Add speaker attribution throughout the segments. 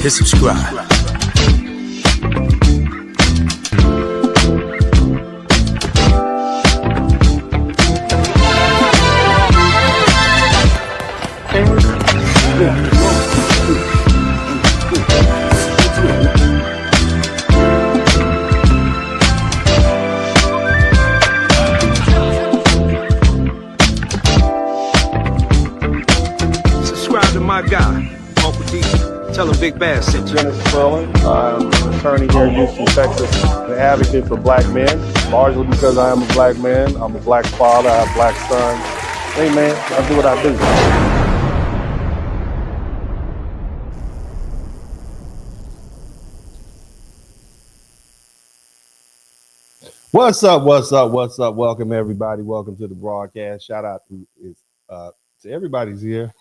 Speaker 1: hit subscribe. Subscribe to my guy, Uncle D. Tell him Big Bass sent you.
Speaker 2: Spurling. I'm an attorney here in Houston, Texas, an advocate for black men, largely because I am a black man. I'm a black father, I have black sons. Hey man, I do what I do. What's up? Welcome everybody. Welcome to the broadcast. Shout out to everybody's here.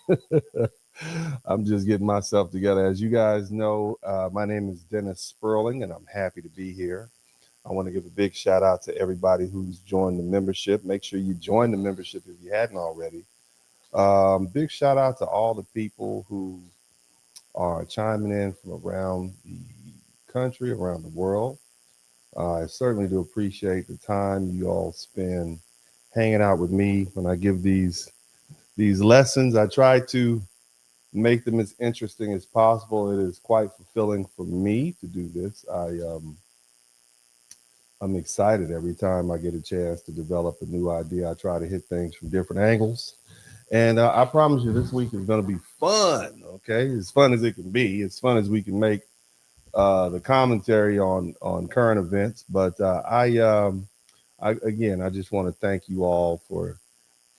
Speaker 2: I'm just getting myself together. As you guys know, my name is Dennis Spurling, and I'm happy to be here. I want to give a big shout out to everybody who's joined the membership. Make sure you join the membership if you hadn't already. Big shout out to all the people who are chiming in from around the country, around the world. I certainly do appreciate the time you all spend hanging out with me when I give these lessons. I try to make them as interesting as possible. It is quite fulfilling for me to do this. I'm excited every time I get a chance to develop a new idea. I try to hit things from different angles. And I promise you this week is going to be fun, okay? As fun as it can be. As fun as we can make the commentary on current events. But I just want to thank you all for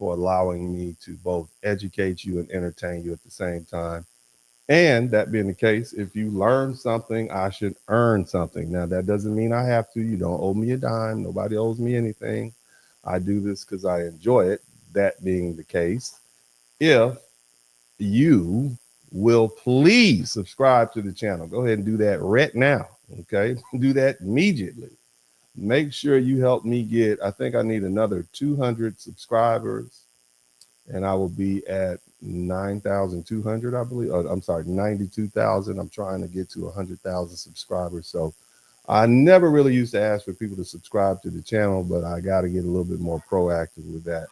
Speaker 2: allowing me to both educate you and entertain you at the same time. And that being the case, if you learn something, I should earn something. Now, that doesn't mean I have to. You don't owe me a dime. Nobody owes me anything. I do this because I enjoy it. That being the case, if you will please subscribe to the channel, go ahead and do that right now. Okay, do that immediately. Make sure you help me get, I think I need another 200 subscribers, and I will be at 9,200, I believe. I'm sorry, 92,000. I'm trying to get to 100,000 subscribers. So I never really used to ask for people to subscribe to the channel, but I got to get a little bit more proactive with that.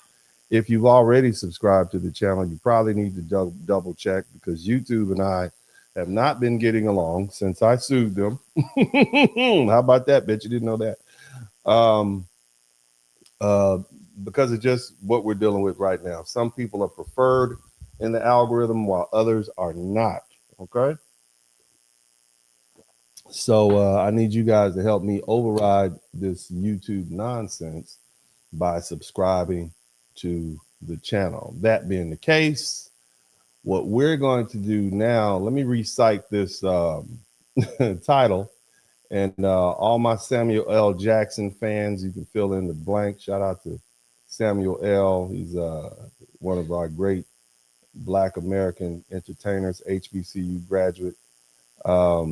Speaker 2: If you've already subscribed to the channel, you probably need to double check, because YouTube and I have not been getting along since I sued them. How about that, bitch? You didn't know that? Because of just what we're dealing with right now. Some people are preferred in the algorithm while others are not, okay? So I need you guys to help me override this YouTube nonsense by subscribing to the channel. That being the case, what we're going to do now, let me recite this title. And all my Samuel L. Jackson fans, you can fill in the blank. Shout out to Samuel L. He's one of our great Black American entertainers, HBCU graduate. I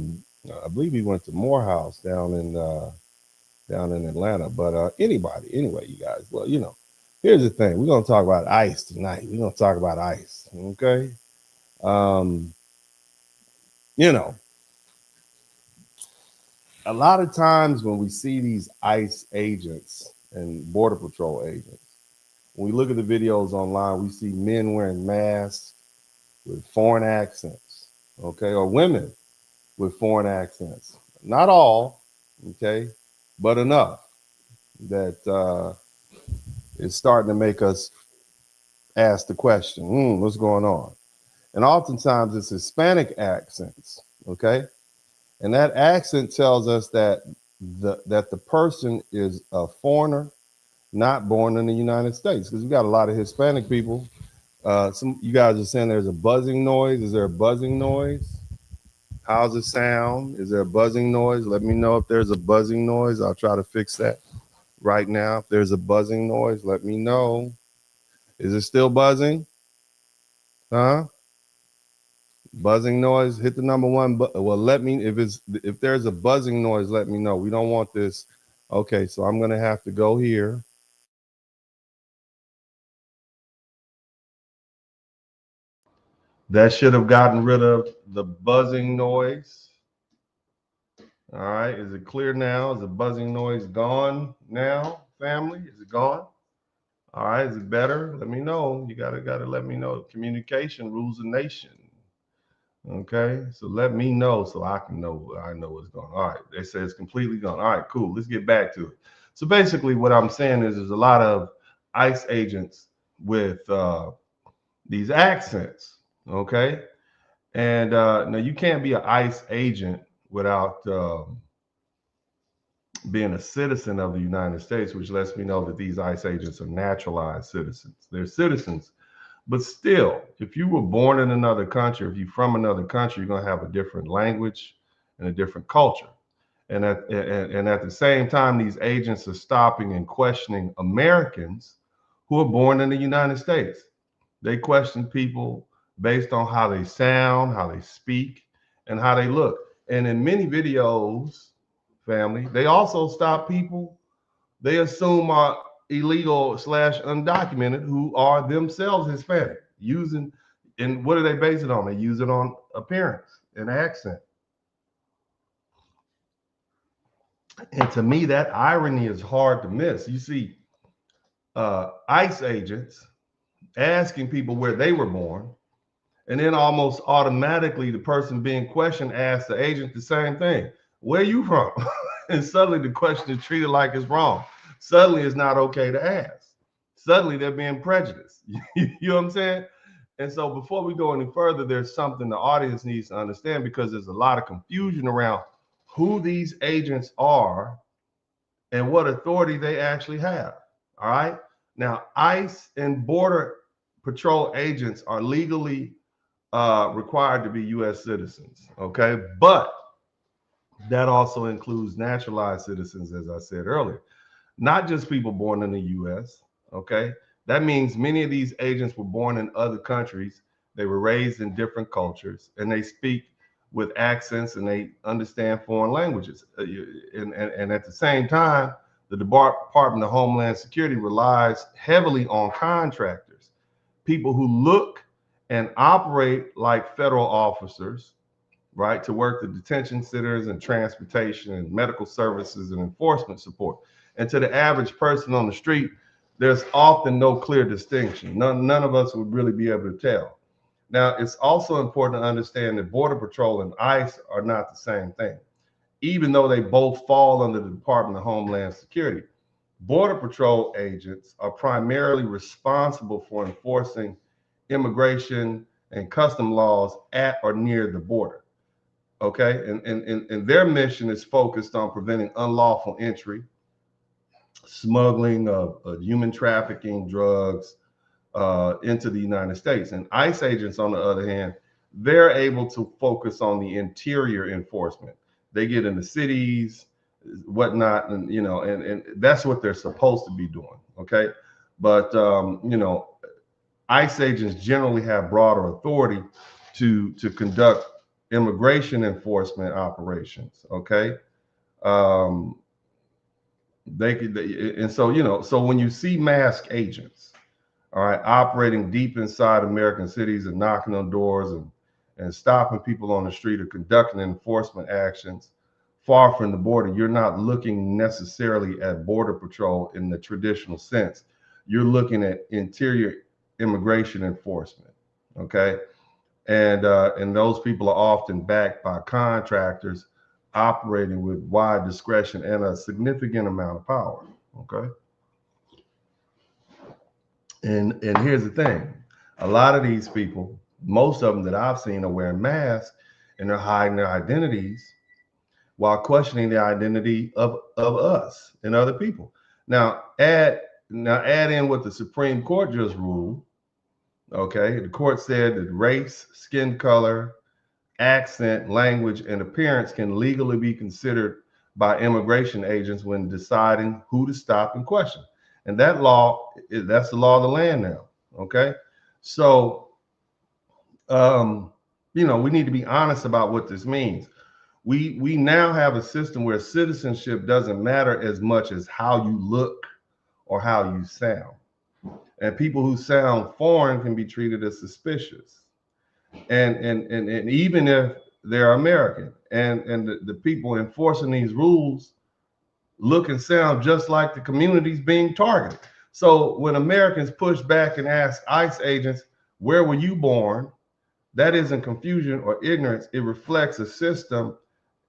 Speaker 2: believe he went to Morehouse down in Atlanta. But anyway, you guys, well, you know, here's the thing. We're going to talk about ICE tonight. We're going to talk about ICE, okay? You know, a lot of times when we see these ICE agents and Border Patrol agents, when we look at the videos online, we see men wearing masks with foreign accents, okay, or women with foreign accents. Not all, okay, but enough that it's starting to make us ask the question, what's going on? And oftentimes it's Hispanic accents, okay? And that accent tells us that the person is a foreigner, not born in the United States, because we got a lot of Hispanic people. Some you guys are saying there's a buzzing noise. Is there a buzzing noise? How's it sound? Is there a buzzing noise? Let me know if there's a buzzing noise. I'll try to fix that right now. If there's a buzzing noise, let me know. Is it still buzzing? Huh? Buzzing noise, hit the number one. Well, let me, if there's a buzzing noise, let me know. We don't want this. Okay, so I'm going to have to go here. That should have gotten rid of the buzzing noise. All right, is it clear now? Is the buzzing noise gone now, family? Is it gone? All right, is it better? Let me know. You gotta let me know. Communication rules the nation. Okay, so let me know so I can know. I know what's going on. All right, they say it's completely gone. All right, cool. Let's get back to it. So basically, what I'm saying is there's a lot of ICE agents with these accents. Okay, and now you can't be an ICE agent without being a citizen of the United States, which lets me know that these ICE agents are naturalized citizens. They're citizens, but still, if you were born in another country, if you're from another country, you're going to have a different language and a different culture. And at the same time, these agents are stopping and questioning Americans who are born in the United States. They question people based on how they sound, how they speak, and how they look. And in many videos, family, they also stop people they assume are illegal slash undocumented who are themselves Hispanic, using, and what do they base it on? They use it on appearance and accent. And to me, that irony is hard to miss. You see, ICE agents asking people where they were born, and then almost automatically the person being questioned asks the agent the same thing. Where are you from? And suddenly the question is treated like it's wrong. Suddenly it's not okay to ask. Suddenly they're being prejudiced. You know what I'm saying? And so before we go any further, there's something the audience needs to understand, because there's a lot of confusion around who these agents are and what authority they actually have. All right. Now, ICE and Border Patrol agents are legally required to be U.S. citizens. Okay. But that also includes naturalized citizens, as I said earlier, not just people born in the U.S. Okay. That means many of these agents were born in other countries. They were raised in different cultures, and they speak with accents, and they understand foreign languages. And at the same time, the Department of Homeland Security relies heavily on contractors, people who look and operate like federal officers, right, to work the detention centers and transportation and medical services and enforcement support. And to the average person on the street, there's often no clear distinction. None of us would really be able to tell. Now, it's also important to understand that Border Patrol and ICE are not the same thing, even though they both fall under the Department of Homeland Security. Border Patrol agents are primarily responsible for enforcing immigration and custom laws at or near the border. Okay, and their mission is focused on preventing unlawful entry, smuggling of human trafficking, drugs into the United States. And ICE agents, on the other hand, they're able to focus on the interior enforcement. They get into cities, whatnot, and and that's what they're supposed to be doing. Okay, but ICE agents generally have broader authority to conduct immigration enforcement operations. Okay, and so when you see masked agents, all right, operating deep inside American cities and knocking on doors and stopping people on the street or conducting enforcement actions far from the border, you're not looking necessarily at Border Patrol in the traditional sense. You're looking at interior immigration enforcement. Okay, and those people are often backed by contractors operating with wide discretion and a significant amount of power. Okay. And here's the thing. A lot of these people, most of them that I've seen, are wearing masks, and they're hiding their identities while questioning the identity of us and other people. Now add in what the Supreme Court just ruled. Okay. The court said that race, skin color, accent, language, and appearance can legally be considered by immigration agents when deciding who to stop and question. And that's the law of the land now. Okay. So, we need to be honest about what this means. We now have a system where citizenship doesn't matter as much as how you look or how you sound. And people who sound foreign can be treated as suspicious. and even if they're American, and the people enforcing these rules look and sound just like the communities being targeted. So when Americans push back and ask ICE agents, where were you born? That isn't confusion or ignorance. It reflects a system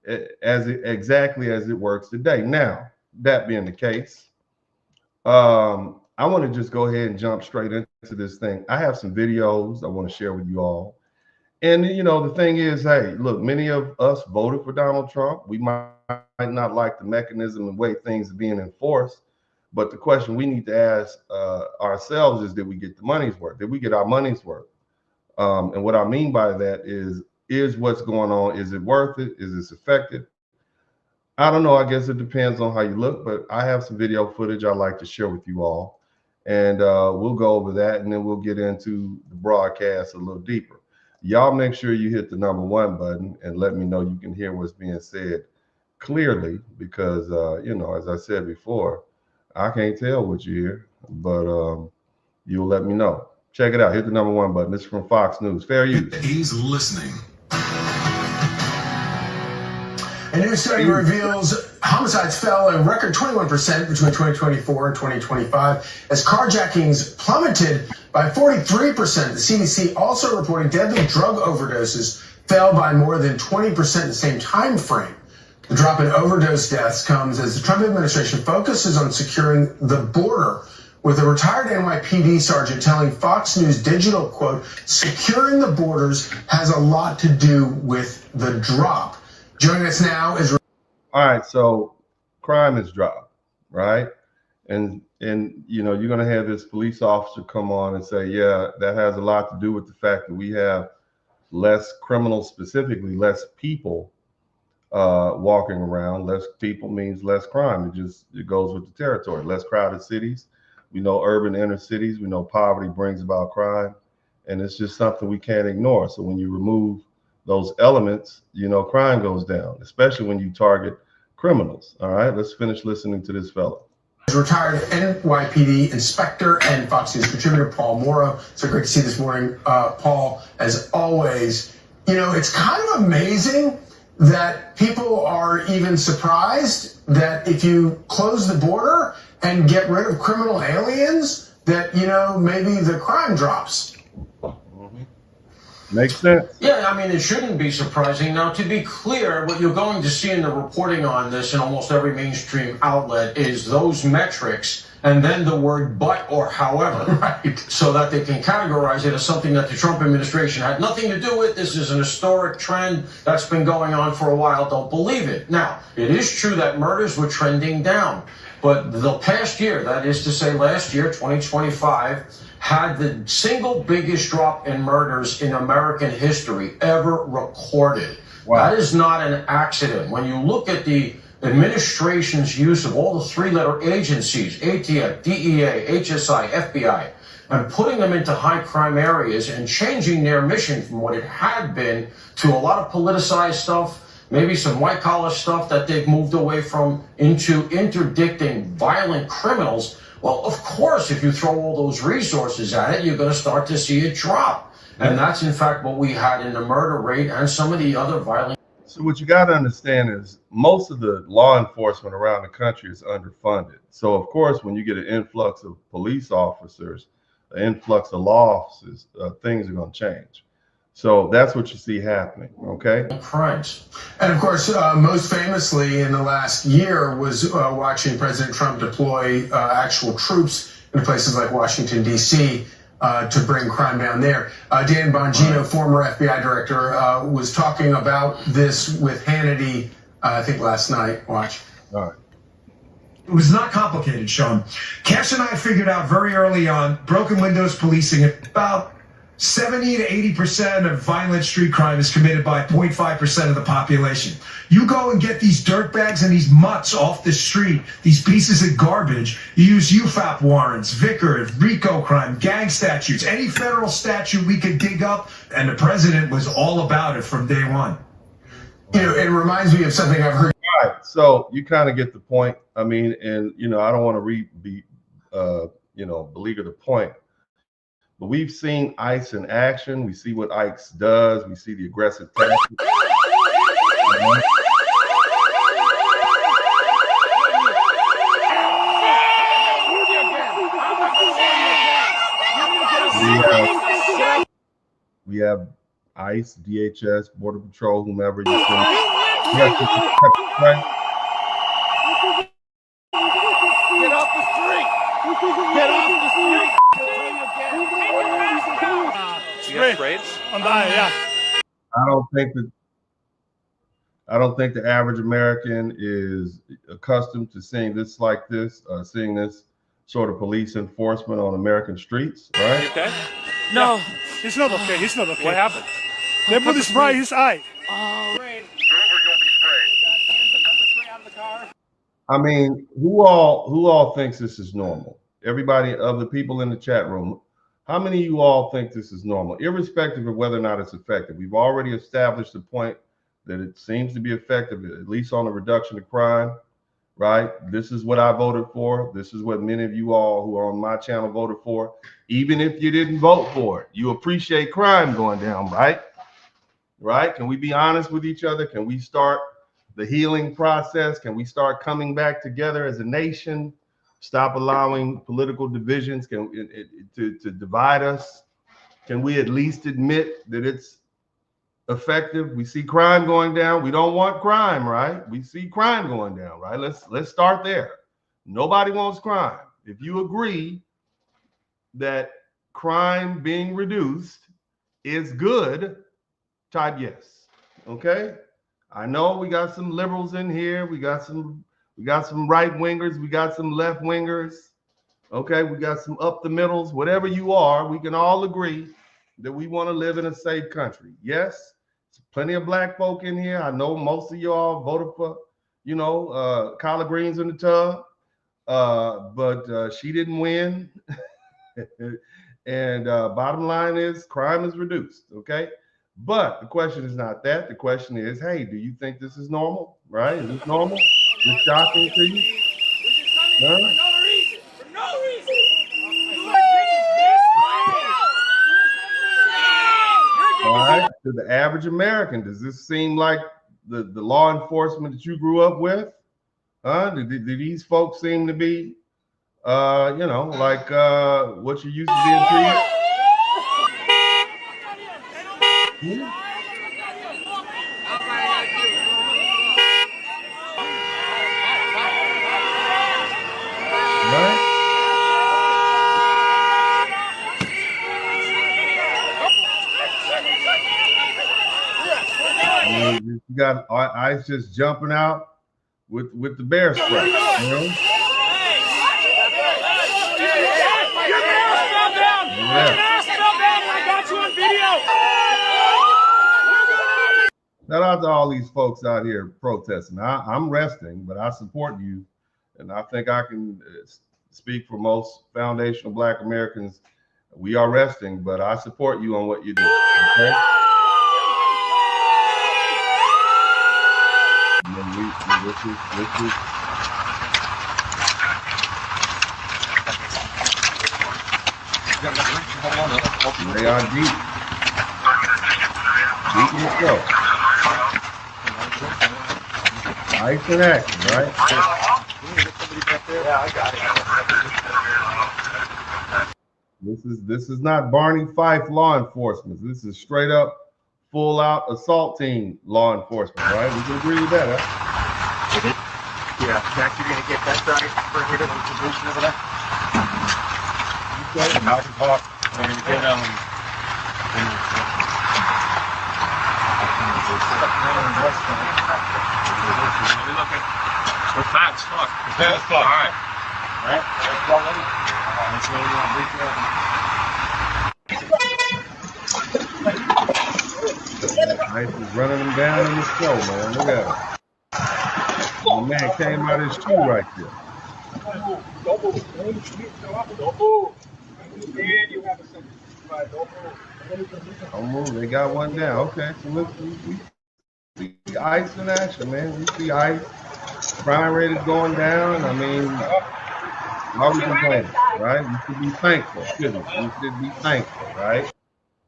Speaker 2: exactly as it works today. Now, that being the case, I want to just go ahead and jump straight into this thing. I have some videos I want to share with you all. And the thing is, hey, look, many of us voted for Donald Trump. We might not like the mechanism and way things are being enforced, but the question we need to ask ourselves is, did we get the money's worth? Did we get our money's worth? And what I mean by that is what's going on, is it worth it? Is this effective? I don't know. I guess it depends on how you look, but I have some video footage I'd like to share with you all. And we'll go over that, and then we'll get into the broadcast a little deeper. Y'all make sure you hit the #1 button and let me know you can hear what's being said clearly, because, as I said before, I can't tell what you hear, but you'll let me know. Check it out. Hit the #1 button. This is from Fox News. Fair use.
Speaker 3: He's listening.
Speaker 4: A new study reveals homicides fell a record 21% between 2024 and 2025 as carjackings plummeted by 43%. The CDC also reporting deadly drug overdoses fell by more than 20% in the same time frame. The drop in overdose deaths comes as the Trump administration focuses on securing the border, with a retired NYPD sergeant telling Fox News Digital, quote, "Securing the borders has a lot to do with the drop." Joining us now is...
Speaker 2: All right, so crime has dropped, right? And you're going to have this police officer come on and say, yeah, that has a lot to do with the fact that we have less criminals, specifically less people walking around. Less people means less crime. It goes with the territory. Less crowded cities. We know urban inner cities. We know poverty brings about crime, and it's just something we can't ignore. So when you remove those elements, crime goes down, especially when you target criminals. All right, let's finish listening to this fellow.
Speaker 4: Retired NYPD inspector and Fox News contributor Paul Morrow. So great to see you this morning, Paul, as always. It's kind of amazing that people are even surprised that if you close the border and get rid of criminal aliens, that, maybe the crime drops.
Speaker 2: Makes sense.
Speaker 5: Yeah, I mean, it shouldn't be surprising. Now, to be clear, what you're going to see in the reporting on this in almost every mainstream outlet is those metrics and then the word but or however, right? So that they can categorize it as something that the Trump administration had nothing to do with. This is an historic trend that's been going on for a while. Don't believe it. Now, it is true that murders were trending down, but the past year, that is to say last year, 2025, had the single biggest drop in murders in American history ever recorded. Wow. That is not an accident. When you look at the administration's use of all the three-letter agencies, ATF, DEA, HSI, FBI, and putting them into high crime areas and changing their mission from what it had been to a lot of politicized stuff, maybe some white-collar stuff that they've moved away from, into interdicting violent criminals. Well, of course, if you throw all those resources at it, you're going to start to see it drop. And that's, in fact, what we had in the murder rate and some of the other violent.
Speaker 2: So what you got to understand is most of the law enforcement around the country is underfunded. So, of course, when you get an influx of police officers, an influx of law officers, things are going to change. So that's what you see happening, okay?
Speaker 4: Crimes. And of course, most famously in the last year was watching President Trump deploy actual troops in places like Washington, D.C. To bring crime down there. Dan Bongino, former FBI director, was talking about this with Hannity, I think last night. Watch.
Speaker 2: All right.
Speaker 6: It was not complicated, Sean. Cash and I figured out very early on broken windows policing. About 70 to 80% of violent street crime is committed by 0.5% of the population. You go and get these dirtbags and these mutts off the street, these pieces of garbage. You use UFAP warrants, Vicar, RICO crime, gang statutes, any federal statute we could dig up, and the president was all about it from day one.
Speaker 4: It reminds me of something I've heard.
Speaker 2: All right, so you kind of get the point. I mean, and I don't want to beleaguer the point, but we've seen ICE in action. We see what ICE does. We see the aggressive tactics. We have ICE, DHS, Border Patrol, whomever you think. Yes, right?
Speaker 1: Get off the street! Get off the street! You got sprayed? I'm dying, yeah.
Speaker 2: I don't think the average American is accustomed to seeing this like this, seeing this sort of police enforcement on American streets, right?
Speaker 1: You okay? No, it's not okay. It's not okay. What happened? They put the spray in his eye. Oh.
Speaker 2: I mean, who all thinks this is normal? Everybody of the people in the chat room, how many of you all think this is normal, irrespective of whether or not it's effective? We've already established the point that it seems to be effective, at least on the reduction of crime, right? This is what I voted for. This is what many of you all who are on my channel voted for. Even if you didn't vote for it, you appreciate crime going down, right? Right? Can we be honest with each other? Can we start the healing process? Can we start coming back together as a nation? Stop allowing political divisions to divide us? Can we at least admit that it's effective? We see crime going down. We don't want crime, right? We see crime going down, right? Let's start there. Nobody wants crime. If you agree that crime being reduced is good, type yes. Okay? I know we got some liberals in here. We got some right wingers. We got some left wingers. Okay, we got some up the middles. Whatever you are, we can all agree that we want to live in a safe country. Yes, there's plenty of black folk in here. I know most of y'all voted for, collard greens in the tub, but she didn't win. And bottom line is crime is reduced. Okay. But the question is not that. The question is, hey, do you think this is normal? Right? Is this normal? Is this shocking to you? No?
Speaker 1: For no reason. For no reason.
Speaker 2: All right. To the average American, does this seem like the law enforcement that you grew up with? Do these folks seem to be, like what you used to be in treated? Right? You got ICE just jumping out with the bear spray, you know? Shout out to all these folks out here protesting. I'm resting, but I support you. And I think I can speak for most foundational Black Americans. We are resting, but I support you on what you do. Okay? And then this is lay on deep. Deep yourself. Ice in action, right?
Speaker 1: Yeah, I got it.
Speaker 2: This is not Barney Fife law enforcement. This is straight up, full out assault team law enforcement, right? We can agree with that, huh?
Speaker 1: Yeah, Jack, you're gonna get that guy for here to the solution over there.
Speaker 2: Okay.
Speaker 1: Now I can talk. We're gonna get we're fat as fuck. Fat as fuck. All right. All right.
Speaker 2: Ice is running them down in the snow, man. Look at him. The man came out of his shoe right there. Don't move. They got one down. Okay. So look, we see ICE in action, man. We see ICE. Crime rate is going down. I mean, Why are we complaining, right? We should be thankful, shouldn't we? We should be thankful, right?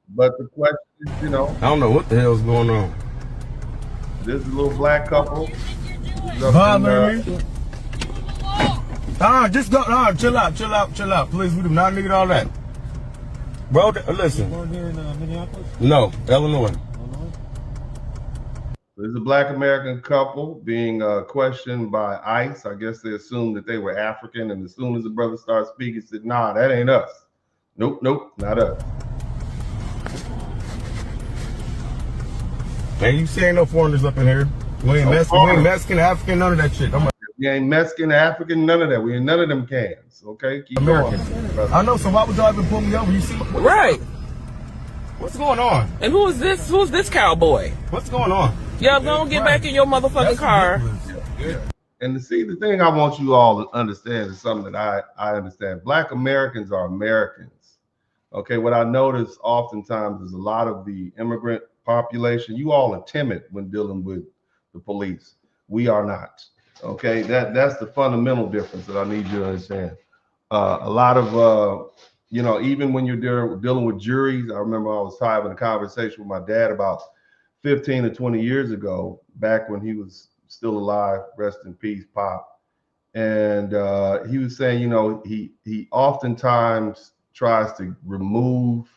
Speaker 2: But the question is,
Speaker 3: I don't know what the hell's going on.
Speaker 2: this little black couple.
Speaker 3: Just go. Chill out. Please, we do not need all that. Bro, listen.
Speaker 7: Born here in Minneapolis?
Speaker 3: No, Illinois.
Speaker 2: There's a black American couple being questioned by ICE. I guess they assumed that they were African, and as soon as the brother started speaking, said, "Nah, that ain't us. Nope, not us."
Speaker 3: Man, you see ain't no foreigners up in here. We ain't Mexican, African, none of that shit.
Speaker 2: We ain't Mexican, African, none of that. We ain't none of them cans. Okay, keep
Speaker 3: American.
Speaker 2: going.
Speaker 3: I know. So why would y'all even pull me over? You see,
Speaker 8: Right.
Speaker 3: What's going on?
Speaker 8: And who is this? Who's this cowboy?
Speaker 3: What's going on?
Speaker 8: Y'all gonna get back in your motherfucking car.
Speaker 2: Yeah. And to see, the thing I want you all to understand is something that I understand. Black Americans are Americans. Okay, what I notice oftentimes is a lot of the immigrant population, you all are timid when dealing with the police. We are not. Okay, that's the fundamental difference that I need you to understand. A lot of even when you're dealing with juries, I remember I was having a conversation with my dad about 15 to 20 years ago, back when he was still alive, rest in peace, Pop. And he was saying, he oftentimes tries to remove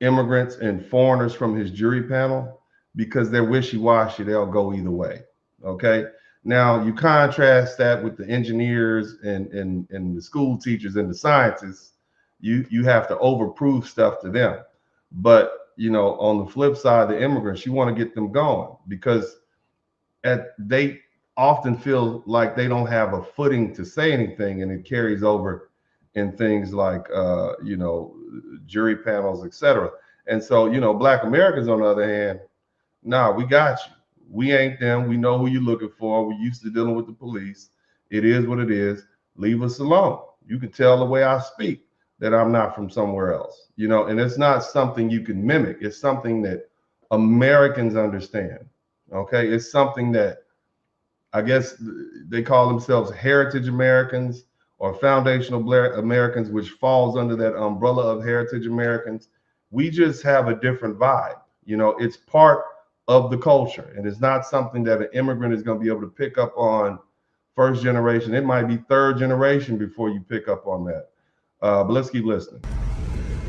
Speaker 2: immigrants and foreigners from his jury panel because they're wishy-washy. They'll go either way. Okay. Now you contrast that with the engineers and the school teachers and the scientists. You have to overprove stuff to them. But on the flip side, the immigrants, you want to get them going because they often feel like they don't have a footing to say anything, and it carries over in things like jury panels, etc. And so Black Americans, on the other hand, nah, we got you. We ain't them. We know who you're looking for. We're used to dealing with the police. It is what it is. Leave us alone. You can tell the way I speak that I'm not from somewhere else, and it's not something you can mimic. It's something that Americans understand. Okay. It's something that I guess they call themselves heritage Americans or foundational Americans, which falls under that umbrella of heritage Americans. We just have a different vibe. It's part of the culture, and it's not something that an immigrant is going to be able to pick up on first generation. It might be third generation before you pick up on that. But let's keep listening.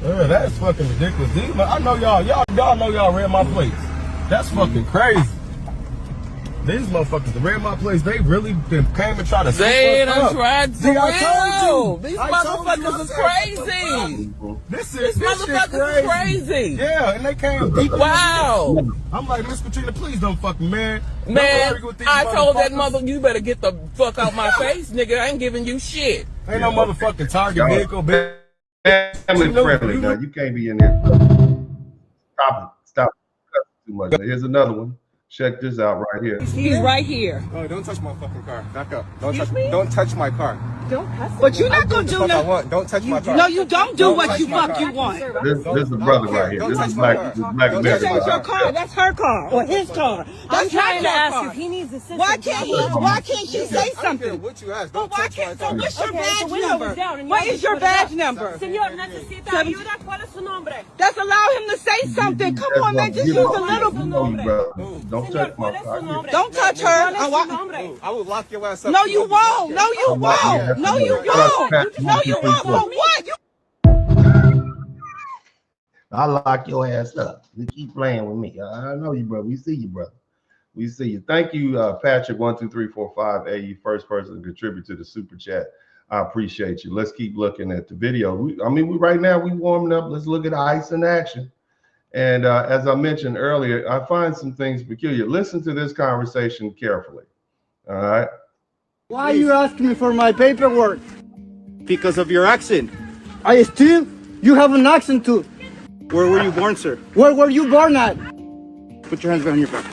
Speaker 3: That is fucking ridiculous. I know y'all know y'all read my plates. That's fucking crazy. These motherfuckers that read my place, they really came and tried to
Speaker 8: They done tried to
Speaker 3: real.
Speaker 8: These motherfuckers is crazy. This motherfuckers is crazy.
Speaker 3: Yeah, and they came deep.
Speaker 8: Wow.
Speaker 3: I'm like, Miss Katrina, please don't fuck me, man.
Speaker 8: Man, I told that mother, you better get the fuck out my face, nigga. I ain't giving you shit.
Speaker 3: Ain't no motherfucking target vehicle, bitch.
Speaker 2: Family friendly. Now you can't be in there. Stop too much. Here's another one. Check this out right here.
Speaker 9: He's right here.
Speaker 7: Oh, don't touch my fucking car. Back up. Don't touch my car.
Speaker 9: Don't cuss. But you're not gonna do nothing.
Speaker 7: Don't touch my car.
Speaker 9: No, you don't do what you want.
Speaker 2: This is a brother right here. This is black American.
Speaker 9: This ain't your car. That's her car or his car. That's
Speaker 10: trying to ask
Speaker 9: car.
Speaker 10: if he needs assistance.
Speaker 9: Why can't she say something?
Speaker 7: What you ask?
Speaker 9: But why can't? So what's your badge
Speaker 10: window
Speaker 9: number?
Speaker 10: was down and
Speaker 9: What
Speaker 10: you
Speaker 9: is your
Speaker 10: put it up.
Speaker 9: badge number?
Speaker 10: Señor, necesita ayuda. ¿Cuál es su nombre?
Speaker 9: Just allow him to say something. Come on, man. Just use a little.
Speaker 2: Don't touch my car.
Speaker 9: Don't touch her.
Speaker 7: I will lock your ass up.
Speaker 9: No, you won't. No, you won't. No, you won't. No, you won't. For what?
Speaker 2: I'll lock your ass up. You keep playing with me. I know you, brother. We see you, brother. We see you. Thank you, Patrick. 1, 2, 3, 4, 5. A, you first person to contribute to the super chat. I appreciate you. Let's keep looking at the video. We right now we warming up. Let's look at ICE in action. And as I mentioned earlier, I find some things peculiar. Listen to this conversation carefully. All right.
Speaker 11: Why are you asking me for my paperwork? Because of your accent. You have an accent too. Where were you born, sir? Where were you born at? Put your hands behind your back.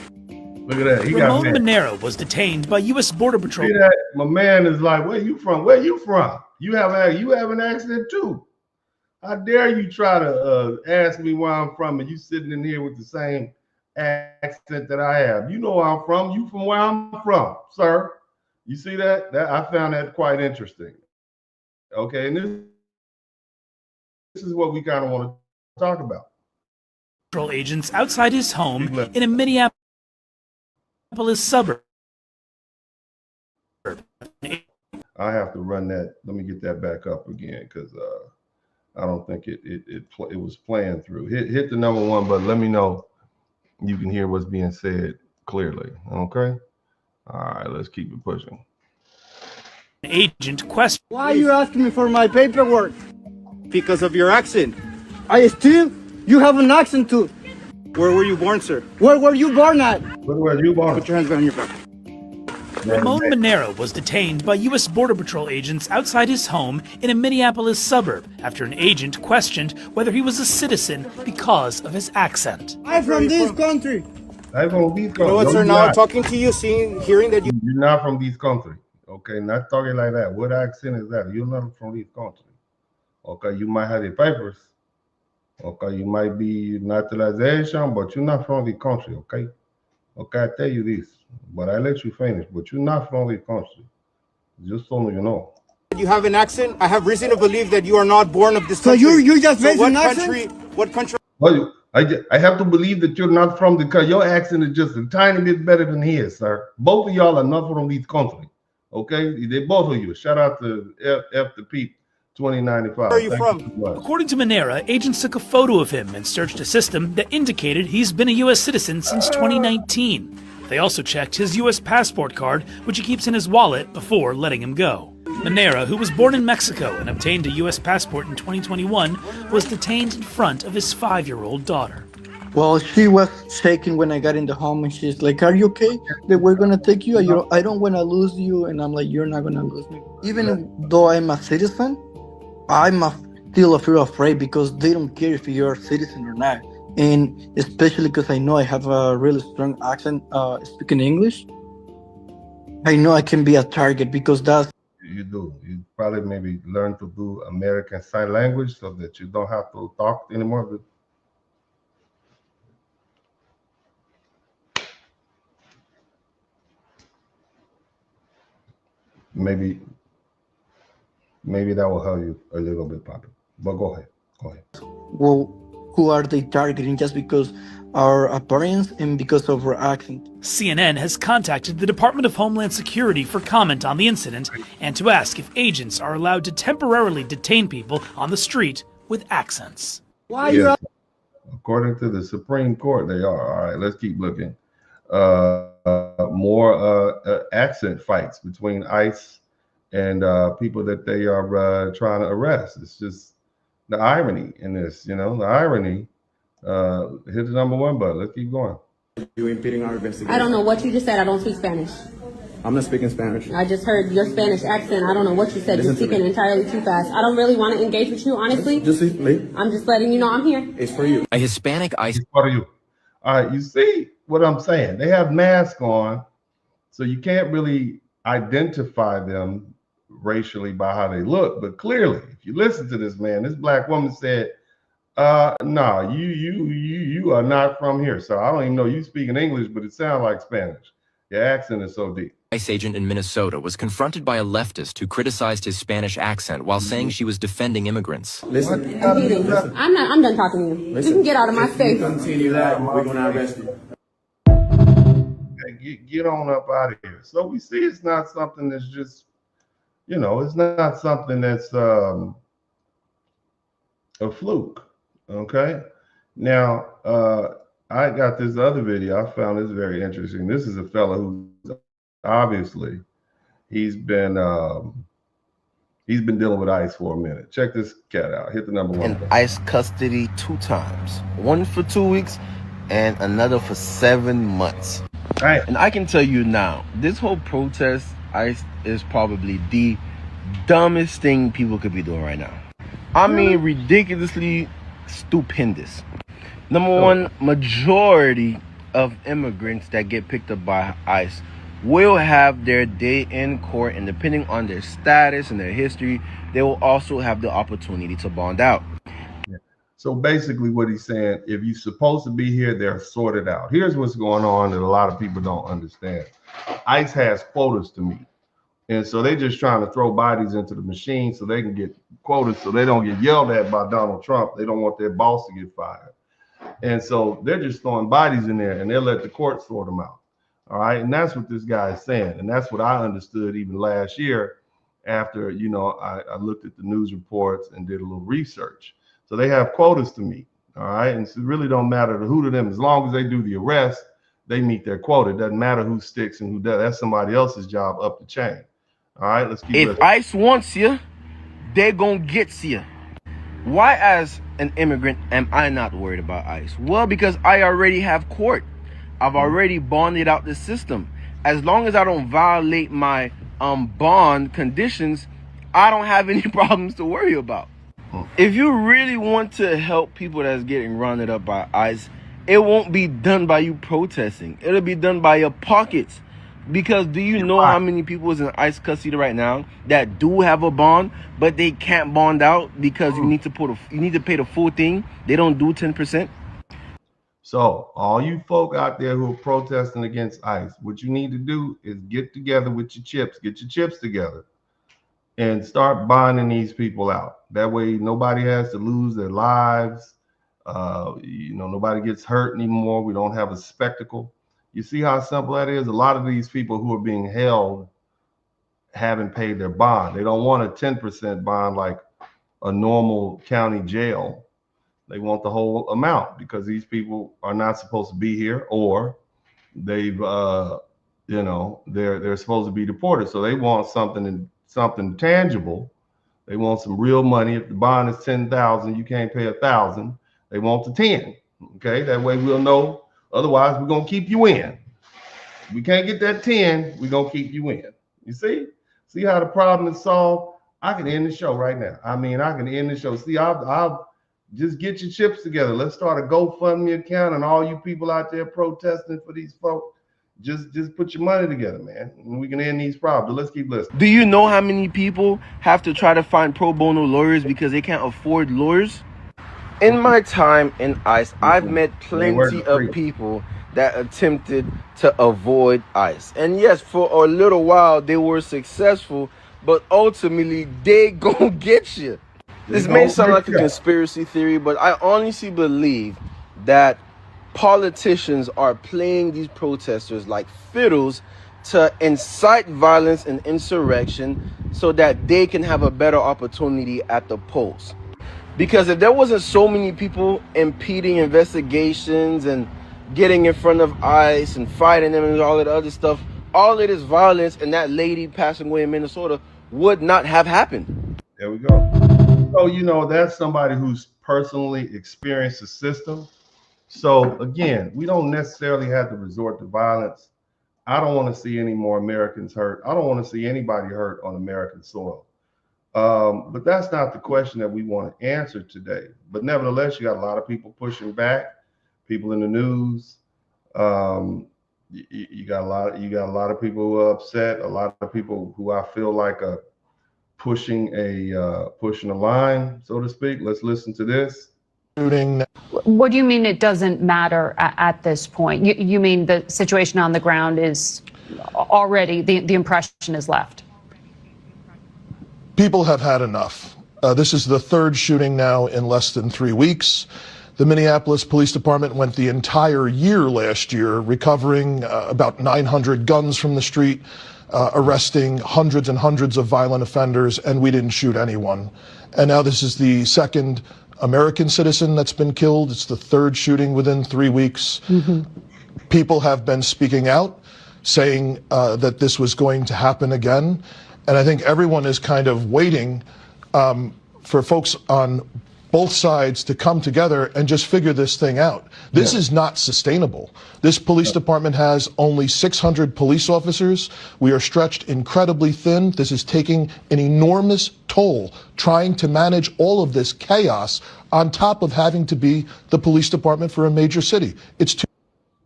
Speaker 2: Look at that.
Speaker 12: Ramon Monero was detained by U.S. Border Patrol.
Speaker 2: See that? My man is like, where you from? Where you from? You have an accent too. How dare you try to ask me where I'm from and you sitting in here with the same accent that I have? You know where I'm from. You from where I'm from, sir. You see that? That I found that quite interesting. Okay, and this is what we kind of want to talk about.
Speaker 12: Patrol agents outside his home in a Minneapolis suburb.
Speaker 2: I have to run that. Let me get that back up again because I don't think it was playing through. Hit the number one button. Let me know you can hear what's being said clearly. Okay. All right. Let's keep it pushing.
Speaker 12: Agent question.
Speaker 11: Why are you asking me for my paperwork? Because of your accent. I still, you have an accent too. Where were you born, sir? Where were you born at?
Speaker 2: Where were you born?
Speaker 11: Put your hands behind your back.
Speaker 12: Ramon Monero was detained by U.S. Border Patrol agents outside his home in a Minneapolis suburb after an agent questioned whether he was a citizen because of his accent.
Speaker 11: I'm from this country.
Speaker 2: I'm from this country.
Speaker 11: You know what, sir? Now talking to you, hearing that
Speaker 2: you're not from this country. Okay, not talking like that. What accent is that? You're not from this country. Okay, you might have the papers. Okay, you might be naturalization, but you're not from the country. Okay, I tell you this, but I let you finish. But you're not from the country. Just so you know.
Speaker 11: You have an accent. I have reason to believe that you are not born of this country. So you just raised an accent? What country?
Speaker 2: Well, I have to believe that you're not from the country. Your accent is just a tiny bit better than his, sir. Both of y'all are not from this country. Okay, they both of you. Shout out to F the Pete 2095.
Speaker 11: Where are you from?
Speaker 12: According to Monera, agents took a photo of him and searched a system that indicated he's been a U.S. citizen since 2019. They also checked his U.S. passport card, which he keeps in his wallet before letting him go. Monera, who was born in Mexico and obtained a U.S. passport in 2021, was detained in front of his 5-year-old daughter.
Speaker 13: Well, she was shaking when I got in the home, and she's like, "Are you okay? That we're gonna take you? I don't want to lose you." And I'm like, "You're not gonna lose me." Even though I'm a citizen, I'm still feel afraid because they don't care if you're a citizen or not. And especially because I know I have a really strong accent speaking English. I know I can be a target because that's.
Speaker 2: You do. You probably maybe learn to do American Sign Language so that you don't have to talk anymore. Maybe that will help you a little bit, Papa. But go ahead.
Speaker 13: Well, who are they targeting just because our appearance and because of our accent?
Speaker 12: CNN has contacted the Department of Homeland Security for comment on the incident and to ask if agents are allowed to temporarily detain people on the street with accents.
Speaker 11: Why are you?
Speaker 2: According to the Supreme Court, they are. All right, let's keep looking. More accent fights between ICE and people that they are trying to arrest. It's just the irony in this, the irony. Hit the number one button. Let's keep going.
Speaker 14: You're impeding our investigation.
Speaker 10: I don't know what you just said. I don't speak Spanish.
Speaker 14: I'm not speaking Spanish.
Speaker 10: I just heard your Spanish accent. I don't know what you said. You're speaking entirely too fast. I don't really want to engage with you, honestly.
Speaker 14: Just me.
Speaker 10: I'm just letting you know I'm here.
Speaker 14: It's for you.
Speaker 15: A Hispanic ICE.
Speaker 2: It's for you. All right, you see what I'm saying? They have masks on, so you can't really identify them racially by how they look. But clearly, if you listen to this man, this black woman said, "No, you are not from here." So I don't even know you speaking English, but it sounds like Spanish. Your accent is so deep.
Speaker 15: ICE agent in Minnesota was confronted by a leftist who criticized his Spanish accent while saying she was defending immigrants.
Speaker 14: Listen.
Speaker 10: I'm done talking to you. You can get out of my face.
Speaker 14: If you continue that, we're gonna arrest you.
Speaker 2: Get on up out of here. So we see it's not something that's just, it's not something that's a fluke. Okay. Now, I got this other video. I found this very interesting. This is a fella who's obviously he's been dealing with ICE for a minute. Check this cat out. Hit the number one.
Speaker 16: In ICE custody 2 times. One for 2 weeks and another for 7 months.
Speaker 2: Right.
Speaker 16: And I can tell you now, this whole protest, ICE is probably the dumbest thing people could be doing right now. I mean, ridiculously stupendous. Number one, majority of immigrants that get picked up by ICE will have their day in court, and depending on their status and their history, they will also have the opportunity to bond out.
Speaker 2: So basically what he's saying, if you're supposed to be here, they're sorted out. Here's what's going on that a lot of people don't understand. ICE has quotas to meet. And so they just trying to throw bodies into the machine so they can get quotas, so they don't get yelled at by Donald Trump. They don't want their boss to get fired. And so they're just throwing bodies in there, and they'll let the court sort them out. All right. And that's what this guy is saying. And that's what I understood even last year after, I looked at the news reports and did a little research. So they have quotas to meet. All right. And so it really don't matter to who to them. As long as they do the arrest, they meet their quota. It doesn't matter who sticks and who does. That's somebody else's job up the chain. All right. Let's keep
Speaker 16: If ICE wants you, they're going to get you. Why, as an immigrant, am I not worried about ICE? Well, because I already have court. I've already bonded out the system. As long as I don't violate my bond conditions, I don't have any problems to worry about. If you really want to help people that's getting rounded up by ICE, it won't be done by you protesting. It'll be done by your pockets. Because do you know how many people is in ICE custody right now that do have a bond, but they can't bond out because you need to pay the full thing? They don't do 10%.
Speaker 2: So all you folk out there who are protesting against ICE, what you need to do is get together with your chips, get your chips together, and start bonding these people out. That way nobody has to lose their lives. Nobody gets hurt anymore. We don't have a spectacle. You see how simple that is? A lot of these people who are being held haven't paid their bond. They don't want a 10% bond like a normal county jail. They want the whole amount because these people are not supposed to be here, or they've, they're supposed to be deported. So they want something tangible. They want some real money. If the bond is $10,000, you can't pay $1,000. They want the 10. Okay, that way we'll know. Otherwise, we're gonna keep you in. If we can't get that 10, we're gonna keep you in. You see how the problem is solved? I can end the show right now. I can end the show. See, I'll just get your chips together. Let's start a GoFundMe account, and all you people out there protesting for these folks, just put your money together, man, and we can end these problems. But let's keep listening.
Speaker 16: Do you know how many people have to try to find pro bono lawyers because they can't afford lawyers? In my time in ICE, I've met plenty of people that attempted to avoid ICE. And yes, for a little while, they were successful, but ultimately, they gonna get you. This may sound like a conspiracy theory, but I honestly believe that politicians are playing these protesters like fiddles to incite violence and insurrection so that they can have a better opportunity at the polls. Because if there wasn't so many people impeding investigations and getting in front of ICE and fighting them and all that other stuff, all of this violence and that lady passing away in Minnesota would not have happened.
Speaker 2: There we go. So, that's somebody who's personally experienced the system. So, again, we don't necessarily have to resort to violence. I don't want to see any more Americans hurt. I don't want to see anybody hurt on American soil. But that's not the question that we want to answer today. But nevertheless, you got a lot of people pushing back, people in the news. You got a lot of people who are upset, a lot of people who I feel like are pushing a line, so to speak. Let's listen to this.
Speaker 17: What do you mean it doesn't matter at this point? You mean the situation on the ground is already, the impression is left?
Speaker 18: People have had enough. This is the third shooting now in less than 3 weeks. The Minneapolis Police Department went the entire year last year recovering about 900 guns from the street, arresting hundreds and hundreds of violent offenders, and we didn't shoot anyone. And now this is the second American citizen that's been killed. It's the third shooting within 3 weeks. People have been speaking out, saying that this was going to happen again. And I think everyone is kind of waiting for folks on both sides to come together and just figure this thing out. This is not sustainable. This police department has only 600 police officers. We are stretched incredibly thin. This is taking an enormous toll trying to manage all of this chaos on top of having to be the police department for a major city. It's too.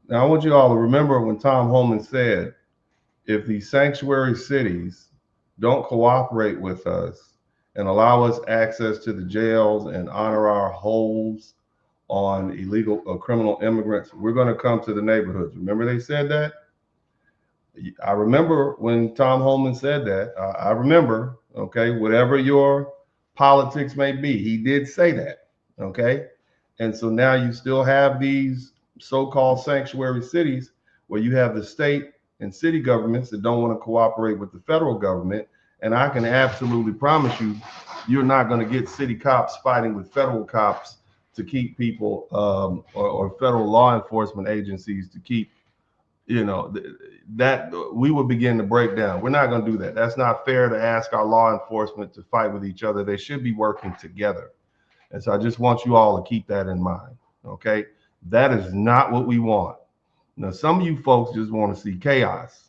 Speaker 2: Now, I want you all to remember when Tom Homan said, if these sanctuary cities don't cooperate with us and allow us access to the jails and honor our holds on illegal or criminal immigrants, we're going to come to the neighborhoods. Remember they said that? I remember when Tom Holman said that. I remember, okay, whatever your politics may be, he did say that, okay? And so now you still have these so-called sanctuary cities where you have the state and city governments that don't want to cooperate with the federal government. And I can absolutely promise you, you're not going to get city cops fighting with federal cops to keep people or federal law enforcement agencies to keep, you know, that we would begin to break down. We're not going to do that. That's not fair to ask our law enforcement to fight with each other. They should be working together. And so I just want you all to keep that in mind. Okay. That is not what we want. Now, some of you folks just want to see chaos,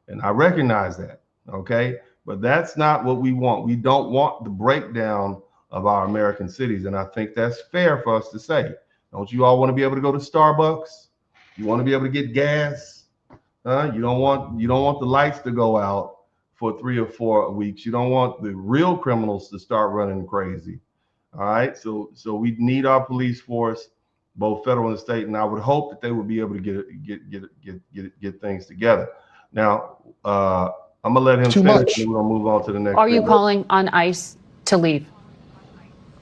Speaker 2: and I recognize that. Okay. But that's not what we want. We don't want the breakdown of our American cities. And I think that's fair for us to say. Don't you all want to be able to go to Starbucks? You want to be able to get gas? You don't want the lights to go out for 3 or 4 weeks. You don't want the real criminals to start running crazy. All right. So we need our police force, both federal and state, and I would hope that they would be able to get things together. Now, I'm gonna let him finish, and we're gonna move on to the next.
Speaker 17: Are you calling on ICE to leave?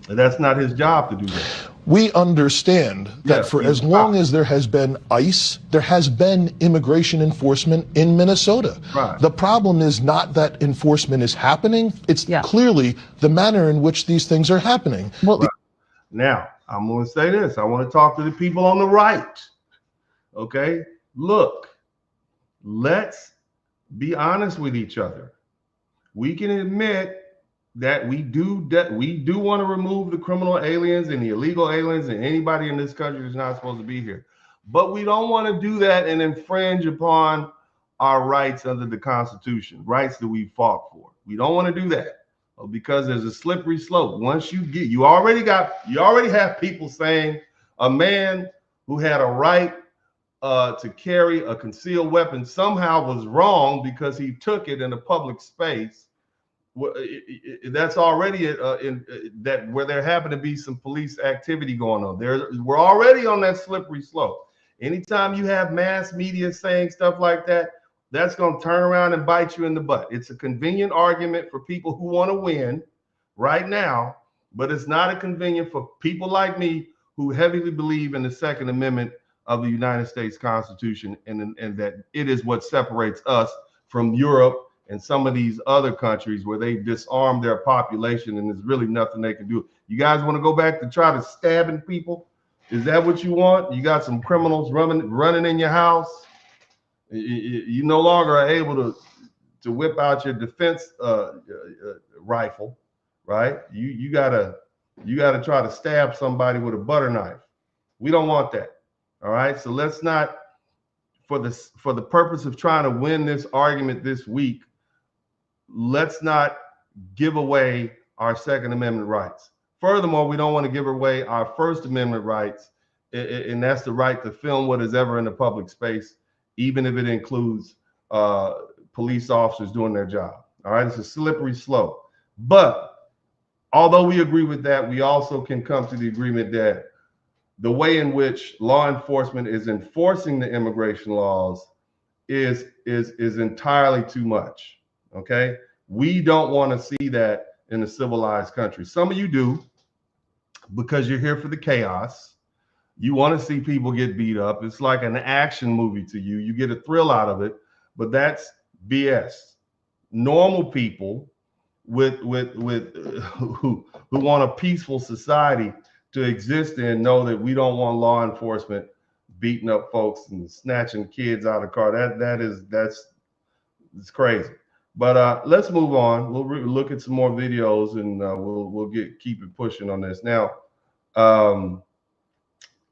Speaker 2: That's not his job to do that.
Speaker 18: We understand that for as long as there has been ICE, there has been immigration enforcement in Minnesota.
Speaker 2: Right.
Speaker 18: The problem is not that enforcement is happening, it's clearly the manner in which these things are happening.
Speaker 2: Well, now, I'm going to say this. I want to talk to the people on the right. Okay? Look, let's be honest with each other. We can admit that we do want to remove the criminal aliens and the illegal aliens and anybody in this country who's not supposed to be here. But we don't want to do that and infringe upon our rights under the Constitution, rights that we fought for. We don't want to do that because there's a slippery slope. Once you already have people saying a man who had a right to carry a concealed weapon somehow was wrong because he took it in a public space. That's already that where there happen to be some police activity going on. We're already on that slippery slope. Anytime you have mass media saying stuff like that, that's going to turn around and bite you in the butt. It's a convenient argument for people who want to win right now, but it's not a convenient for people like me who heavily believe in the Second Amendment of the United States Constitution and that it is what separates us from Europe and some of these other countries where they disarm their population and there's really nothing they can do. You guys want to go back to try to stabbing people? Is that what you want? You got some criminals running in your house. You no longer are able to whip out your defense rifle, right? You gotta try to stab somebody with a butter knife. We don't want that. All right. So let's not, for the purpose of trying to win this argument this week, let's not give away our Second Amendment rights. Furthermore, we don't want to give away our First Amendment rights, and that's the right to film what is ever in the public space, even if it includes police officers doing their job. All right, it's a slippery slope. But although we agree with that, we also can come to the agreement that the way in which law enforcement is enforcing the immigration laws is entirely too much. Okay, we don't want to see that in a civilized country. Some of you do because you're here for the chaos. You want to see people get beat up. It's like an action movie to you. You get a thrill out of it, but that's BS. Normal people who want a peaceful society to exist in know that we don't want law enforcement beating up folks and snatching kids out of the car. It's crazy. But let's move on. We'll look at some more videos and we'll keep it pushing on this. Now, I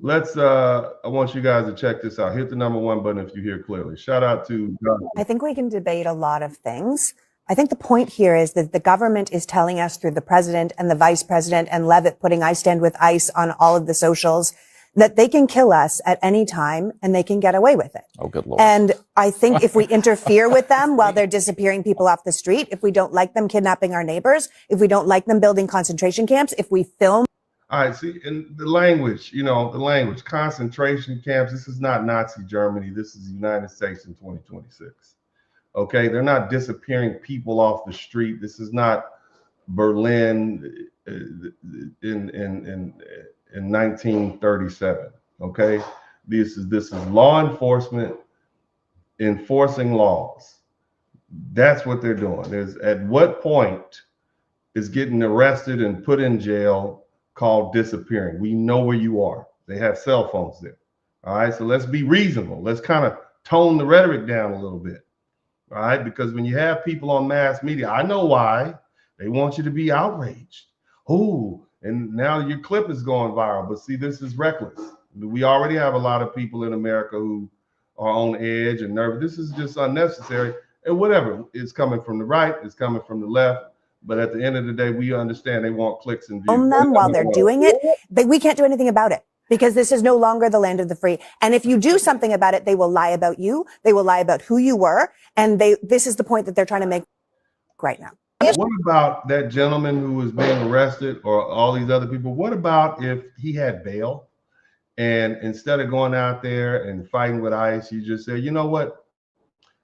Speaker 2: want you guys to check this out. Hit the #1 button if you hear clearly. Shout out to Jonathan.
Speaker 19: I think we can debate a lot of things. I think the point here is that the government is telling us through the president and the vice president and Levitt putting I stand with ICE on all of the socials that they can kill us at any time and they can get away with it.
Speaker 20: Oh, good Lord.
Speaker 19: And I think if we interfere with them while they're disappearing people off the street, if we don't like them kidnapping our neighbors, if we don't like them building concentration camps, if we film.
Speaker 2: All right, see, and the language, concentration camps, this is not Nazi Germany. This is the United States in 2026. Okay, they're not disappearing people off the street. This is not Berlin in 1937. Okay, this is law enforcement enforcing laws. That's what they're doing. There's at what point is getting arrested and put in jail called disappearing. We know where you are. They have cell phones there. All right, so let's be reasonable. Let's kind of tone the rhetoric down a little bit. All right, because when you have people on mass media, I know why. They want you to be outraged. Oh, and now your clip is going viral. But see, this is reckless. We already have a lot of people in America who are on edge and nervous. This is just unnecessary. And whatever, it's coming from the right, it's coming from the left. But at the end of the day, we understand they want clicks and views.
Speaker 19: Own them while they're doing it. We can't do anything about it because this is no longer the land of the free. And if you do something about it, they will lie about you. They will lie about who you were. And this is the point that they're trying to make right now.
Speaker 2: What about that gentleman who was being arrested or all these other people? What about if he had bail and instead of going out there and fighting with ICE, you just said, you know what?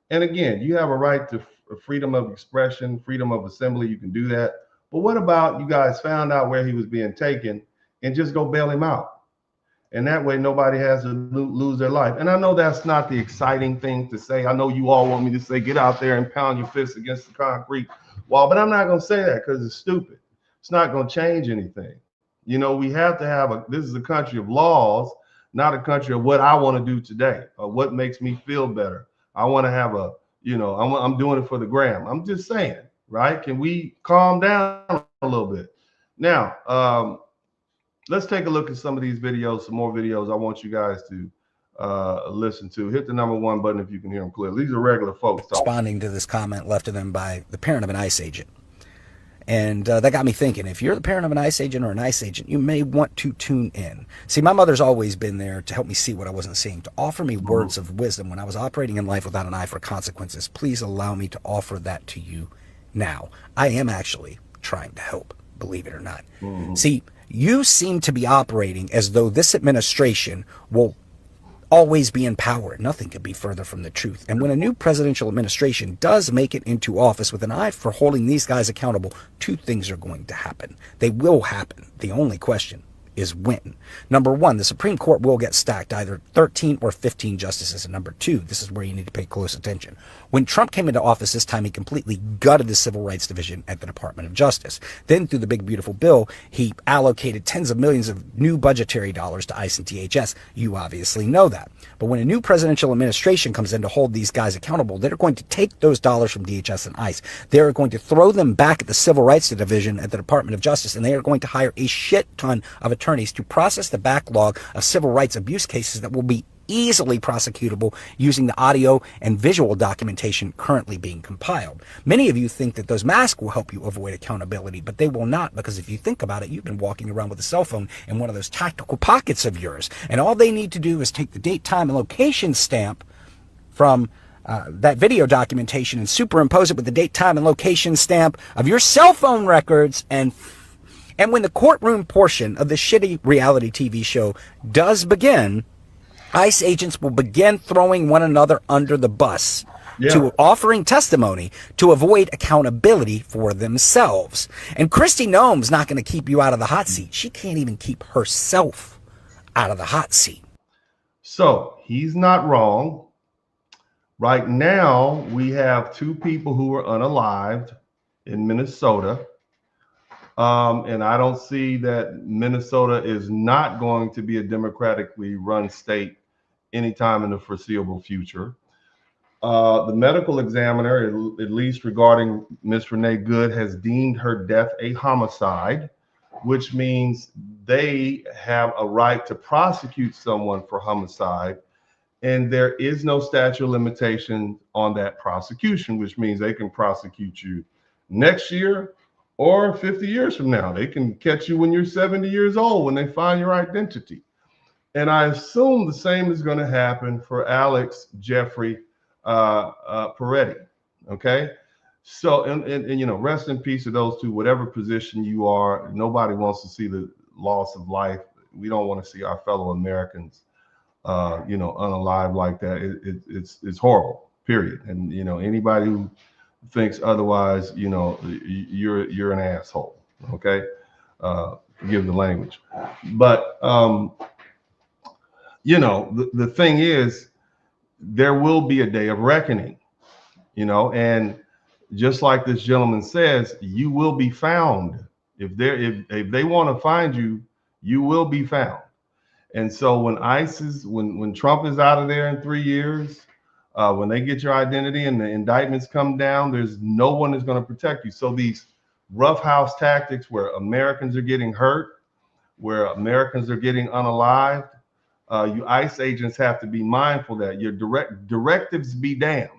Speaker 2: And again, you have a right to freedom of expression, freedom of assembly. You can do that. But what about you guys found out where he was being taken and just go bail him out? And that way nobody has to lose their life. And I know that's not the exciting thing to say. I know you all want me to say, get out there and pound your fists against the concrete wall, but I'm not going to say that because it's stupid. It's not going to change anything. You know, we have to have this is a country of laws, not a country of what I want to do today or what makes me feel better. I want to have I'm doing it for the gram. I'm just saying, right? Can we calm down a little bit? Now, let's take a look at some of these videos, some more videos I want you guys to listen to. Hit the #1 button if you can hear them clearly. These are regular folks talking.
Speaker 20: Responding to this comment left to them by the parent of an ICE agent. And that got me thinking, if you're the parent of an ICE agent or an ICE agent, you may want to tune in. See, my mother's always been there to help me see what I wasn't seeing, to offer me words of wisdom when I was operating in life without an eye for consequences. Please allow me to offer that to you now. I am actually trying to help, believe it or not. See, you seem to be operating as though this administration will always be in power. Nothing could be further from the truth. And when a new presidential administration does make it into office with an eye for holding these guys accountable, two things are going to happen. They will happen. The only question is when. #1, the Supreme Court will get stacked, either 13 or 15 justices. And #2, this is where you need to pay close attention. When Trump came into office this time, he completely gutted the Civil Rights Division at the Department of Justice. Then through the big beautiful bill, he allocated tens of millions of new budgetary dollars to ICE and DHS. You obviously know that. But when a new presidential administration comes in to hold these guys accountable, they're going to take those dollars from DHS and ICE. They're going to throw them back at the Civil Rights Division at the Department of Justice, and they are going to hire a shit ton of attorneys to process the backlog of civil rights abuse cases that will be easily prosecutable using the audio and visual documentation currently being compiled. Many of you think that those masks will help you avoid accountability, but they will not, because if you think about it, you've been walking around with a cell phone in one of those tactical pockets of yours, and all they need to do is take the date, time, and location stamp from that video documentation and superimpose it with the date, time, and location stamp of your cell phone records, and when the courtroom portion of the shitty reality TV show does begin, ICE agents will begin throwing one another under the bus to offering testimony to avoid accountability for themselves. And Kristi Noem's not going to keep you out of the hot seat. She can't even keep herself out of the hot seat.
Speaker 2: So he's not wrong. Right now, we have 2 people who are unalived in Minnesota. And I don't see that Minnesota is not going to be a democratically run state anytime in the foreseeable future. The medical examiner, at least regarding Miss Renee Good, has deemed her death a homicide, which means they have a right to prosecute someone for homicide. And there is no statute of limitation on that prosecution, which means they can prosecute you next year or 50 years from now. They can catch you when you're 70 years old when they find your identity. And I assume the same is going to happen for Alex Jeffrey Peretti. Okay. So, and you know, rest in peace to those 2, whatever position you are. Nobody wants to see the loss of life. We don't want to see our fellow Americans, unalive like that. It's horrible, period. And anybody who thinks otherwise, you're an asshole. Okay, forgive the language, but the thing is, there will be a day of reckoning. And just like this gentleman says, you will be found. If they want to find you, you will be found. And so when Trump is out of there in 3 years, when they get your identity and the indictments come down, there's no one is going to protect you. So these roughhouse tactics where Americans are getting hurt, where Americans are getting unalived, you ICE agents have to be mindful that your directives be damned.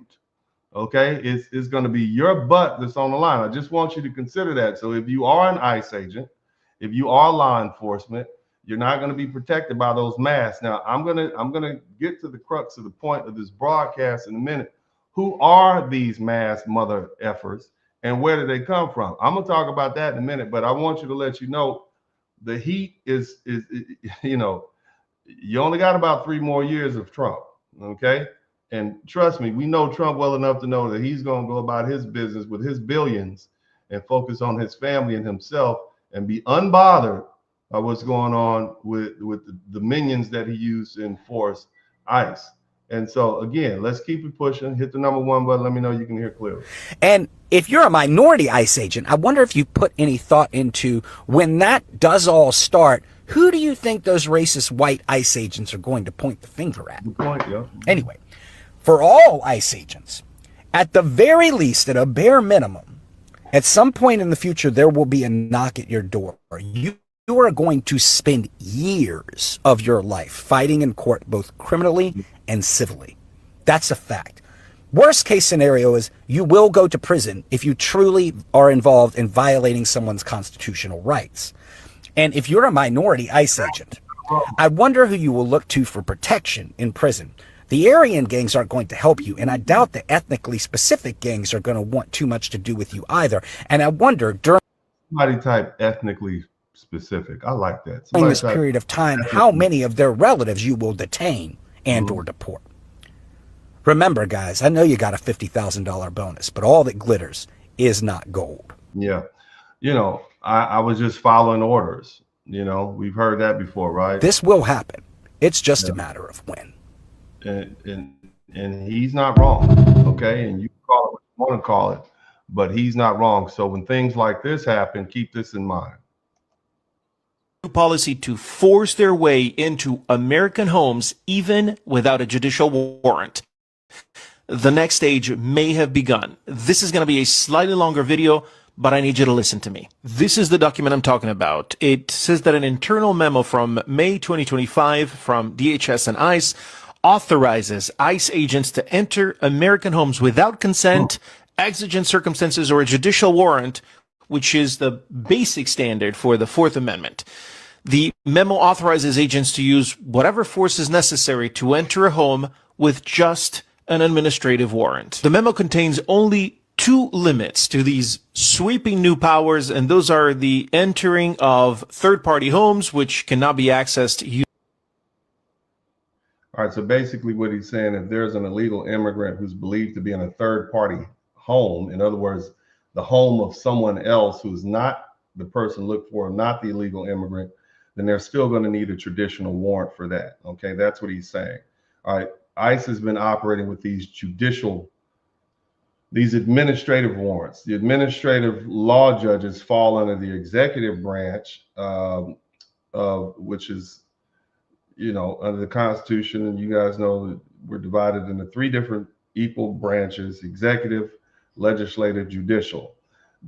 Speaker 2: Okay, it's going to be your butt that's on the line. I just want you to consider that. So if you are an ICE agent, if you are law enforcement, you're not going to be protected by those masks. Now, I'm gonna get to the crux of the point of this broadcast in a minute. Who are these masked mother effers, and where do they come from? I'm gonna talk about that in a minute, but I want you to let you know the heat is you only got about 3 more years of Trump. Okay. And trust me, we know Trump well enough to know that he's going to go about his business with his billions and focus on his family and himself and be unbothered by what's going on with the minions that he used to enforce ICE. And so, again, let's keep it pushing. Hit the number 1 button. Let me know you can hear clearly.
Speaker 20: And if you're a minority ICE agent, I wonder if you put any thought into when that does all start, who do you think those racist white ICE agents are going to point the finger at?
Speaker 2: Good point, yeah.
Speaker 20: Anyway. For all ICE agents, at the very least, at a bare minimum, at some point in the future, there will be a knock at your door. You are going to spend years of your life fighting in court, both criminally and civilly. That's a fact. Worst case scenario is you will go to prison if you truly are involved in violating someone's constitutional rights. And if you're a minority ICE agent, I wonder who you will look to for protection in prison. The Aryan gangs aren't going to help you, and I doubt the ethnically specific gangs are going to want too much to do with you either. And I wonder during
Speaker 2: somebody type ethnically specific. I like that.
Speaker 20: this period of time, how many of their relatives you will detain and or deport. Remember, guys, I know you got a $50,000 bonus, but all that glitters is not gold.
Speaker 2: Yeah. I was just following orders. We've heard that before, right?
Speaker 20: This will happen. It's just a matter of when.
Speaker 2: And he's not wrong, okay? And you can call it what you want to call it, but he's not wrong. So when things like this happen, keep this in mind.
Speaker 21: Policy to force their way into American homes even without a judicial warrant. The next stage may have begun. This is going to be a slightly longer video, but I need you to listen to me. This is the document I'm talking about. It says that an internal memo from May 2025 from DHS and ICE authorizes ICE agents to enter American homes without consent, exigent circumstances, or a judicial warrant, which is the basic standard for the Fourth Amendment. The memo authorizes agents to use whatever force is necessary to enter a home with just an administrative warrant. The memo contains only 2 limits to these sweeping new powers, and those are the entering of third-party homes, which cannot be accessed.
Speaker 2: All right, so basically what he's saying, if there's an illegal immigrant who's believed to be in a third-party home, in other words, the home of someone else who's not the person looked for, not the illegal immigrant, then they're still going to need a traditional warrant for that. Okay, that's what he's saying. All right, ICE has been operating with these administrative warrants. The administrative law judges fall under the executive branch, which is under the Constitution, and you guys know that we're divided into 3 different equal branches: executive, legislative, judicial.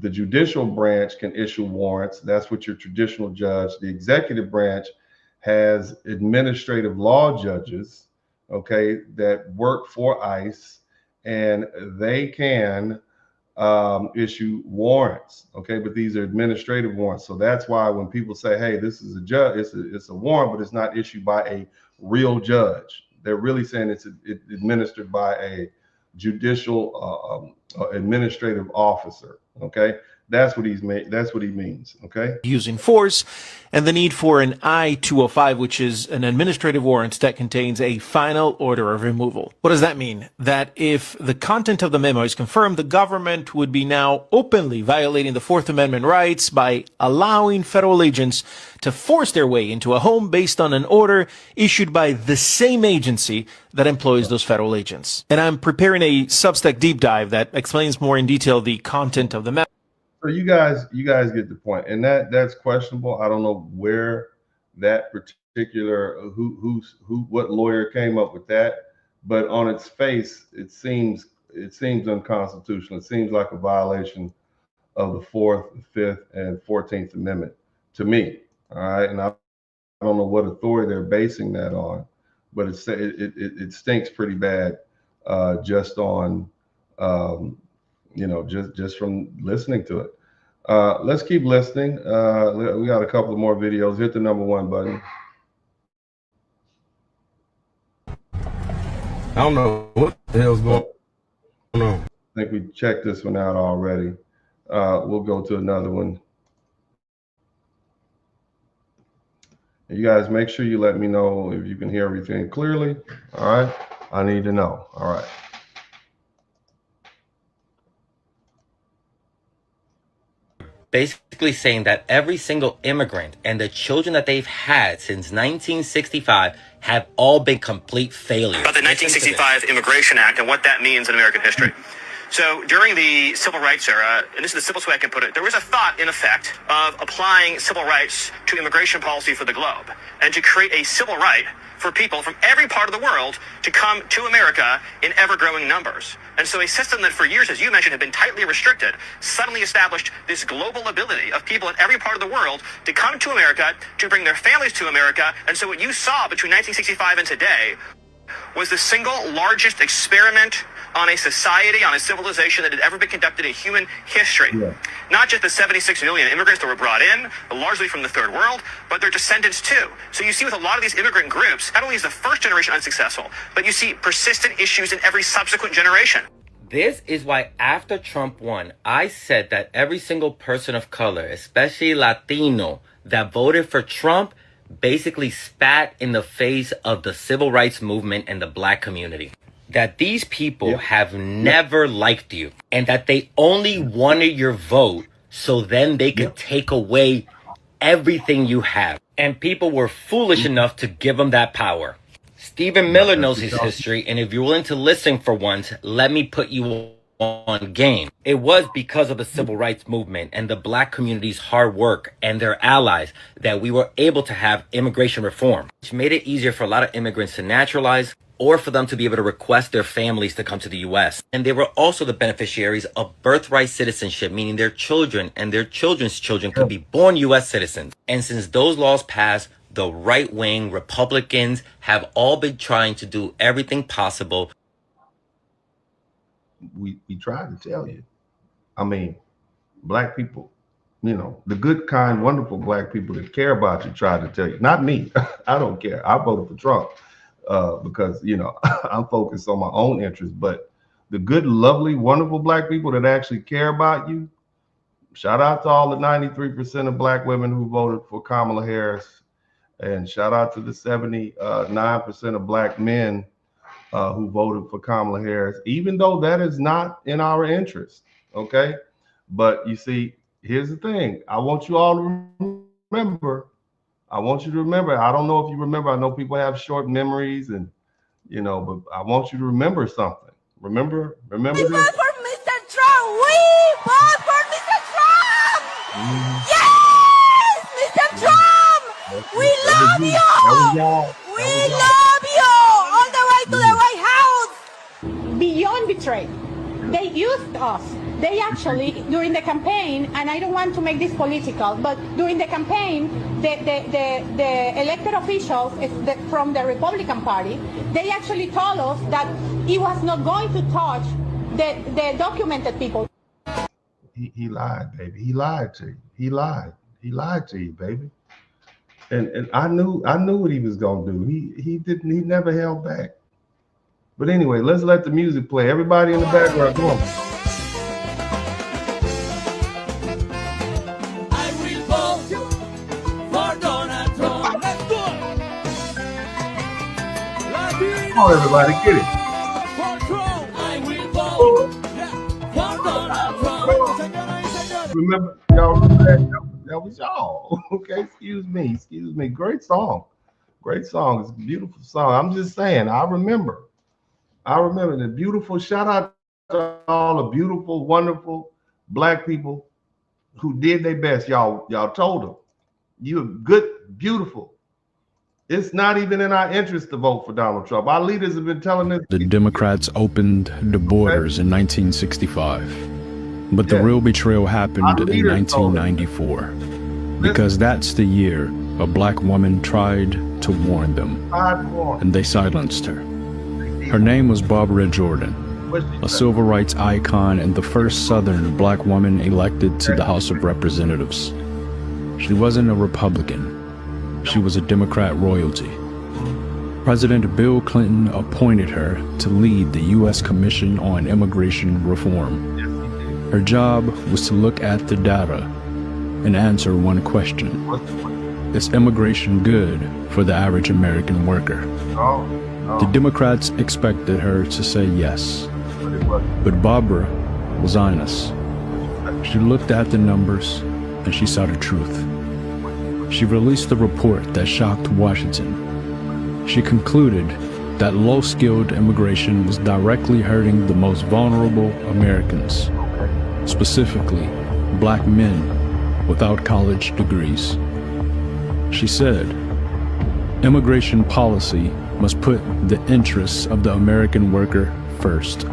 Speaker 2: The judicial branch can issue warrants. That's what your traditional judge. The executive branch has administrative law judges, okay, that work for ICE, and they can issue warrants, okay, but these are administrative warrants. So that's why when people say, hey, this is a judge, it's a warrant, but it's not issued by a real judge, they're really saying it's administered by a judicial administrative officer, okay? That's what that's what he means. Okay.
Speaker 21: Using force, and the need for an I-205, which is an administrative warrant that contains a final order of removal. What does that mean? That if the content of the memo is confirmed, the government would be now openly violating the Fourth Amendment rights by allowing federal agents to force their way into a home based on an order issued by the same agency that employs those federal agents. And I'm preparing a Substack deep dive that explains more in detail the content of the memo.
Speaker 2: So you guys get the point, and that's questionable. I don't know where that particular what lawyer came up with that, but on its face, it seems unconstitutional. It seems like a violation of the 4th, 5th, and 14th Amendment to me. All right, and I don't know what authority they're basing that on, but it stinks pretty bad just on. Just from listening to it. Let's keep listening. We got a couple of more videos. Hit the number 1 button.
Speaker 3: I don't know what the hell's going on.
Speaker 2: I think we checked this one out already. We'll go to another one. You guys make sure you let me know if you can hear everything clearly. All right. I need to know. All right.
Speaker 5: Basically saying that every single immigrant and the children that they've had since 1965 have all been complete failures.
Speaker 22: About the 1965 Immigration Act and what that means in American history. So during the civil rights era, and this is the simplest way I can put it, there was a thought in effect of applying civil rights to immigration policy for the globe and to create a civil right for people from every part of the world to come to America in ever-growing numbers. And so a system that for years, as you mentioned, had been tightly restricted, suddenly established this global ability of people in every part of the world to come to America, to bring their families to America. And so what you saw between 1965 and today was the single largest experiment on a society, on a civilization that had ever been conducted in human history. Yeah. Not just the 76 million immigrants that were brought in, largely from the third world, but their descendants too. So you see with a lot of these immigrant groups, not only is the first generation unsuccessful, but you see persistent issues in every subsequent generation.
Speaker 5: This is why after Trump won, I said that every single person of color, especially Latino, that voted for Trump basically spat in the face of the civil rights movement and the black community. That these people have never liked you and that they only wanted your vote so then they could take away everything you have. And people were foolish enough to give them that power. Stephen Miller knows his history, and if you're willing to listen for once, let me put you on game. It was because of the civil rights movement and the black community's hard work and their allies that we were able to have immigration reform, which made it easier for a lot of immigrants to naturalize or for them to be able to request their families to come to the U.S. And they were also the beneficiaries of birthright citizenship, meaning their children and their children's children could be born U.S. citizens. And since those laws passed, the right-wing Republicans have all been trying to do everything possible.
Speaker 2: We tried to tell you. I mean, black people, the good, kind, wonderful black people that care about you tried to tell you. Not me. I don't care. I voted for Trump. Because I'm focused on my own interests, but the good, lovely, wonderful black people that actually care about you, shout out to all the 93% of black women who voted for Kamala Harris, and shout out to the 79% of black men who voted for Kamala Harris, even though that is not in our interest. Okay, but you see, here's the thing. I want you all to remember. I want you to remember. I don't know if you remember. I know people have short memories, and but I want you to remember something. Remember
Speaker 9: We
Speaker 2: this.
Speaker 9: vote for Mr. Trump. We vote for Mr. Trump. Yes, Mr. Trump. We love you. We love you. On the way to the White House.
Speaker 23: Beyond betrayal. They used us. They actually, during the campaign, and I don't want to make this political, but during the campaign, the elected officials from the Republican Party, they actually told us that he was not going to touch the documented people.
Speaker 2: He lied, baby. He lied to you. He lied. He lied to you, baby. And I knew what he was gonna do. He never held back. But anyway, let's let the music play. Everybody in the background, come on. Come on, everybody, get it. Remember, y'all remember that? That was y'all. Okay, excuse me. Great song. It's a beautiful song. I'm just saying, I remember the beautiful, shout out to all the beautiful, wonderful black people who did their best. Y'all told them, you're good, beautiful. It's not even in our interest to vote for Donald Trump. Our leaders have been telling us.
Speaker 1: The Democrats opened the borders in 1965, but the real betrayal happened in 1994, because that's the year a black woman tried to warn them, and they silenced her. Her name was Barbara Jordan, a civil rights icon and the first Southern black woman elected to the House of Representatives. She wasn't a Republican. She was a Democrat royalty. President Bill Clinton appointed her to lead the U.S. Commission on Immigration Reform. Her job was to look at the data and answer one question: is immigration good for the average American worker? The Democrats expected her to say yes, but Barbara was honest. She looked at the numbers and she saw the truth. She released a report that shocked Washington. She concluded that low-skilled immigration was directly hurting the most vulnerable Americans, specifically black men without college degrees. She said, immigration policy must put the interests of the American worker first.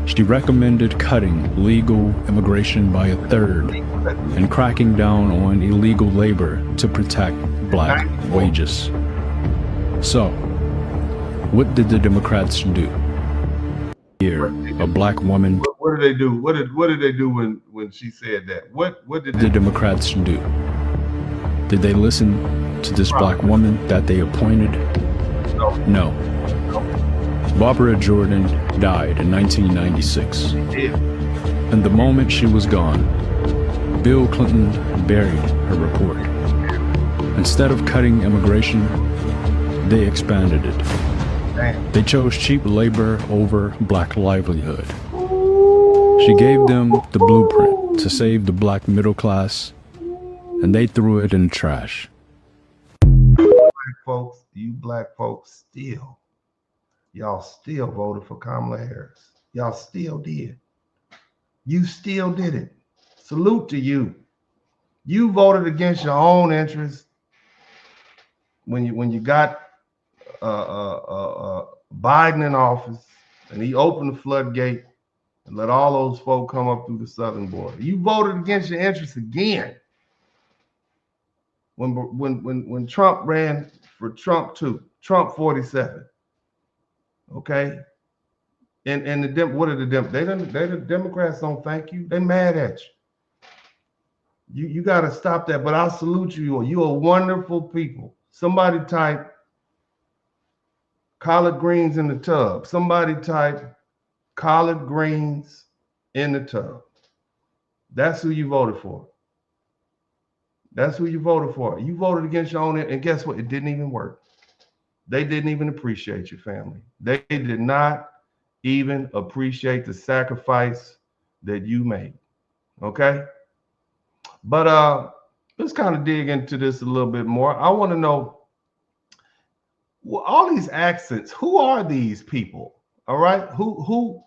Speaker 1: She recommended cutting legal immigration by 1/3 and cracking down on illegal labor to protect black wages. So, what did the Democrats do? Here, a black woman.
Speaker 2: What did they do? What did they do when she said that? What did
Speaker 1: the Democrats do? Did they listen to this black woman that they appointed? No. Barbara Jordan died in 1996. And the moment she was gone, Bill Clinton buried her report. Instead of cutting immigration, they expanded it. They chose cheap labor over black livelihood. She gave them the blueprint to save the black middle class, and they threw it in the trash.
Speaker 2: You black folks y'all still voted for Kamala Harris. Y'all still did. You still did it. Salute to you. You voted against your own interests when you got Biden in office and he opened the floodgate and let all those folk come up through the southern border. You voted against your interests again when Trump ran for Trump 2, Trump 47. Okay, and what are the the Democrats don't thank you. They mad at you. You got to stop that. But I salute you. You are wonderful people. Somebody type collard greens in the tub. Somebody type collard greens in the tub. That's who you voted for. That's who you voted for. You voted against your own, and guess what? It didn't even work. They didn't even appreciate your family. They did not even appreciate the sacrifice that you made. Okay? But let's kind of dig into this a little bit more. I want to know, all these accents, who are these people? All right? Who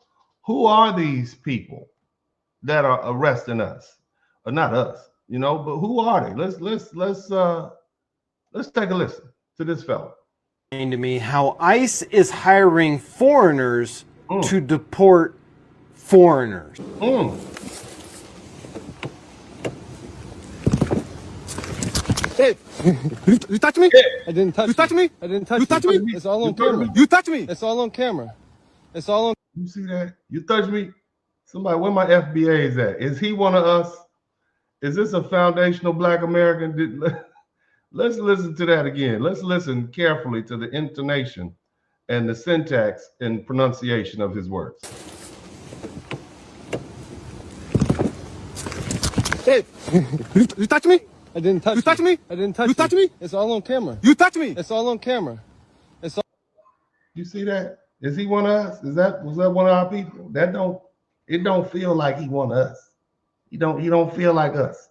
Speaker 2: are these people that are arresting us? Or not us, but who are they? Let's take a listen to this fella.
Speaker 4: To me how ICE is hiring foreigners to deport foreigners.
Speaker 3: Hey, you touch me? I didn't touch you. You touch me? I didn't touch you. You touch me? It's all on camera. You touch me? It's all on camera. It's all on.
Speaker 2: You see that? You touch me? Somebody, where my FBA is at? Is he one of us? Is this a foundational black American? Let's listen to that again. Let's listen carefully to the intonation and the syntax and pronunciation of his words.
Speaker 3: Hey, you touch me? I didn't touch you. You touch me? I didn't touch you. You touch me? It's all on camera. You touch me? It's all on camera. It's all.
Speaker 2: You see that? Is he one of us? Was that one of our people? It don't feel like he one of us. He don't feel like us.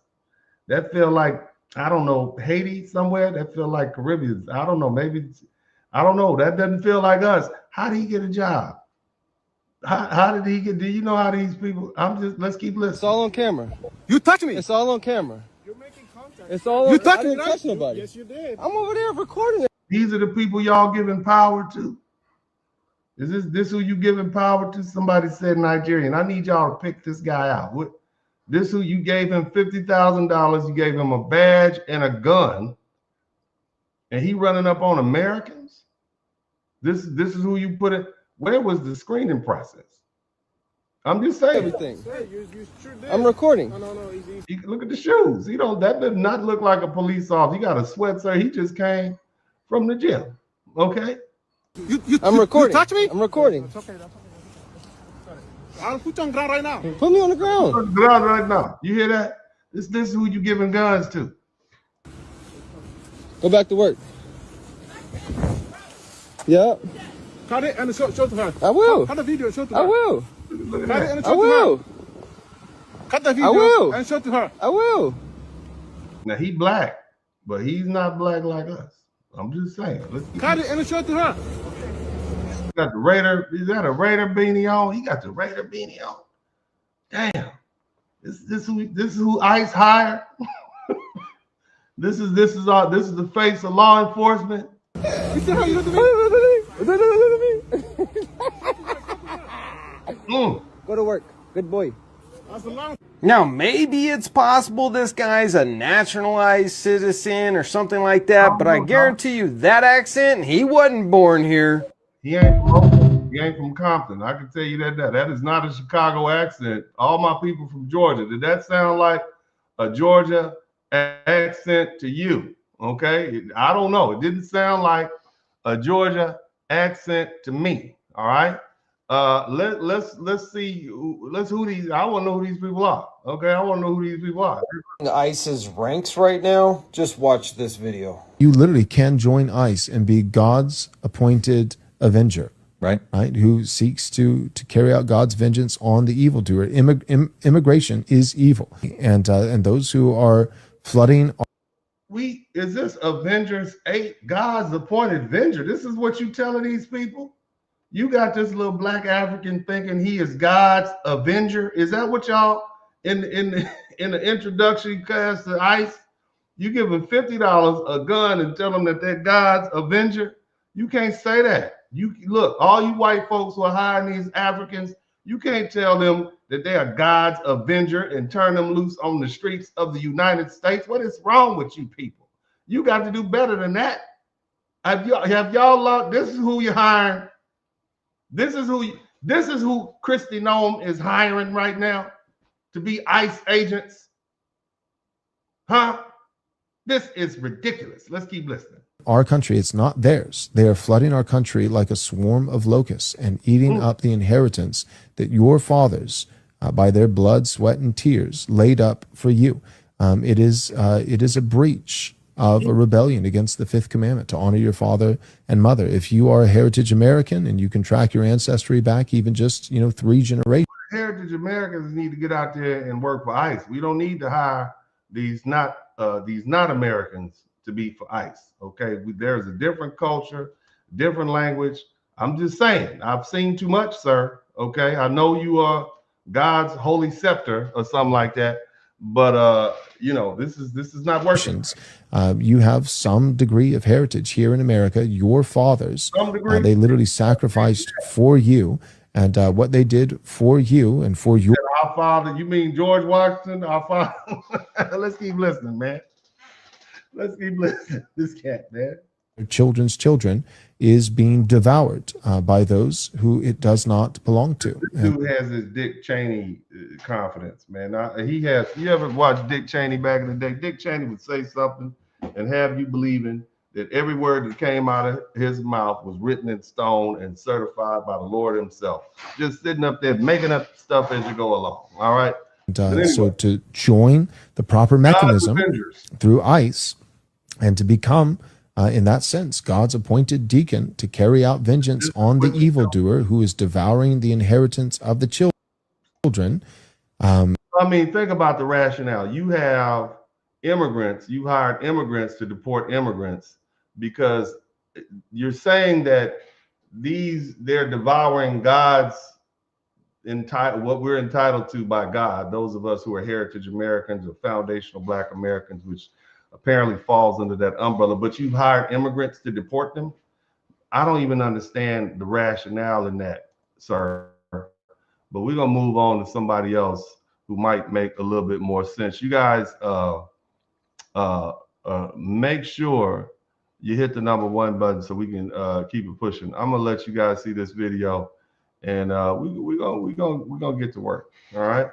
Speaker 2: That feel like, I don't know, Haiti somewhere. That feel like Caribbean. I don't know. Maybe, I don't know. That doesn't feel like us. How did he get a job? How did he get? Do you know how these people? Let's keep listening.
Speaker 3: It's all on camera. You touch me. It's all on camera. You're making contact. It's all. You touched me. I didn't touch nobody. Yes, you did. I'm over there recording it.
Speaker 2: These are the people y'all giving power to. Is this who you giving power to? Somebody said Nigerian. I need y'all to pick this guy out. This who you gave him $50,000. You gave him a badge and a gun, and he running up on Americans. This is who you put it. Where was the screening process? I'm just saying.
Speaker 3: Everything. I'm recording.
Speaker 2: Look at the shoes. That does not look like a police officer. He got a sweatshirt. He just came from the gym. Okay.
Speaker 3: I'm recording.
Speaker 2: You touch me?
Speaker 3: I'm recording.
Speaker 2: It's okay. I'll put you on the ground right now.
Speaker 3: Put me on the ground.
Speaker 2: Put on the ground right now. You hear that? This is who you giving guns to.
Speaker 3: Go back to work. Yeah.
Speaker 6: Cut it and show to her.
Speaker 3: I will.
Speaker 6: Cut the video and show to her.
Speaker 3: I will.
Speaker 6: Cut it and show
Speaker 3: I will.
Speaker 6: to her. Cut the video
Speaker 3: I will.
Speaker 6: and show to her.
Speaker 3: I will.
Speaker 2: Now he black, but he's not black like us. I'm just saying.
Speaker 6: Cut it and show to her.
Speaker 2: He got the Raider. Is that a Raider beanie on? He got the Raider beanie on. Damn. This is who ICE hired. This is the face of law enforcement.
Speaker 6: You see how you look at me?
Speaker 3: Go to work. Good boy.
Speaker 4: Now, maybe it's possible this guy's a naturalized citizen or something like that, but I guarantee you that accent, he wasn't born here.
Speaker 2: He ain't from Oakland. He ain't from Compton. I can tell you that. That is not a Chicago accent. All my people from Georgia. Did that sound like a Georgia accent to you? Okay, I don't know. It didn't sound like a Georgia accent to me. All right. Let's see. Who these. I want to know who these people are. Okay, I want to know who these people are.
Speaker 4: ICE's ranks right now. Just watch this video.
Speaker 7: You literally can join ICE and be God's appointed avenger, right? Who seeks to carry out God's vengeance on the evildoer. Immigration is evil, and those who are flooding.
Speaker 2: Is this Avengers 8? God's appointed avenger. This is what you telling these people? You got this little black African thinking he is God's avenger. Is that what y'all in the introductory class to ICE? You give them $50 a gun and tell them that they're God's avenger? You can't say that. You look, all you white folks who are hiring these Africans, you can't tell them that they are God's avenger and turn them loose on the streets of the United States. What is wrong with you people? You got to do better than that. Have y'all looked? This is who you're hiring. This is who Kristi Noem is hiring right now to be ICE agents. Huh? This is ridiculous. Let's keep listening.
Speaker 7: Our country, it's not theirs. They are flooding our country like a swarm of locusts and eating up the inheritance that your fathers, by their blood, sweat, and tears, laid up for you. It is a breach of a rebellion against the fifth commandment to honor your father and mother. If you are a heritage American and you can track your ancestry back even just 3 generations.
Speaker 2: Heritage Americans need to get out there and work for ICE. We don't need to hire these not Americans to be for ICE. Okay, there's a different culture, different language. I'm just saying, I've seen too much, sir. Okay, I know you are God's holy scepter or something like that, but this is not working.
Speaker 7: You have some degree of heritage here in America. Your fathers, they literally sacrificed for you, and what they did for you and for your.
Speaker 2: Our father, you mean George Washington? Our father. Let's keep listening, man. Let's keep listening. This cat, man.
Speaker 7: Children's children is being devoured by those who it does not belong to.
Speaker 2: This dude has his Dick Cheney confidence, man. You ever watched Dick Cheney back in the day? Dick Cheney would say something and have you believing that every word that came out of his mouth was written in stone and certified by the Lord himself. Just sitting up there making up stuff as you go along. All right.
Speaker 7: Anyway, so to join the proper mechanism through ICE and to become In that sense, God's appointed deacon to carry out vengeance on the evildoer who is devouring the inheritance of the children.
Speaker 2: I mean, think about the rationale. You have immigrants, you hired immigrants to deport immigrants because you're saying that they're devouring God's what we're entitled to by God, those of us who are heritage Americans or foundational Black Americans, which apparently falls under that umbrella, but you've hired immigrants to deport them. I don't even understand the rationale in that, sir. But we're gonna move on to somebody else who might make a little bit more sense. You guys make sure you hit the #1 button so we can keep it pushing. I'm gonna let you guys see this video, and we're gonna get to work. All right.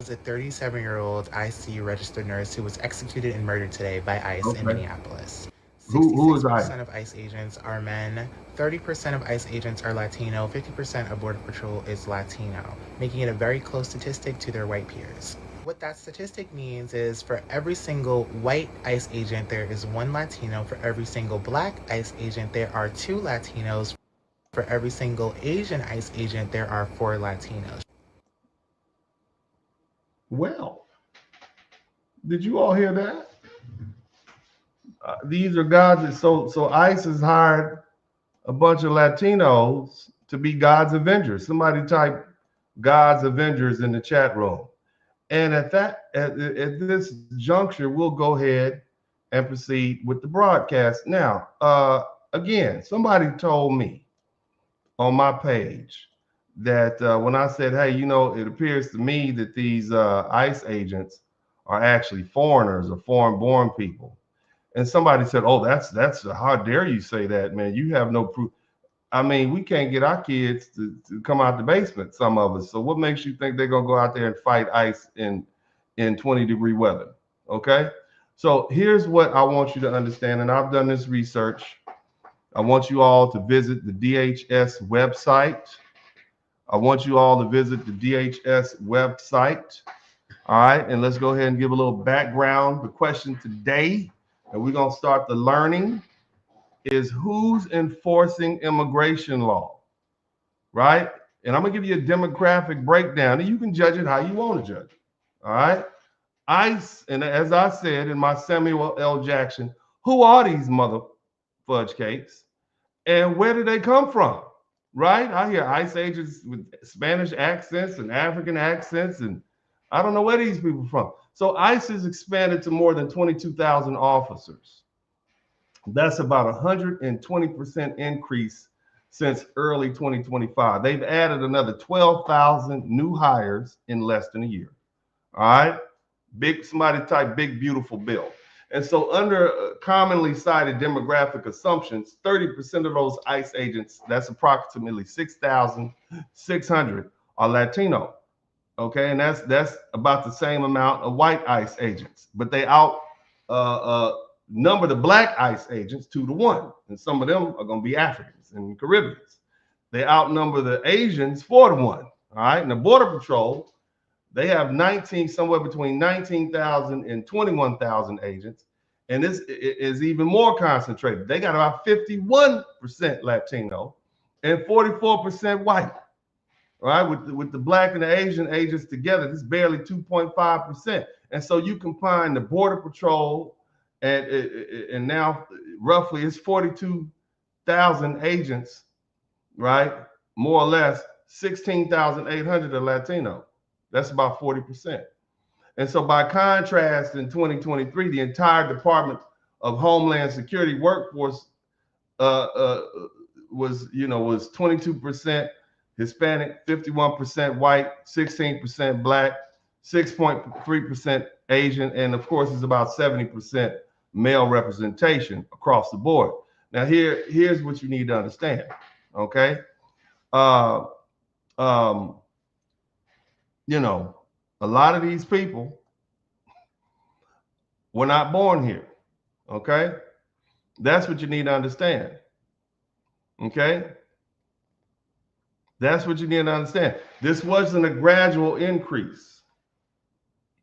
Speaker 8: Was a 37-year-old ICU registered nurse who was executed and murdered today by ICE in Minneapolis.
Speaker 2: Who is ICE?
Speaker 8: 66% of ICE agents are men, 30% of ICE agents are Latino, 50% of Border Patrol is Latino, making it a very close statistic to their white peers. What that statistic means is for every single white ICE agent, there is 1 Latino. For every single Black ICE agent, there are 2 Latinos. For every single Asian ICE agent, there are 4 Latinos.
Speaker 2: Well, did you all hear that? These are God's. So ICE has hired a bunch of Latinos to be God's Avengers. Somebody type God's Avengers in the chat room. And at this juncture, we'll go ahead and proceed with the broadcast. Now, again, somebody told me on my page that when I said, hey, it appears to me that these ICE agents are actually foreigners or foreign-born people. And somebody said, oh, that's how dare you say that, man? You have no proof. I mean, we can't get our kids to come out the basement, some of us. So what makes you think they're going to go out there and fight ICE in 20-degree weather? Okay. So here's what I want you to understand. And I've done this research. I want you all to visit the DHS website. I want you all to visit the DHS website. All right. And let's go ahead and give a little background. The question today, and we're going to start the learning, is who's enforcing immigration law, right? And I'm going to give you a demographic breakdown, and you can judge it how you want to judge it, all right? ICE, and as I said in my Samuel L. Jackson, who are these mother fudge cakes, and where do they come from, right? I hear ICE agents with Spanish accents and African accents, and I don't know where these people are from. So ICE has expanded to more than 22,000 officers. That's about 120% increase since early 2025. They've added another 12,000 new hires in less than a year. All right. Somebody type big, beautiful bill. And so under commonly cited demographic assumptions, 30% of those ICE agents, that's approximately 6,600, are Latino. Okay. And that's about the same amount of white ICE agents, but they number the Black ICE agents 2-to-1, and some of them are going to be Africans and Caribbeans. They outnumber the Asians 4-to-1. All right, and the Border Patrol, they have somewhere between 19,000 and 21,000 agents, and this is even more concentrated. They got about 51% Latino and 44% white. All right, with the Black and the Asian agents together, this is barely 2.5%. And so you combine the Border Patrol, and now roughly it's 42,000 agents, right? More or less 16,800 are Latino. That's about 40%. And so by contrast, in 2023, the entire Department of Homeland Security workforce was 22% Hispanic, 51% white, 16% Black, 6.3% Asian, and of course it's about 70% male representation across the board. Now here's what you need to understand, okay? A lot of these people were not born here, okay? That's what you need to understand, okay? That's what you need to understand. This wasn't a gradual increase.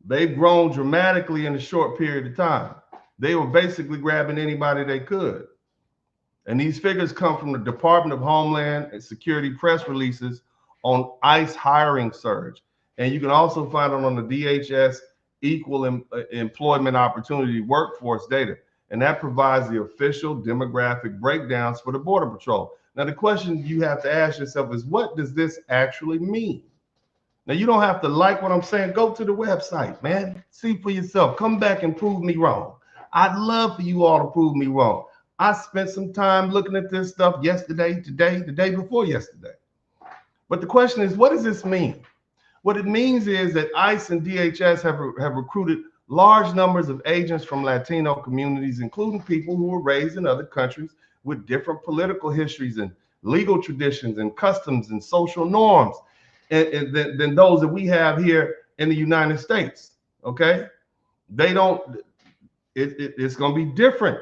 Speaker 2: They've grown dramatically in a short period of time. They were basically grabbing anybody they could. And these figures come from the Department of Homeland Security press releases on ICE hiring surge. And you can also find it on the DHS Equal Employment Opportunity Workforce data. And that provides the official demographic breakdowns for the Border Patrol. Now, the question you have to ask yourself is, what does this actually mean? Now, you don't have to like what I'm saying. Go to the website, man. See for yourself. Come back and prove me wrong. I'd love for you all to prove me wrong. I spent some time looking at this stuff yesterday, today, the day before yesterday. But the question is, what does this mean? What it means is that ICE and DHS have recruited large numbers of agents from Latino communities, including people who were raised in other countries with different political histories and legal traditions and customs and social norms than those that we have here in the United States. Okay? It's going to be different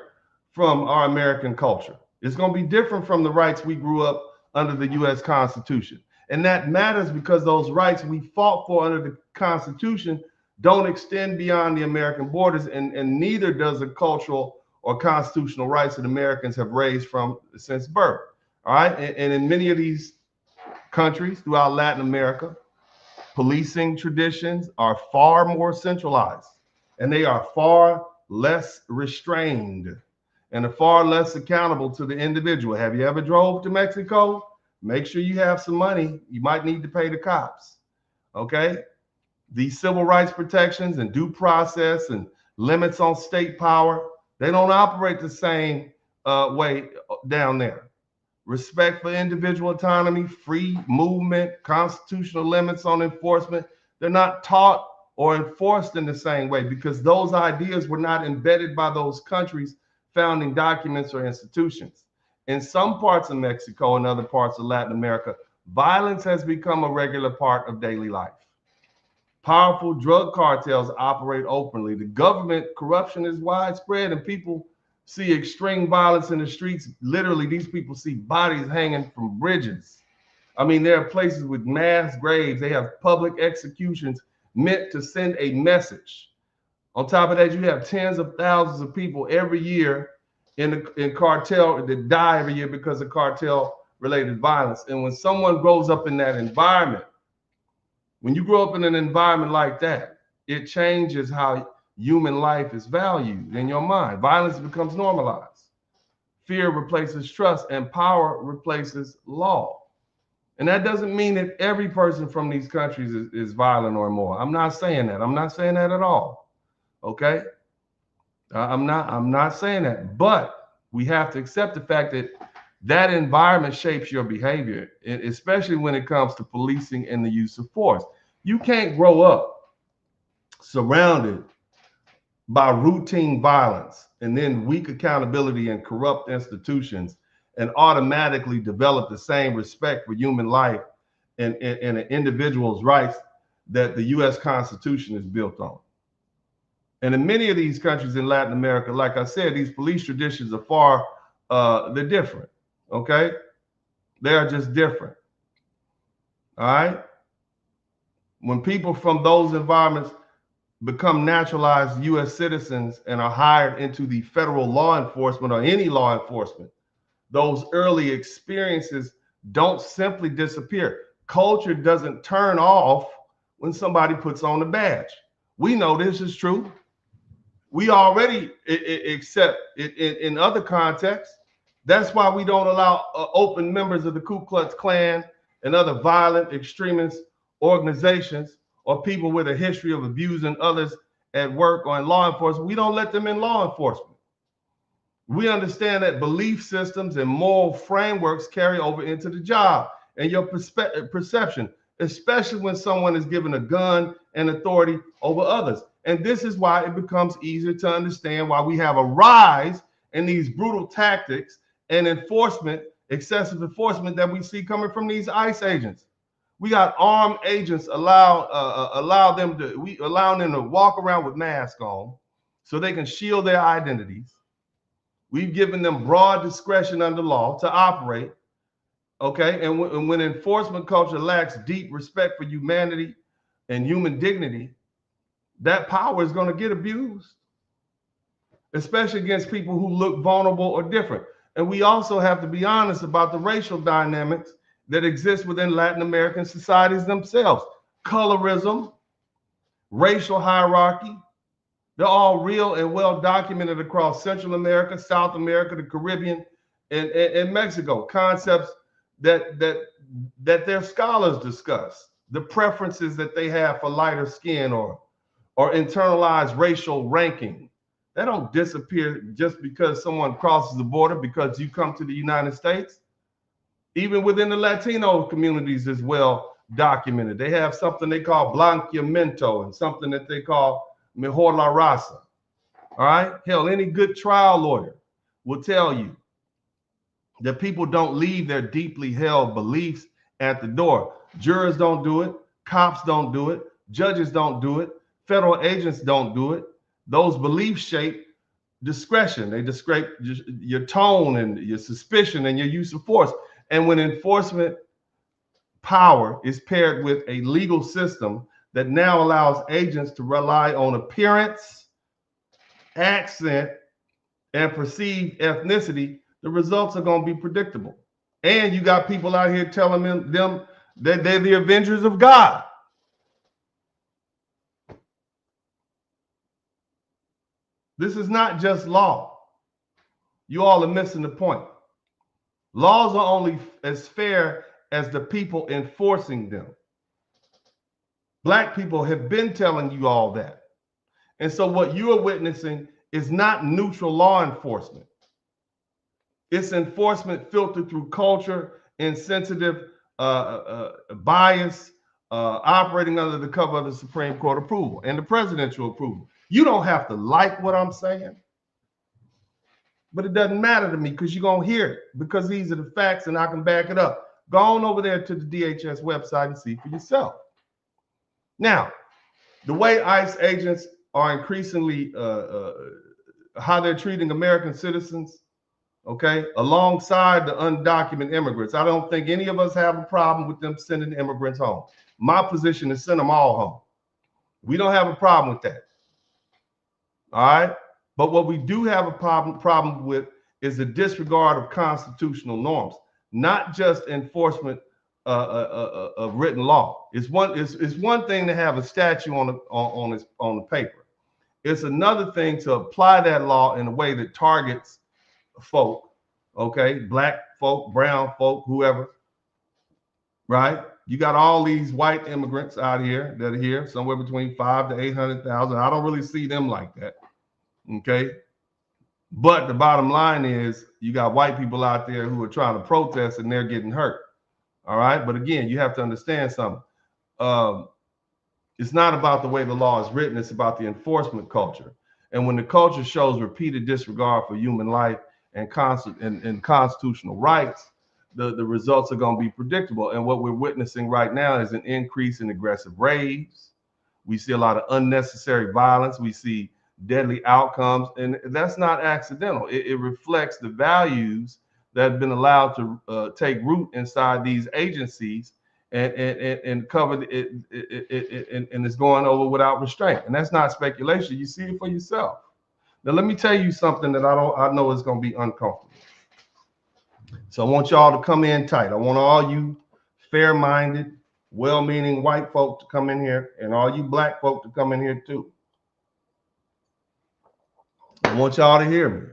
Speaker 2: from our American culture. It's going to be different from the rights we grew up under the U.S. Constitution. And that matters because those rights we fought for under the Constitution don't extend beyond the American borders, and neither does the cultural or constitutional rights that Americans have raised from since birth. All right. And in many of these countries throughout Latin America, policing traditions are far more centralized, and they are far less restrained and are far less accountable to the individual. Have you ever drove to Mexico? Make sure you have some money. You might need to pay the cops. Okay? These civil rights protections and due process and limits on state power, they don't operate the same way down there. Respect for individual autonomy, free movement, constitutional limits on enforcement, they're not taught or enforced in the same way because those ideas were not embedded by those countries' founding documents or institutions. In some parts of Mexico and other parts of Latin America, violence has become a regular part of daily life. Powerful drug cartels operate openly. The government corruption is widespread, and people see extreme violence in the streets. Literally, these people see bodies hanging from bridges. I mean, there are places with mass graves. They have public executions meant to send a message. On top of that, you have tens of thousands of people every year in cartel that die every year because of cartel-related violence. And when someone grows up in that environment, when you grow up in an environment like that, it changes how human life is valued in your mind. Violence becomes normalized. Fear replaces trust, and power replaces law. And that doesn't mean that every person from these countries is violent or immoral. I'm not saying that. I'm not saying that at all. Okay? I'm not saying that. But we have to accept the fact that that environment shapes your behavior, especially when it comes to policing and the use of force. You can't grow up surrounded by routine violence and then weak accountability and corrupt institutions and automatically develop the same respect for human life and an individual's rights that the U.S. Constitution is built on. And in many of these countries in Latin America, like I said, these police traditions are they're different, okay? They are just different, all right? When people from those environments become naturalized U.S. citizens and are hired into the federal law enforcement or any law enforcement, those early experiences don't simply disappear. Culture doesn't turn off when somebody puts on a badge. We know this is true. We already accept it in other contexts. That's why we don't allow open members of the Ku Klux Klan and other violent extremist organizations or people with a history of abusing others at work or in law enforcement. We don't let them in law enforcement. We understand that belief systems and moral frameworks carry over into the job and your perception, especially when someone is given a gun and authority over others. And this is why it becomes easier to understand why we have a rise in these brutal tactics and enforcement, excessive enforcement that we see coming from these ICE agents. We got armed agents allowing them to walk around with masks on so they can shield their identities. We've given them broad discretion under law to operate, okay? And when enforcement culture lacks deep respect for humanity and human dignity, that power is going to get abused. especially against people who look vulnerable or different. And we also have to be honest about the racial dynamics that exist within Latin American societies themselves. Colorism, racial hierarchy, they're all real and well documented across Central America, South America, the Caribbean, and Mexico. Concepts that their scholars discuss, the preferences that they have for lighter skin or internalized racial ranking. They don't disappear just because someone crosses the border because you come to the United States. Even within the Latino communities is well documented. They have something they call blanqueamiento and something that they call mejor la raza. All right? Hell, any good trial lawyer will tell you that people don't leave their deeply held beliefs at the door. Jurors don't do it. Cops don't do it. Judges don't do it. Federal agents don't do it. Those beliefs shape discretion. They describe your tone and your suspicion and your use of force. And when enforcement power is paired with a legal system that now allows agents to rely on appearance, accent, and perceived ethnicity, the results are going to be predictable. And you got people out here telling them that they're the avengers of God. This is not just law. You all are missing the point. Laws are only as fair as the people enforcing them. Black people have been telling you all that. And so what you are witnessing is not neutral law enforcement. It's enforcement filtered through culture, insensitive bias, operating under the cover of the Supreme Court approval and the presidential approval. You don't have to like what I'm saying, but it doesn't matter to me because you're going to hear it because these are the facts and I can back it up. Go on over there to the DHS website and see for yourself. Now, the way ICE agents are increasingly, how they're treating American citizens, okay, alongside the undocumented immigrants. I don't think any of us have a problem with them sending immigrants home. My position is send them all home. We don't have a problem with that. All right? But what we do have a problem with is the disregard of constitutional norms, not just enforcement of written law. It's one thing to have a statute on the paper. It's another thing to apply that law in a way that targets folk, okay, black folk, brown folk, whoever, right? You got all these white immigrants out here that are here, somewhere between 500,000 to 800,000. I don't really see them like that, okay? But the bottom line is you got white people out there who are trying to protest and they're getting hurt, all right? But again, you have to understand something. It's not about the way the law is written. It's about the enforcement culture. And when the culture shows repeated disregard for human life and constitutional rights, the results are going to be predictable. And what we're witnessing right now is an increase in aggressive raids. We see a lot of unnecessary violence. We see deadly outcomes. And that's not accidental. It reflects the values that have been allowed to take root inside these agencies and covered it, and it's going over without restraint. And that's not speculation. You see it for yourself. Now, let me tell you something that I know is going to be uncomfortable. So I want y'all to come in tight. I want all you fair-minded, well-meaning white folk to come in here and all you black folk to come in here too. I want y'all to hear me.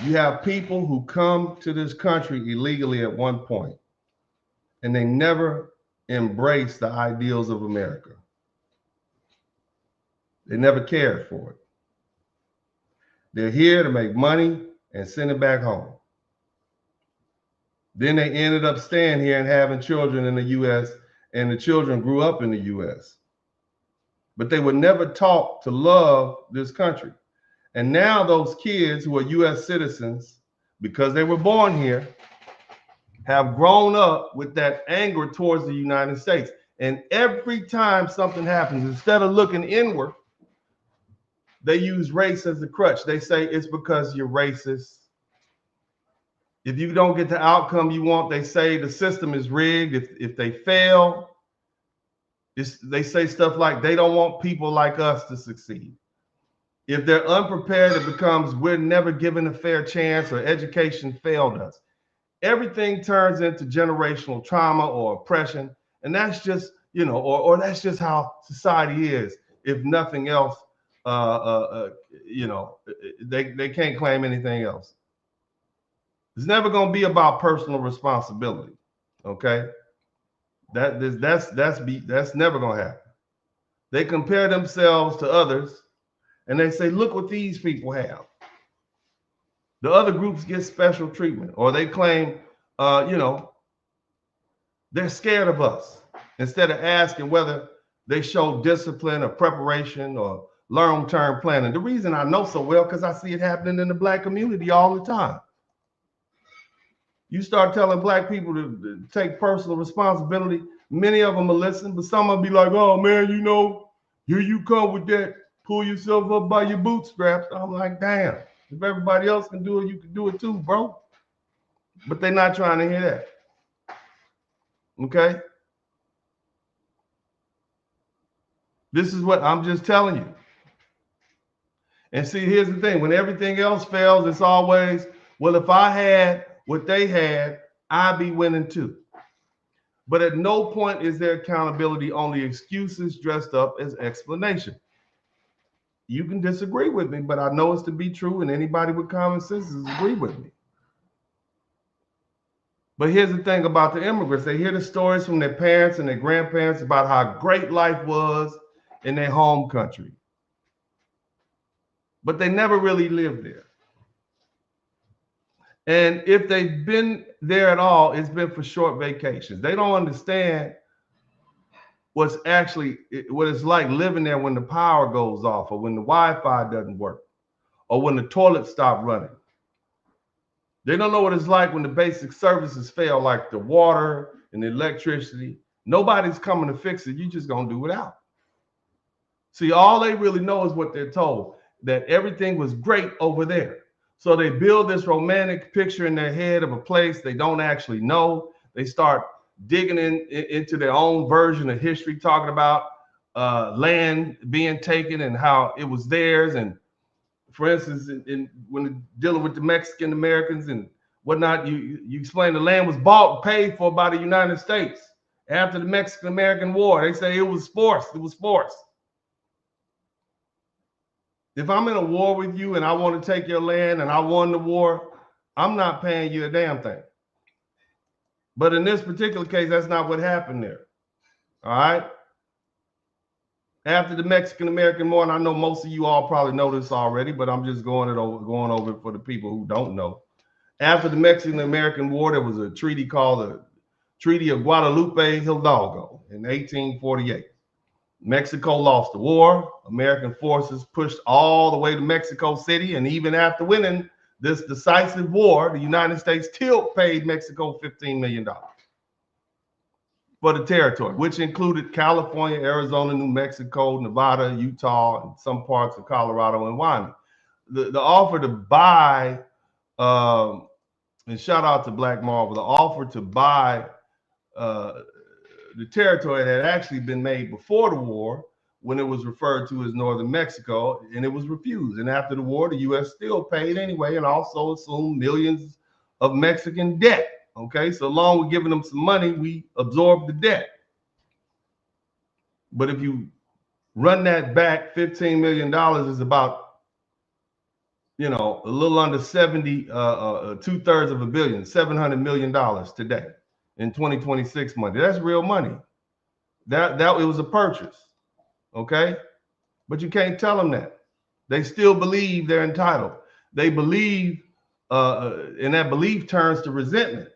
Speaker 2: You have people who come to this country illegally at one point, and they never embrace the ideals of America. They never cared for it. They're here to make money and send it back home. Then they ended up staying here and having children in the U.S., and the children grew up in the U.S. But they were never taught to love this country. And now those kids who are U.S. citizens, because they were born here, have grown up with that anger towards the United States. And every time something happens, instead of looking inward, they use race as a crutch. They say it's because you're racist. If you don't get the outcome you want, they say the system is rigged. If they fail, they say stuff like they don't want people like us to succeed. If they're unprepared, it becomes we're never given a fair chance or education failed us. Everything turns into generational trauma or oppression. And that's just, or that's just how society is. If nothing else, they can't claim anything else. It's never going to be about personal responsibility. Okay. That's never going to happen. They compare themselves to others and they say, look what these people have. The other groups get special treatment, or they claim, they're scared of us instead of asking whether they show discipline or preparation or long-term planning. The reason I know so well, because I see it happening in the Black community all the time. You start telling Black people to take personal responsibility, many of them will listen, but some will be like, oh man, here you come with that, pull yourself up by your bootstraps. I'm like, damn, if everybody else can do it, you can do it too, bro. But they're not trying to hear that. Okay? This is what I'm just telling you. And see, here's the thing. When everything else fails, it's always, well, if I had what they had, I'd be winning too. But at no point is there accountability, only excuses dressed up as explanation. You can disagree with me, but I know it's to be true, and anybody with common sense is agree with me. But here's the thing about the immigrants. They hear the stories from their parents and their grandparents about how great life was in their home country. But they never really lived there. And if they've been there at all, it's been for short vacations. They don't understand what it's like living there when the power goes off, or when the Wi-Fi doesn't work, or when the toilets stop running. They don't know what it's like when the basic services fail, like the water and the electricity. Nobody's coming to fix it. You're just going to do it out. See, all they really know is what they're told, that everything was great over there. So they build this romantic picture in their head of a place they don't actually know. They start digging into their own version of history, talking about land being taken and how it was theirs. And for instance, when dealing with the Mexican Americans and whatnot, you explain the land was bought and paid for by the United States after the Mexican American War. They say it was forced. It was forced. If I'm in a war with you and I want to take your land and I won the war, I'm not paying you a damn thing. But in this particular case, that's not what happened there. All right. After the Mexican American War, and I know most of you all probably know this already, but I'm just going over it for the people who don't know. After the Mexican American War, there was a treaty called the Treaty of Guadalupe Hidalgo in 1848. Mexico lost the war. American forces pushed all the way to Mexico City. And even after winning this decisive war, the United States still paid Mexico $15 million for the territory, which included California, Arizona, New Mexico, Nevada, Utah, and some parts of Colorado and Wyoming. The offer to buy, and shout out to Black Marvel, the offer to buy the territory had actually been made before the war, when it was referred to as Northern Mexico, and it was refused. And after the war, the U.S. still paid anyway, and also assumed millions of Mexican debt. Okay, so along with giving them some money, we absorbed the debt. But if you run that back, $15 million is about, a little under 70, 2/3 of a billion, $700 million today in 2026 money. That's real money. That it was a purchase. Okay, but you can't tell them that. They still believe they're entitled. They believe, and that belief turns to resentment.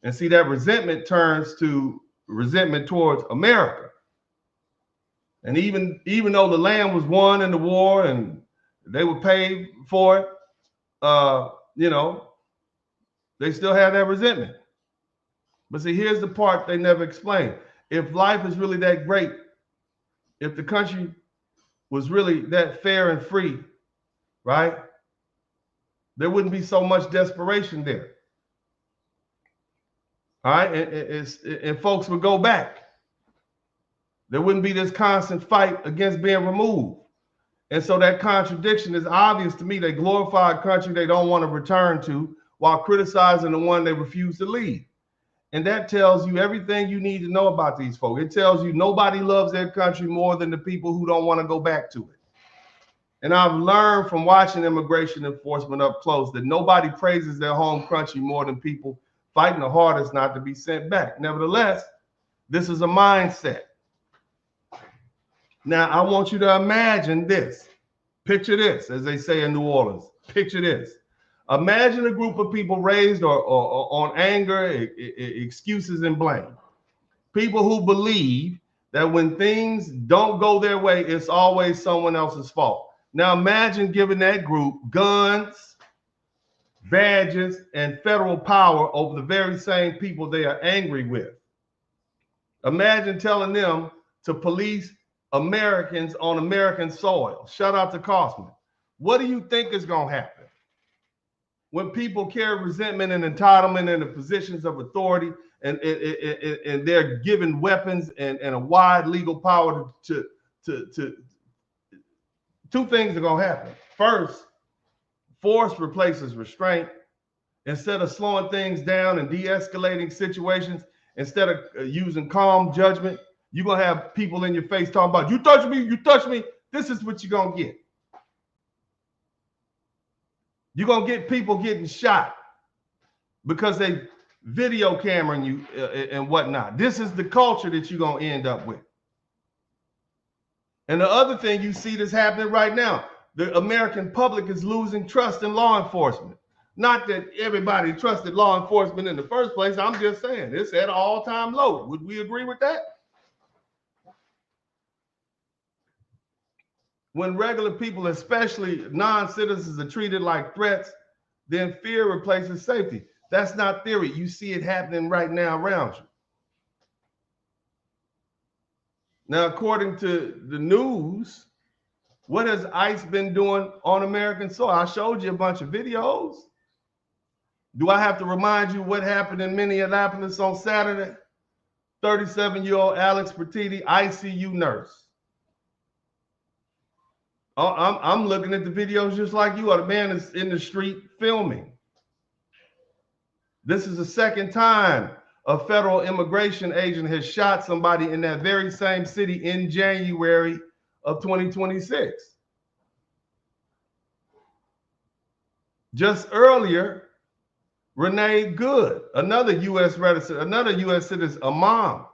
Speaker 2: And see, that resentment turns to resentment towards America. And even though the land was won in the war and they were paid for it, they still have that resentment. But see, here's the part they never explain. If life is really that great, if the country was really that fair and free, right, there wouldn't be so much desperation there. All right, and folks would go back. There wouldn't be this constant fight against being removed. And so that contradiction is obvious to me. They glorify a country they don't want to return to while criticizing the one they refuse to leave. And that tells you everything you need to know about these folks. It tells you nobody loves their country more than the people who don't want to go back to it. And I've learned from watching immigration enforcement up close that nobody praises their home country more than people fighting the hardest not to be sent back. Nevertheless, this is a mindset. Now, I want you to imagine this. Picture this, as they say in New Orleans. Picture this. Imagine a group of people raised or on anger, excuses, and blame. People who believe that when things don't go their way, it's always someone else's fault. Now imagine giving that group guns, badges, and federal power over the very same people they are angry with. Imagine telling them to police Americans on American soil. Shout out to Kaufman. What do you think is going to happen? When people carry resentment and entitlement in the positions of authority and they're given weapons and a wide legal power to two things are going to happen. First, force replaces restraint. Instead of slowing things down and de-escalating situations, instead of using calm judgment, you're going to have people in your face talking about, you touch me, you touch me. This is what you're going to get. You're going to get people getting shot because they video cameraing you and whatnot. This is the culture that you're going to end up with. And the other thing you see that's happening right now, the American public is losing trust in law enforcement. Not that everybody trusted law enforcement in the first place. I'm just saying it's at an all-time low. Would we agree with that? When regular people, especially non-citizens, are treated like threats, then fear replaces safety. That's not theory. You see it happening right now around you. Now, according to the news, what has ICE been doing on American soil? I showed you a bunch of videos. Do I have to remind you what happened in Minneapolis on Saturday? 37-year-old Alex Pertiti, ICU nurse. I'm looking at the videos just like you are. The man is in the street filming. This is the second time a federal immigration agent has shot somebody in that very same city in January of 2026. Just earlier, Renee Good, another U.S. resident, another U.S. citizen, a mom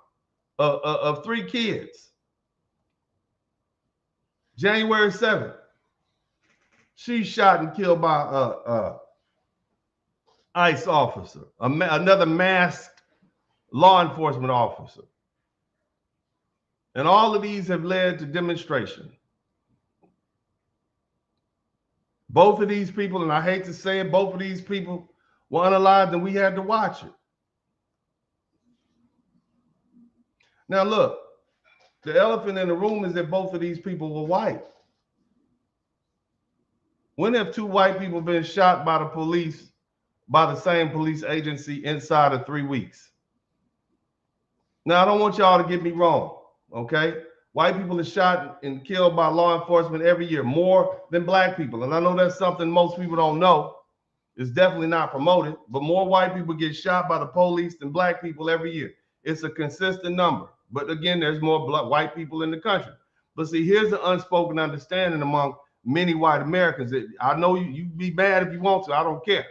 Speaker 2: of 3 kids. January 7th, she's shot and killed by a ICE officer, another masked law enforcement officer. And all of these have led to demonstration. Both of these people, and I hate to say it, both of these people were unalived and we had to watch it. Now look, the elephant in the room is that both of these people were white. When have 2 white people been shot by the police, by the same police agency inside of 3 weeks? Now, I don't want y'all to get me wrong, okay? White people are shot and killed by law enforcement every year, more than black people. And I know that's something most people don't know. It's definitely not promoted, but more white people get shot by the police than black people every year. It's a consistent number. But again, there's more white people in the country. But see, here's the unspoken understanding among many white Americans. I know you be mad if you want to. I don't care.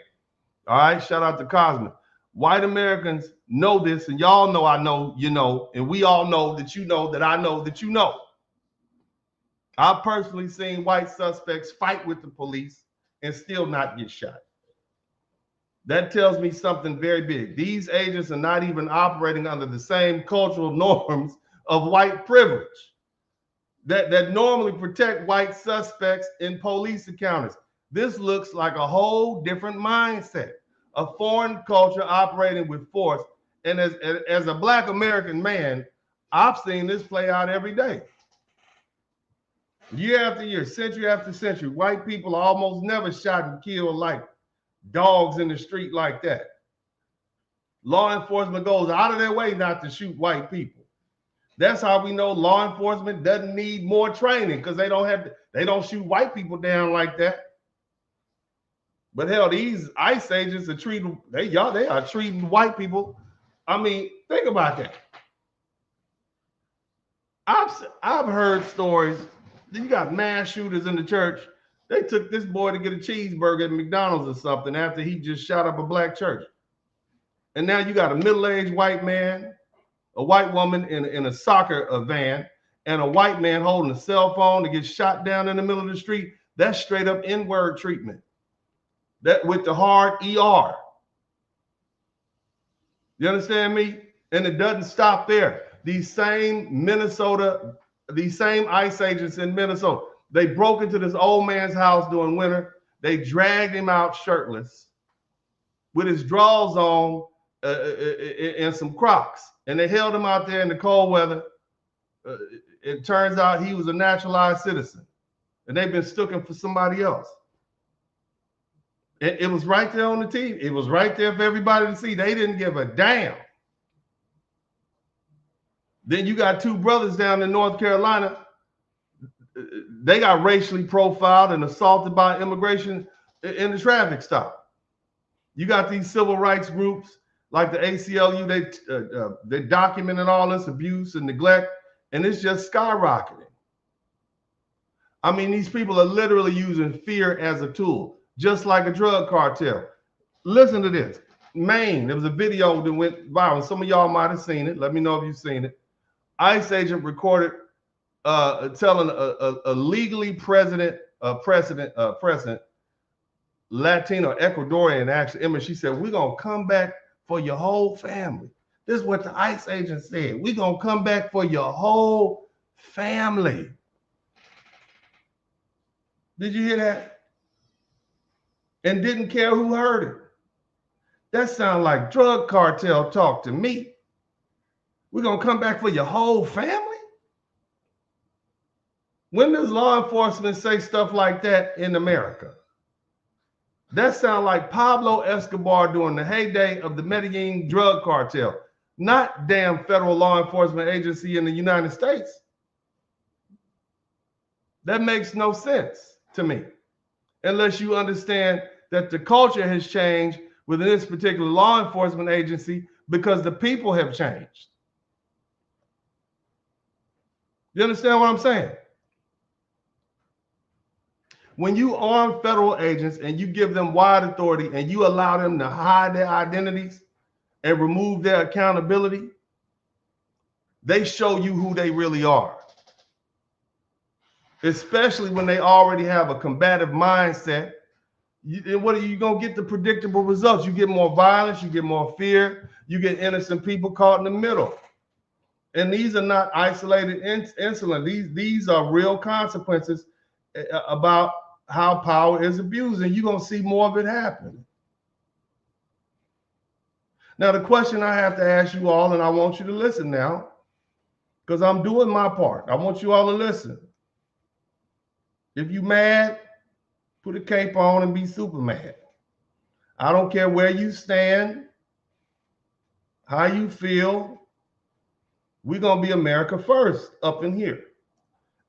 Speaker 2: All right. Shout out to Cosmo. White Americans know this, and y'all know I know you know, and we all know that you know that I know that you know. I've personally seen white suspects fight with the police and still not get shot. That tells me something very big. These agents are not even operating under the same cultural norms of white privilege that normally protect white suspects in police encounters. This looks like a whole different mindset, a foreign culture operating with force. And as a black American man, I've seen this play out every day. Year after year, century after century, white people are almost never shot and killed like dogs in the street like that. Law enforcement goes out of their way not to shoot white people. That's how we know law enforcement doesn't need more training, because they don't shoot white people down like that. But hell, these ICE agents are treating they are treating white people. I mean, think about that. I've heard stories. You got mass shooters in the church. They took this boy to get a cheeseburger at McDonald's or something after he just shot up a black church. And now you got a middle-aged white man, a white woman in a soccer van, and a white man holding a cell phone to get shot down in the middle of the street. That's straight up N-word treatment. That with the hard ER. You understand me? And it doesn't stop there. These same ICE agents in Minnesota, they broke into this old man's house during winter. They dragged him out shirtless with his drawers on and some Crocs. And they held him out there in the cold weather. It turns out he was a naturalized citizen. And they've been sticking for somebody else. It was right there on the TV. It was right there for everybody to see. They didn't give a damn. Then you got two brothers down in North Carolina. They got racially profiled and assaulted by immigration in the traffic stop. You got these civil rights groups like the ACLU. They documented all this abuse and neglect, and it's just skyrocketing. I mean, these people are literally using fear as a tool, just like a drug cartel. Listen to this. Maine, there was a video that went viral. Some of y'all might have seen it. Let me know if you've seen it. ICE agent recorded telling a legally present Latino, Ecuadorian actually, Emma, she said, we're going to come back for your whole family. This is what the ICE agent said. We're going to come back for your whole family. Did you hear that? And didn't care who heard it. That sounds like drug cartel talk to me. We're going to come back for your whole family? When does law enforcement say stuff like that in America? That sounds like Pablo Escobar during the heyday of the Medellin drug cartel, not damn federal law enforcement agency in the United States. That makes no sense to me, unless you understand that the culture has changed within this particular law enforcement agency because the people have changed. You understand what I'm saying? When you arm federal agents and you give them wide authority and you allow them to hide their identities and remove their accountability, they show you who they really are. Especially when they already have a combative mindset. What are you going to get? The predictable results. You get more violence, you get more fear, you get innocent people caught in the middle. And these are not isolated incidents. These are real consequences about how power is abused, and you're going to see more of it happen. Now, the question I have to ask you all, and I want you to listen now, because I'm doing my part. I want you all to listen. If you mad, put a cape on and be super mad. I don't care where you stand, how you feel. We're going to be America first up in here.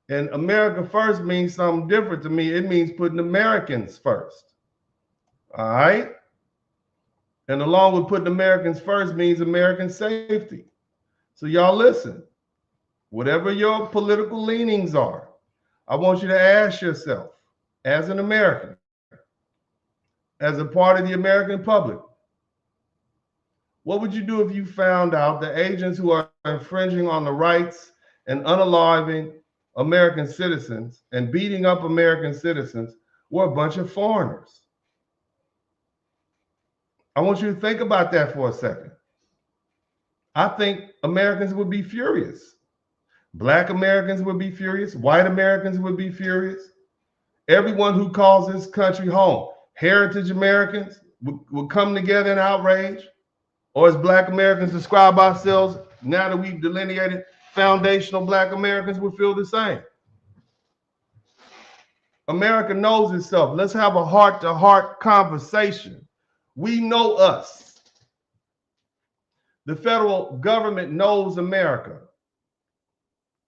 Speaker 2: And America first means something different to me. It means putting Americans first. All right? And along with putting Americans first means American safety. So y'all listen. Whatever your political leanings are, I want you to ask yourself, as an American, as a part of the American public, what would you do if you found out the agents who are infringing on the rights and unaliving American citizens and beating up American citizens were a bunch of foreigners? I want you to think about that for a second. I think Americans would be furious. Black Americans would be furious. White Americans would be furious. Everyone who calls this country home, heritage Americans, would come together in outrage. Or as Black Americans describe ourselves, now that we've delineated, foundational Black Americans would feel the same. America knows itself. Let's have a heart-to-heart conversation. We know us. The federal government knows America.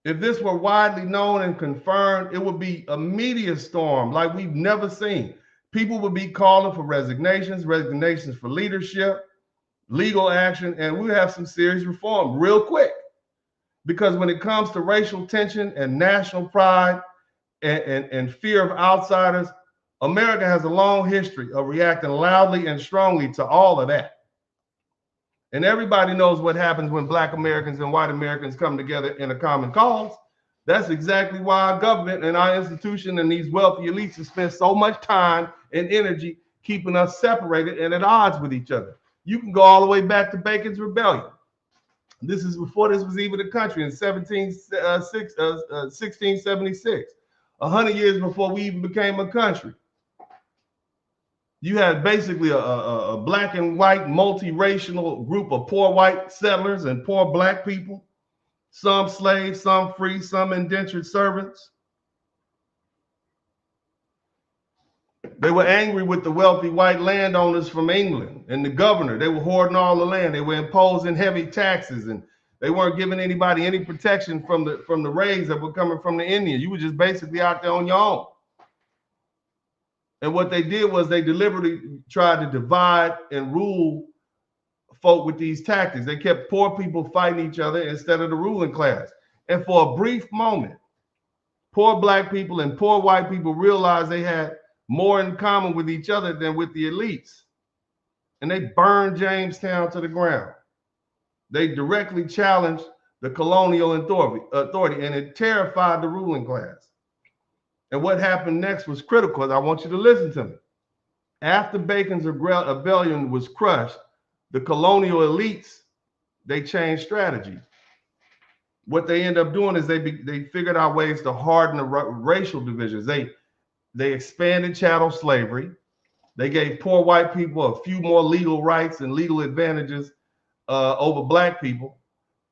Speaker 2: If this were widely known and confirmed, it would be a media storm like we've never seen. People would be calling for resignations for leadership, legal action, and we have some serious reform real quick. Because when it comes to racial tension and national pride and fear of outsiders, America has a long history of reacting loudly and strongly to all of that. And everybody knows what happens when Black Americans and white Americans come together in a common cause. That's exactly why our government and our institution and these wealthy elites have spent so much time and energy keeping us separated and at odds with each other. You can go all the way back to Bacon's Rebellion. This is before this was even a country in 1676, 100 years before we even became a country. You had basically a black and white multiracial group of poor white settlers and poor black people, some slaves, some free, some indentured servants. They were angry with the wealthy white landowners from England and the governor. They were hoarding all the land. They were imposing heavy taxes, and they weren't giving anybody any protection from the raids that were coming from the Indians. You were just basically out there on your own. And what they did was they deliberately tried to divide and rule folk with these tactics. They kept poor people fighting each other instead of the ruling class. And for a brief moment, poor black people and poor white people realized they had more in common with each other than with the elites. And they burned Jamestown to the ground. They directly challenged the colonial authority, and it terrified the ruling class. And what happened next was critical. I want you to listen to me. After Bacon's rebellion was crushed, the colonial elites, they changed strategy. What they end up doing is they figured out ways to harden the racial divisions. They expanded chattel slavery. They gave poor white people a few more legal rights and legal advantages over black people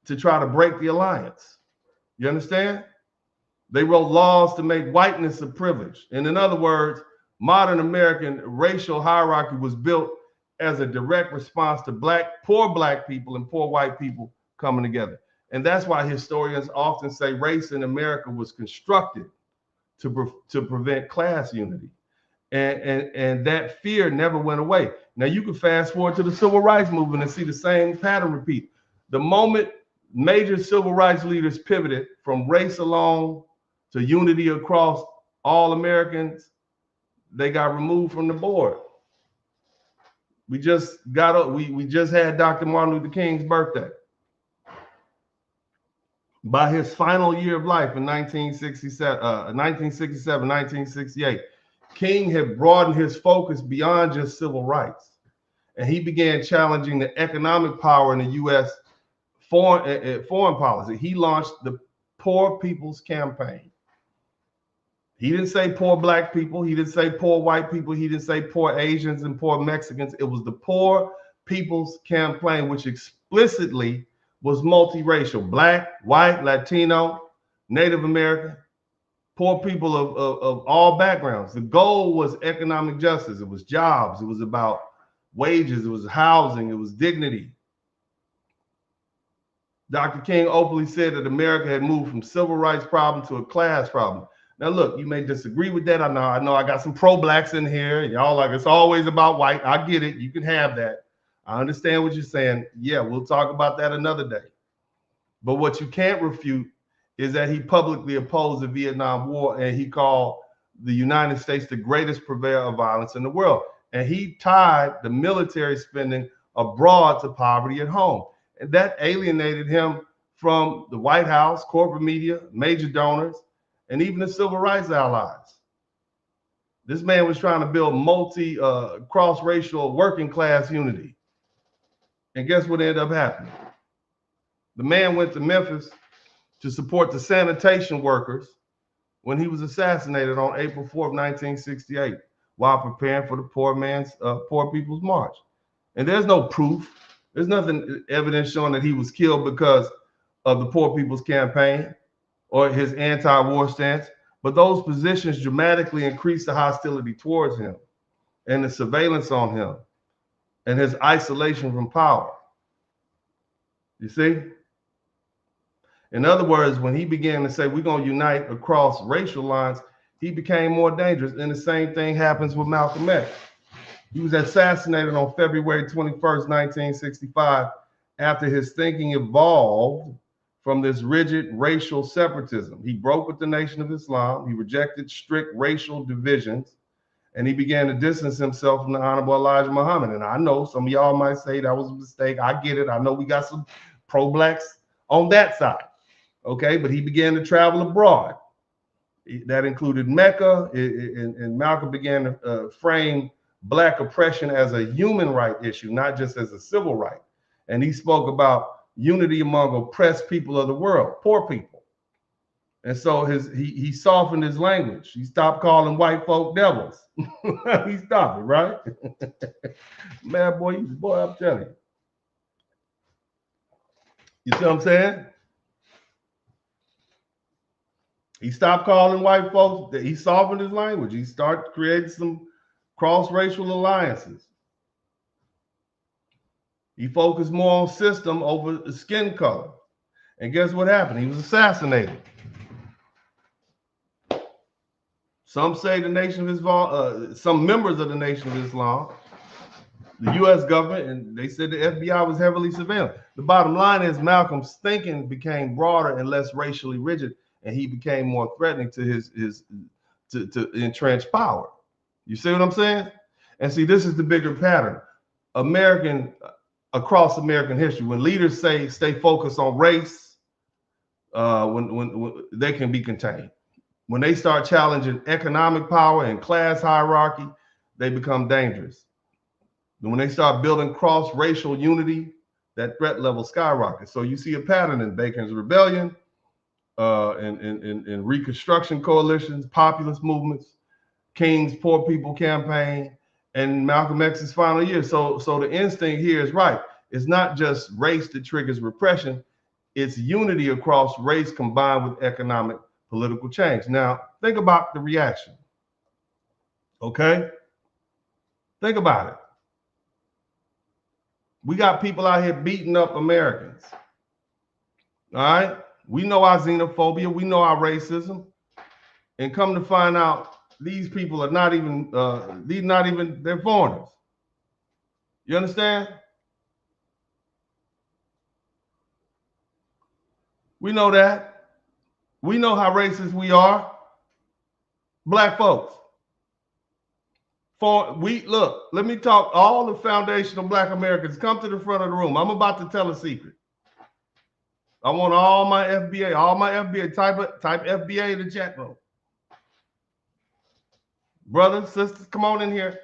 Speaker 2: to try to break the alliance. You understand? They wrote laws to make whiteness a privilege. And in other words, modern American racial hierarchy was built as a direct response to poor black people and poor white people coming together. And that's why historians often say race in America was constructed to prevent class unity. And that fear never went away. Now you can fast forward to the civil rights movement and see the same pattern repeat. The moment major civil rights leaders pivoted from race alone to unity across all Americans, they got removed from the board. We just had Dr. Martin Luther King's birthday. By his final year of life in 1968, King had broadened his focus beyond just civil rights. And he began challenging the economic power in the U.S. foreign policy. He launched the Poor People's Campaign. He didn't say poor black people. He didn't say poor white people. He didn't say poor Asians and poor Mexicans. It was the Poor People's Campaign, which explicitly was multiracial: black, white, Latino, Native American, poor people of all backgrounds. The goal was economic justice. It was jobs. It was about wages. It was housing. It was dignity. Dr. King openly said that America had moved from civil rights problem to a class problem. Now, look, you may disagree with that. I know I got some pro-blacks in here. Y'all like, it's always about white. I get it. You can have that. I understand what you're saying. Yeah, we'll talk about that another day. But what you can't refute is that he publicly opposed the Vietnam War, and he called the United States the greatest purveyor of violence in the world. And he tied the military spending abroad to poverty at home. And that alienated him from the White House, corporate media, major donors, and even the civil rights allies. This man was trying to build cross-racial working class unity. And guess what ended up happening? The man went to Memphis to support the sanitation workers when he was assassinated on April 4th, 1968, while preparing for the Poor People's March. And there's no proof. There's nothing evidence showing that he was killed because of the Poor People's Campaign or his anti-war stance. But those positions dramatically increased the hostility towards him and the surveillance on him and his isolation from power. You see? In other words, when he began to say we're going to unite across racial lines, he became more dangerous. And the same thing happens with Malcolm X. He was assassinated on February 21st, 1965, after his thinking evolved from this rigid racial separatism. He broke with the Nation of Islam. He rejected strict racial divisions, and he began to distance himself from the Honorable Elijah Muhammad. And I know some of y'all might say that was a mistake. I get it. I know we got some pro-blacks on that side. Okay, but he began to travel abroad. That included Mecca, and Malcolm began to frame Black oppression as a human right issue, not just as a civil right. And he spoke about unity among oppressed people of the world, poor people. And so he softened his language. He stopped calling white folk devils. He stopped it, right? Man, boy, I'm telling you. You see what I'm saying? He stopped calling white folks. He softened his language. He started creating some cross-racial alliances. He focused more on system over skin color. And guess what happened? He was assassinated. Some say the Nation of Islam, some members of the Nation of Islam, the U.S. government, and they said the FBI was heavily surveilled. The bottom line is Malcolm's thinking became broader and less racially rigid, and he became more threatening to his to entrenched power. You see what I'm saying? And see, this is the bigger pattern. Across American history, when leaders say stay focused on race, when they can be contained. When they start challenging economic power and class hierarchy, they become dangerous. And when they start building cross-racial unity, that threat level skyrockets. So you see a pattern in Bacon's Rebellion, in Reconstruction coalitions, populist movements, King's Poor People Campaign, and Malcolm X's final years. So the instinct here is right. It's not just race that triggers repression. It's unity across race combined with economic political change. Now, think about the reaction. Okay? Think about it. We got people out here beating up Americans. All right? We know our xenophobia. We know our racism. And come to find out, these people are not even, they're foreigners. You understand? We know that. We know how racist we are. Black folks. Look, let me talk. All the foundational Black Americans, come to the front of the room. I'm about to tell a secret. I want all my FBA, type FBA in the chat room. Brothers, sisters, come on in here.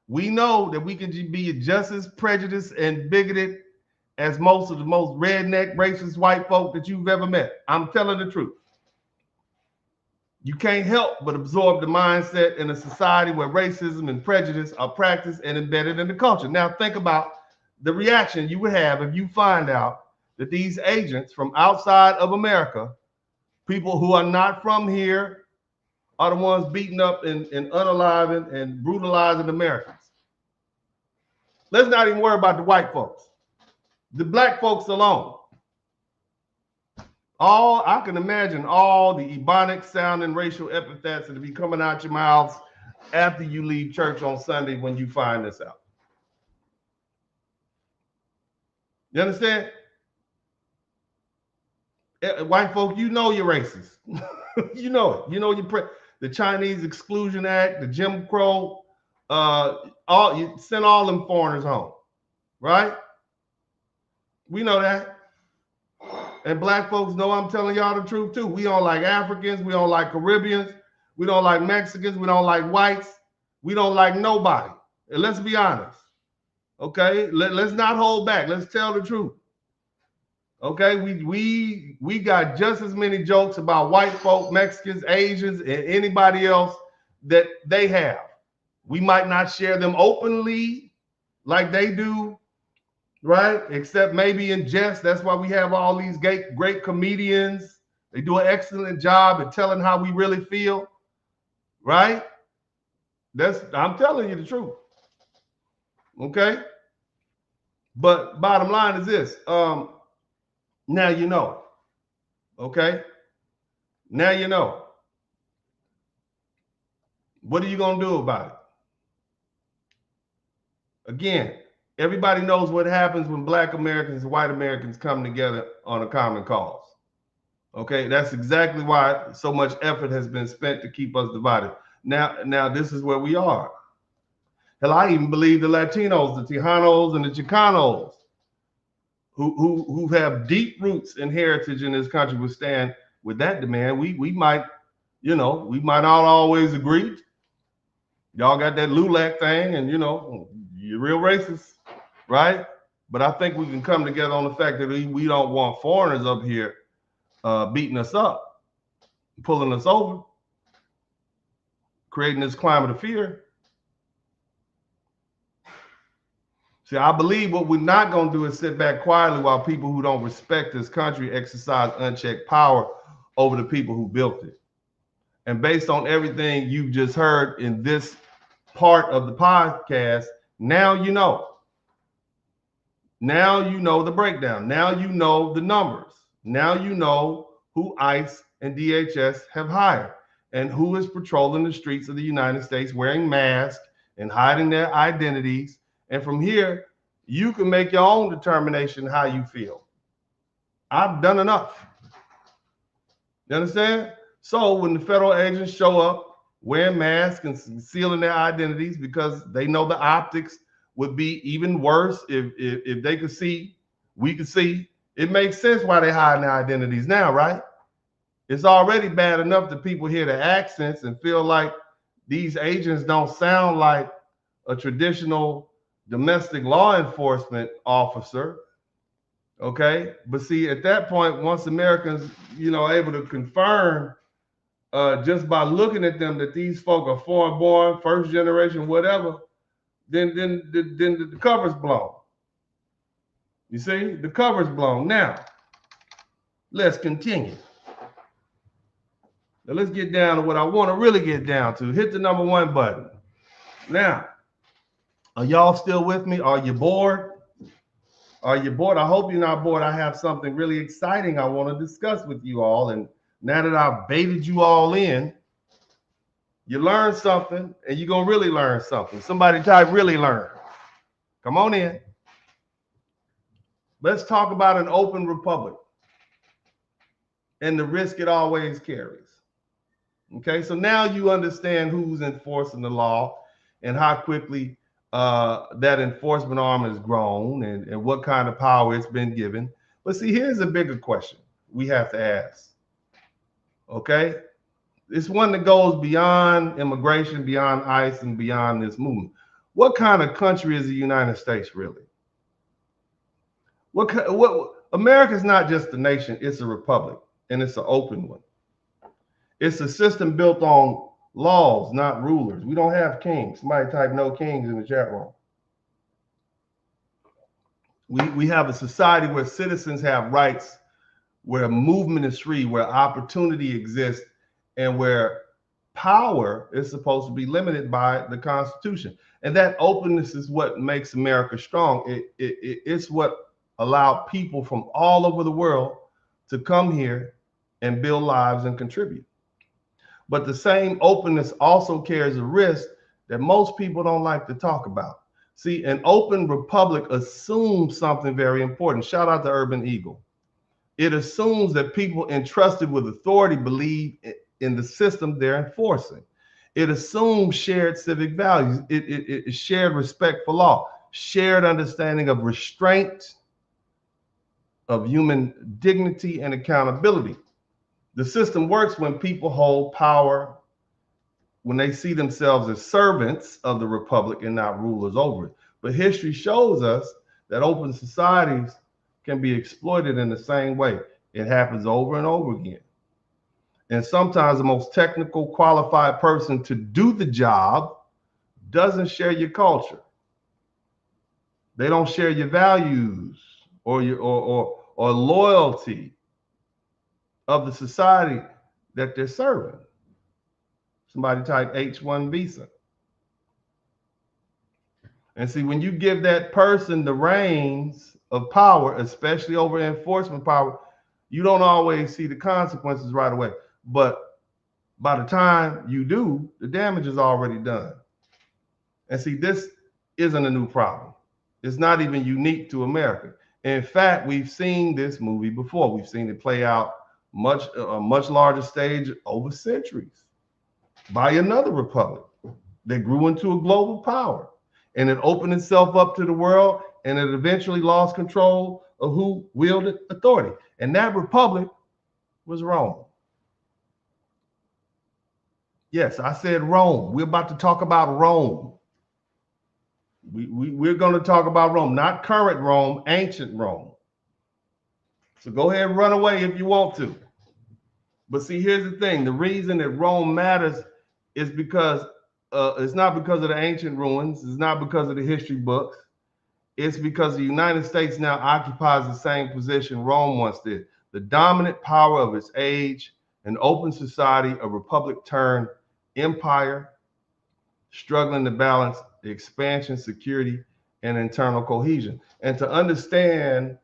Speaker 2: We know that we can be just as prejudiced and bigoted as most of the most redneck, racist white folk that you've ever met. I'm telling the truth. You can't help but absorb the mindset in a society where racism and prejudice are practiced and embedded in the culture. Now, think about the reaction you would have if you find out that these agents from outside of America, people who are not from here, are the ones beating up and unaliving and brutalizing Americans. Let's not even worry about the white folks. The Black folks alone. I can imagine all the Ebonic sounding racial epithets that will be coming out your mouths after you leave church on Sunday when you find this out. You understand? White folk, you know you're racist. You know it. You know the Chinese Exclusion Act, the Jim Crow, you send all them foreigners home, right? We know that. And Black folks know I'm telling y'all the truth too. We don't like Africans. We don't like Caribbeans. We don't like Mexicans. We don't like whites. We don't like nobody. And let's be honest. Okay? Let's not hold back. Let's tell the truth. Okay? We got just as many jokes about white folk, Mexicans, Asians, and anybody else that they have. We might not share them openly like they do. Right? Except maybe in jest. That's why we have all these great comedians. They do an excellent job at telling how we really feel. Right? I'm telling you the truth. Okay? But bottom line is this. Now you know. Okay? Now you know. What are you going to do about it? Again, everybody knows what happens when Black Americans and white Americans come together on a common cause. Okay, that's exactly why so much effort has been spent to keep us divided. Now this is where we are. Hell, I even believe the Latinos, the Tejanos, and the Chicanos, who have deep roots and heritage in this country, would stand with that demand. We might, we might not always agree. Y'all got that LULAC thing, and you're real racist, right? But I think we can come together on the fact that we don't want foreigners up here beating us up, pulling us over, creating this climate of fear. See, I believe what we're not going to do is sit back quietly while people who don't respect this country exercise unchecked power over the people who built it. And based on everything you've just heard in this part of the podcast, now you know. Now you know the breakdown. Now you know the numbers. Now you know who ICE and DHS have hired and who is patrolling the streets of the United States wearing masks and hiding their identities. And from here, you can make your own determination how you feel. I've done enough. You understand? So when the federal agents show up wearing masks and concealing their identities because they know the optics would be even worse if they could see, we could see, it makes sense why they're hiding their identities now, right? It's already bad enough that people hear the accents and feel like these agents don't sound like a traditional domestic law enforcement officer. Okay, but see, at that point, once Americans, able to confirm just by looking at them that these folk are foreign born, first generation, whatever, then the cover's blown. You see, the cover's blown. Now, let's continue. Now let's get down to what I want to really get down to. Hit the number 1 button. Now, are y'all still with me? Are you bored? Are you bored? I hope you're not bored. I have something really exciting I want to discuss with you all. And now that I've baited you all in, you learn something and you're going to really learn something. Somebody type really learn. Come on in. Let's talk about an open republic and the risk it always carries. Okay, so now you understand who's enforcing the law and how quickly that enforcement arm has grown and what kind of power it's been given. But see, here's a bigger question we have to ask. Okay, it's one that goes beyond immigration, beyond ICE, and beyond this movement. What kind of country is the United States really? What America's not just a nation, it's a republic, and it's an open one. It's a system built on laws, not rulers. We don't have kings. Somebody type no kings in the chat room. We have a society where citizens have rights, where movement is free, where opportunity exists, and where power is supposed to be limited by the Constitution. And that openness is what makes America strong. It's what allowed people from all over the world to come here and build lives and contribute. But the same openness also carries a risk that most people don't like to talk about. See, an open republic assumes something very important. Shout out to Urban Eagle. It assumes that people entrusted with authority believe in the system they're enforcing. It assumes shared civic values. It shared respect for law, shared understanding of restraint, of human dignity and accountability. The system works when people hold power, when they see themselves as servants of the republic and not rulers over it. But history shows us that open societies can be exploited in the same way. It happens over and over again. And sometimes the most technical, qualified person to do the job doesn't share your culture. They don't share your values or loyalty of the society that they're serving. Somebody type H-1 visa. And see, when you give that person the reins of power, especially over enforcement power, you don't always see the consequences right away. But by the time you do, the damage is already done. And see, this isn't a new problem. It's not even unique to America. In fact, we've seen this movie before. We've seen it play out a much larger stage over centuries by another republic that grew into a global power. And it opened itself up to the world, and it eventually lost control of who wielded authority. And that republic was Rome. Yes, I said Rome. We're about to talk about Rome. We're going to talk about Rome, not current Rome, ancient Rome. So go ahead and run away if you want to. But see, here's the thing. The reason that Rome matters is because it's not because of the ancient ruins. It's not because of the history books. It's because the United States now occupies the same position Rome once did. The dominant power of its age, an open society, a republic turned empire, struggling to balance the expansion, security, and internal cohesion. And to understand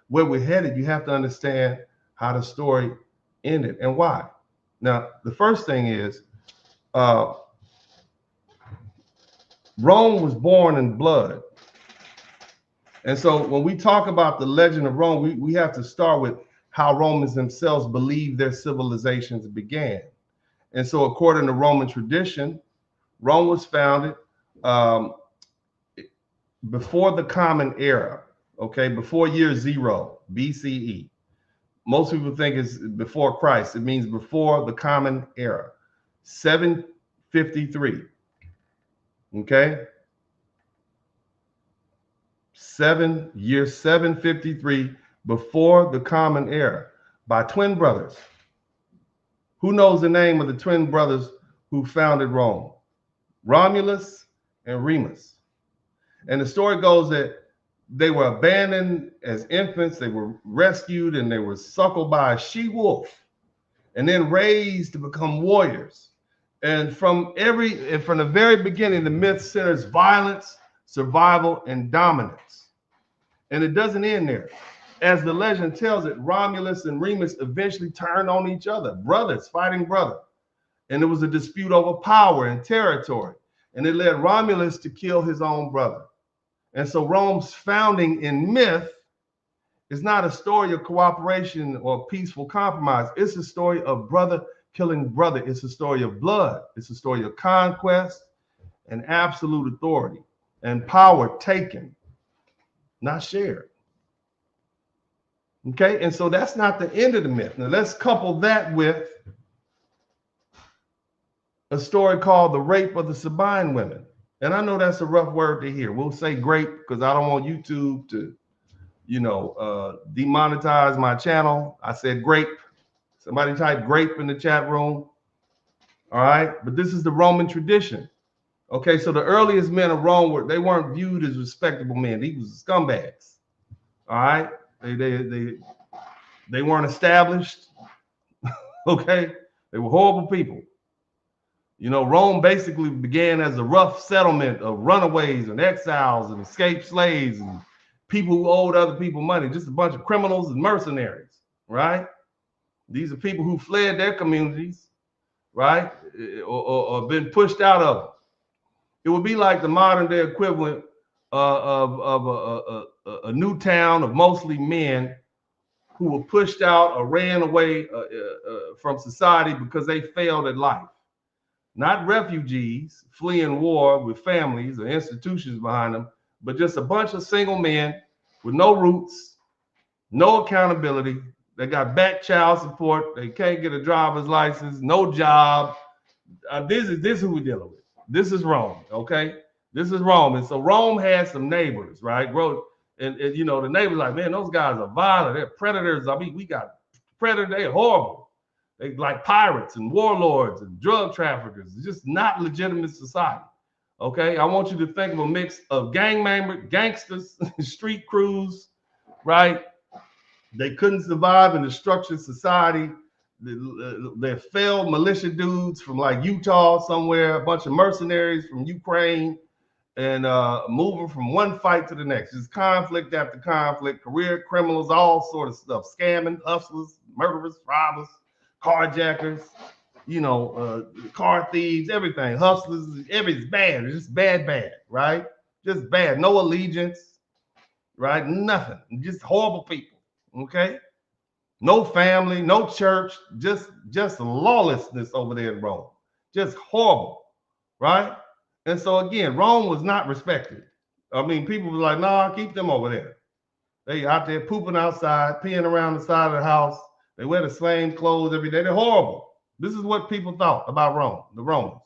Speaker 2: where we're headed, you have to understand how the story ended and why. Now, the first thing is Rome was born in blood. And so when we talk about the legend of Rome, we have to start with how Romans themselves believed their civilizations began. And so according to Roman tradition, Rome was founded before the Common Era, okay, before year 0, BCE. Most people think it's before Christ. It means before the Common Era, 753, okay? 753 before the Common Era by twin brothers. Who knows the name of the twin brothers who founded Rome? Romulus and Remus. And the story goes that they were abandoned as infants, they were rescued, and they were suckled by a she-wolf and then raised to become warriors. And from the very beginning, the myth centers violence, survival, and dominance. And it doesn't end there. As the legend tells it, Romulus and Remus eventually turned on each other, brothers fighting brother. And there was a dispute over power and territory. And it led Romulus to kill his own brother. And so Rome's founding in myth is not a story of cooperation or peaceful compromise. It's a story of brother killing brother. It's a story of blood. It's a story of conquest and absolute authority and power taken, not shared. Okay, and so that's not the end of the myth. Now let's couple that with a story called the rape of the Sabine women. And I know that's a rough word to hear. We'll say grape because I don't want YouTube to, demonetize my channel. I said grape. Somebody type grape in the chat room. All right, but this is the Roman tradition. Okay, so the earliest men of Rome they weren't viewed as respectable men. These was scumbags. All right, they weren't established. Okay, they were horrible people. Rome basically began as a rough settlement of runaways and exiles and escaped slaves and people who owed other people money, just a bunch of criminals and mercenaries, right? These are people who fled their communities, right? Or been pushed out of them. It would be like the modern day equivalent of a new town of mostly men who were pushed out or ran away from society because they failed at life. Not refugees fleeing war with families or institutions behind them, but just a bunch of single men with no roots, no accountability. They got back child support. They can't get a driver's license, no job. This is who we're dealing with. This is Rome, okay? This is Rome. And so Rome had some neighbors, right? And the neighbors like, man, those guys are violent. They're predators. I mean, we got predators. They're horrible. They like pirates and warlords and drug traffickers. It's just not legitimate society. Okay, I want you to think of a mix of gang members, gangsters, street crews, right? They couldn't survive in the structured society. They're failed militia dudes from like Utah somewhere, a bunch of mercenaries from Ukraine, and moving from one fight to the next, just conflict after conflict, career criminals, all sort of stuff, scamming, hustlers, murderers, robbers, carjackers, car thieves, everything, hustlers, everything's bad. It's just bad, right? Just bad. No allegiance, right? Nothing. Just horrible people. Okay. No family, no church, just lawlessness over there in Rome. Just horrible, right? And so again, Rome was not respected. I mean, people were like, "Nah, keep them over there. They out there pooping outside, peeing around the side of the house. They wear the same clothes every day. They're horrible." This is what people thought about Rome, the Romans.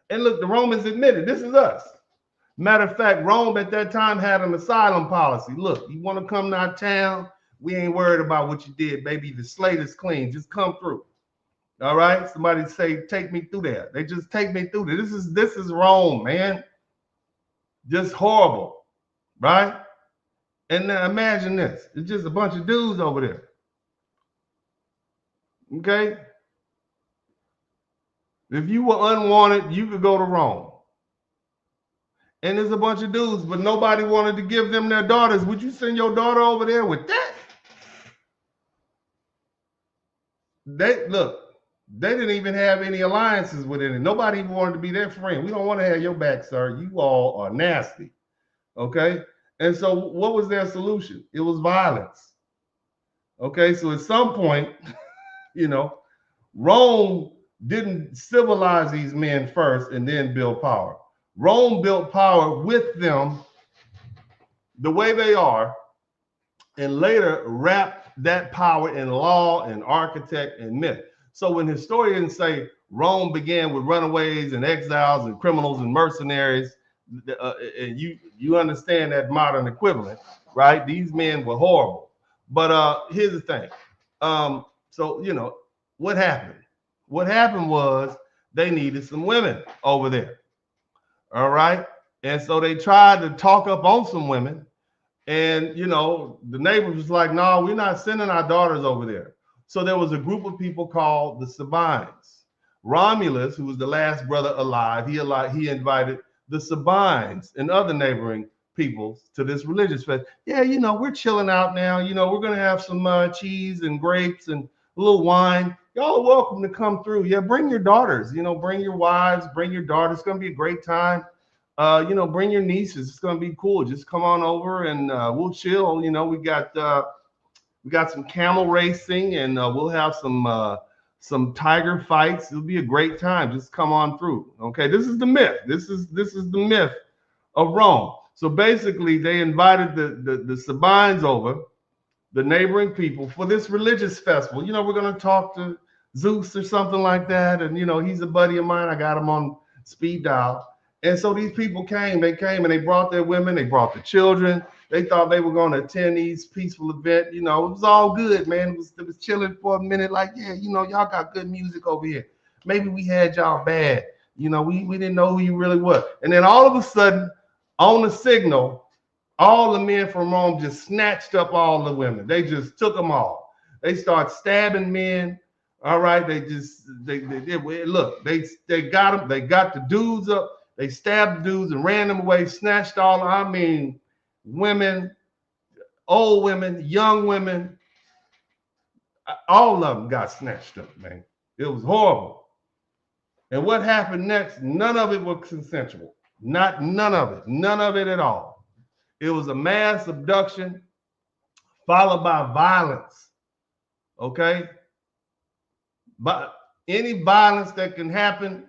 Speaker 2: And look, the Romans admitted, this is us. Matter of fact, Rome at that time had an asylum policy. Look, you want to come to our town? We ain't worried about what you did, baby. The slate is clean. Just come through. All right. Somebody say, take me through there. They just take me through there. This is Rome, man. Just horrible. Right? And now imagine this. It's just a bunch of dudes over there. Okay. If you were unwanted, you could go to Rome. And there's a bunch of dudes, but nobody wanted to give them their daughters. Would you send your daughter over there with that? They didn't even have any alliances with it. Nobody even wanted to be their friend. We don't want to have your back, sir. You all are nasty. Okay. And so what was their solution? It was violence. Okay. So at some point, Rome didn't civilize these men first and then build power. Rome built power with them the way they are, and later wrapped that power in law and architect and myth. So when historians say Rome began with runaways and exiles and criminals and mercenaries, and you understand that modern equivalent, right? These men were horrible. But here's the thing. So what happened? What happened was they needed some women over there. All right. And so they tried to talk up on some women. And, the neighbors was like, no, we're not sending our daughters over there. So there was a group of people called the Sabines. Romulus, who was the last brother alive, he invited the Sabines and other neighboring peoples to this religious fest. Yeah, we're chilling out now. We're going to have some cheese and grapes and a little wine. Y'all are welcome to come through. Yeah, bring your daughters, bring your wives, bring your daughters. It's going to be a great time. Bring your nieces. It's going to be cool. Just come on over and we'll chill. We got some camel racing and we'll have some tiger fights. It'll be a great time. Just come on through. Okay, this is the myth. This is the myth of Rome. So basically, they invited the Sabines over, the neighboring people, for this religious festival. We're going to talk to Zeus or something like that. And, he's a buddy of mine. I got him on speed dial. And so these people came. They came and they brought their women. They brought the children. They thought they were going to attend these peaceful event. It was all good, man. It was chilling for a minute. Like, yeah, y'all got good music over here. Maybe we had y'all bad. We didn't know who you really were. And then all of a sudden, on the signal, all the men from Rome just snatched up all the women. They just took them all. They start stabbing men. All right. They got them. They got the dudes up. They stabbed the dudes and ran them away, snatched women, old women, young women, all of them got snatched up, man. It was horrible. And what happened next? None of it was consensual. None of it at all. It was a mass abduction followed by violence. Okay? But any violence that can happen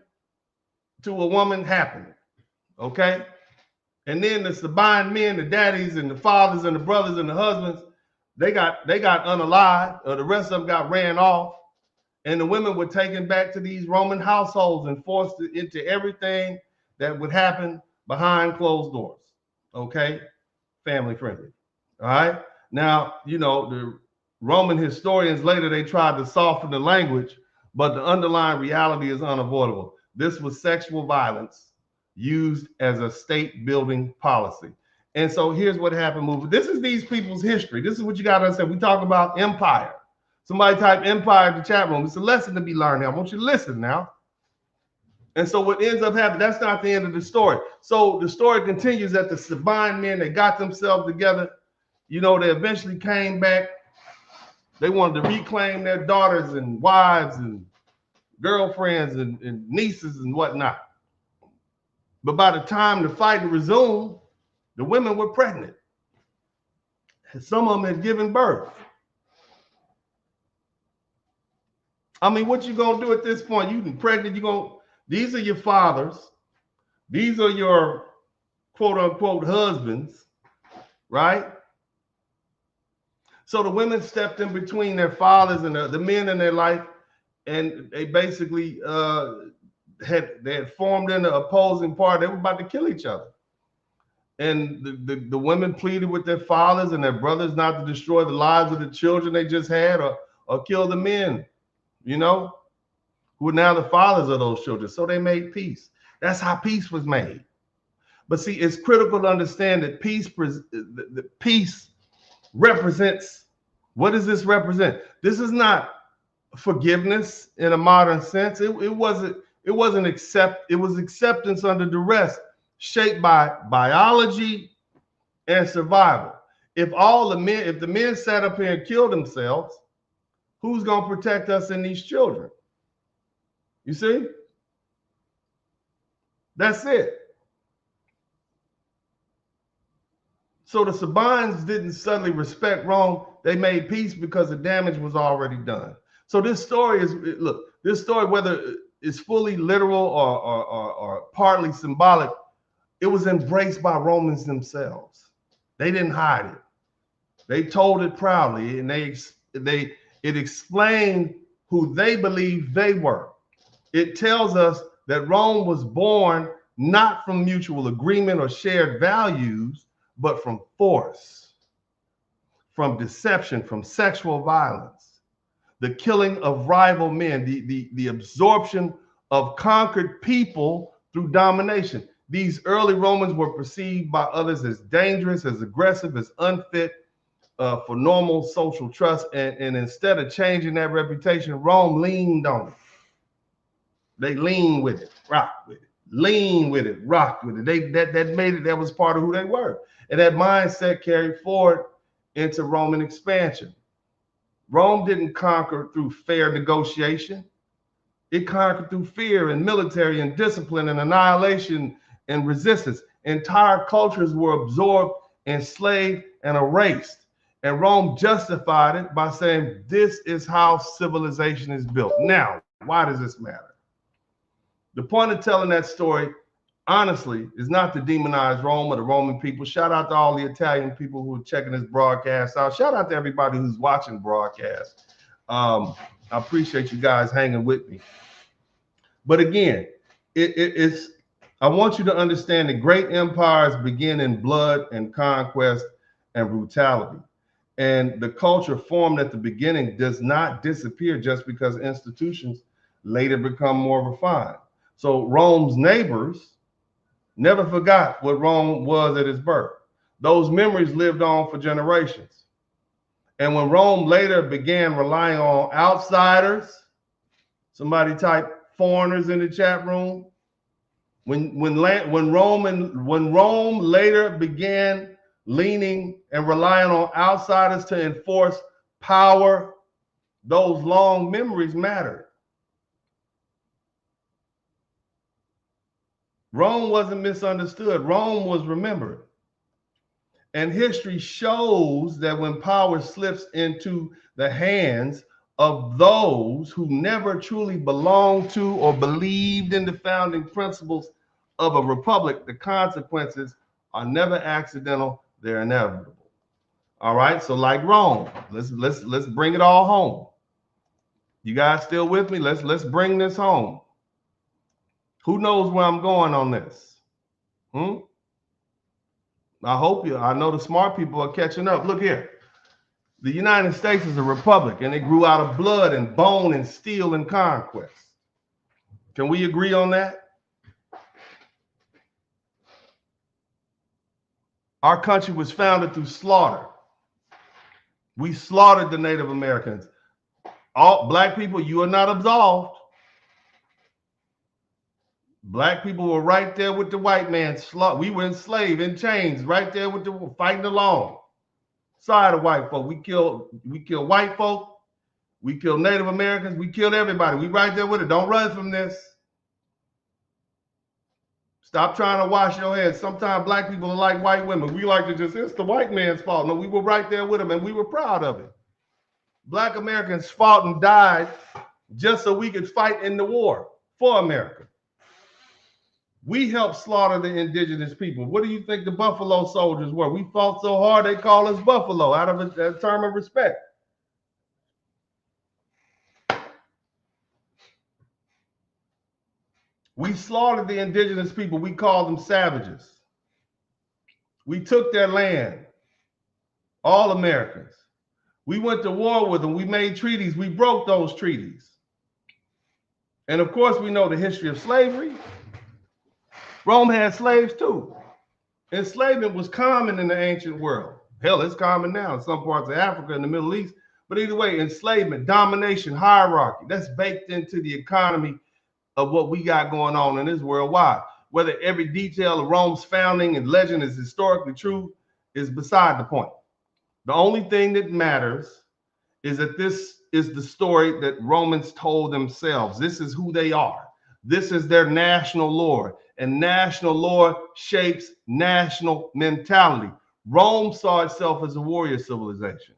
Speaker 2: to a woman happened. Okay? And then the Sabine men, the daddies and the fathers and the brothers and the husbands, they got unalived, or the rest of them got ran off. And the women were taken back to these Roman households and forced into everything that would happen behind closed doors. Okay? Family friendly. All right? Now, the Roman historians later, they tried to soften the language, but the underlying reality is unavoidable. This was sexual violence used as a state building policy. And so here's what happened. This is these people's history. This is what you got to understand. We talk about empire. Somebody type empire in the chat room. It's a lesson to be learned now. I want you to listen now. And so what ends up happening, that's not the end of the story. So the story continues that the Sabine men, they got themselves together. You know, they eventually came back. They wanted to reclaim their daughters and wives and girlfriends and nieces and whatnot. But by the time the fight resumed, the women were pregnant. Some of them had given birth. I mean, what you gonna do at this point? You pregnant, these are your fathers. These are your quote unquote husbands, right? So the women stepped in between their fathers and the men in their life, and they basically had formed in the opposing party. They were about to kill each other. And the women pleaded with their fathers and their brothers not to destroy the lives of the children they just had or kill the men, you know, who are now the fathers of those children. So they made peace. That's how peace was made. But see, it's critical to understand that peace represents, what does this represent? This is not forgiveness in a modern sense. It was acceptance under duress, shaped by biology and survival. If the men sat up here and killed themselves, who's gonna protect us and these children? You see? That's it. So the Sabines didn't suddenly respect Rome. They made peace because the damage was already done. So this story whether it's fully literal or partly symbolic, it was embraced by Romans themselves. They didn't hide it. They told it proudly, and it explained who they believed they were. It tells us that Rome was born not from mutual agreement or shared values, but from force, from deception, from sexual violence, the killing of rival men, the absorption of conquered people through domination. These early Romans were perceived by others as dangerous, as aggressive, as unfit for normal social trust. And instead of changing that reputation, Rome leaned on it. They leaned with it, rocked with it, leaned with it, rocked with it. That was part of who they were. And that mindset carried forward into Roman expansion. Rome didn't conquer through fair negotiation. It conquered through fear and military and discipline and annihilation and resistance. Entire cultures were absorbed, enslaved, and erased. And Rome justified it by saying, this is how civilization is built. Now, why does this matter? The point of telling that story, honestly, is not to demonize Rome or the Roman people. Shout out to all the Italian people who are checking this broadcast out. Shout out to everybody who's watching broadcast. I appreciate you guys hanging with me. But again, I want you to understand that great empires begin in blood and conquest and brutality. And the culture formed at the beginning does not disappear just because institutions later become more refined. So Rome's neighbors never forgot what Rome was at its birth. Those memories lived on for generations. And when Rome later began relying on outsiders, somebody type foreigners in the chat room, when Rome later began leaning and relying on outsiders to enforce power, those long memories mattered. Rome wasn't misunderstood. Rome was remembered. And history shows that when power slips into the hands of those who never truly belonged to or believed in the founding principles of a republic, the consequences are never accidental, they're inevitable. All right, so like Rome, let's bring it all home. You guys still with me? Let's bring this home. Who knows where I'm going on this? I know the smart people are catching up. Look here. The United States is a republic, and it grew out of blood and bone and steel and conquest. Can we agree on that? Our country was founded through slaughter. We slaughtered the Native Americans. All black people, you are not absolved. Black people were right there with the white man. We were enslaved in chains, right there with the fighting along. Side of white folk. We killed white folk. We killed Native Americans. We killed everybody. We right there with it. Don't run from this. Stop trying to wash your head. Sometimes black people are like white women. We like to just, it's the white man's fault. No, we were right there with them and we were proud of it. Black Americans fought and died just so we could fight in the war for America. We helped slaughter the indigenous people. What do you think the Buffalo Soldiers were? We fought so hard they call us Buffalo out of a term of respect. We slaughtered the indigenous people. We called them savages. We took their land, all Americans. We went to war with them. We made treaties. We broke those treaties. And of course, we know the history of slavery. Rome had slaves too. Enslavement was common in the ancient world. Hell, it's common now in some parts of Africa and the Middle East. But either way, enslavement, domination, hierarchy, that's baked into the economy of what we got going on in this world. Why? Whether every detail of Rome's founding and legend is historically true is beside the point. The only thing that matters is that this is the story that Romans told themselves. This is who they are. This is their national lore. And national lore shapes national mentality. Rome saw itself as a warrior civilization.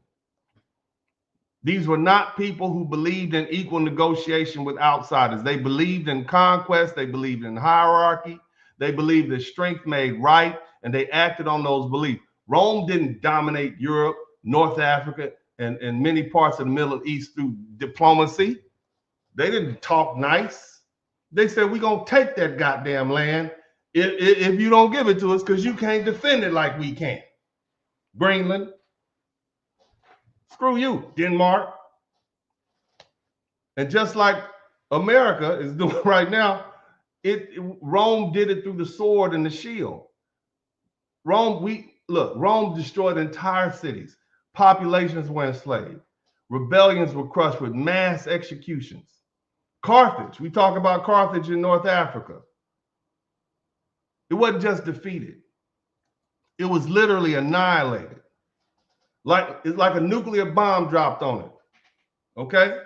Speaker 2: These were not people who believed in equal negotiation with outsiders. They believed in conquest. They believed in hierarchy. They believed that strength made right, and they acted on those beliefs. Rome didn't dominate Europe, North Africa, and many parts of the Middle East through diplomacy. They didn't talk nice. They said, we're going to take that goddamn land if you don't give it to us because you can't defend it like we can. Greenland. Screw you, Denmark. And just like America is doing right now, Rome did it through the sword and the shield. Rome destroyed entire cities. Populations were enslaved. Rebellions were crushed with mass executions. Carthage, we talk about Carthage in North Africa. It wasn't just defeated. It was literally annihilated. It's like a nuclear bomb dropped on it. Okay?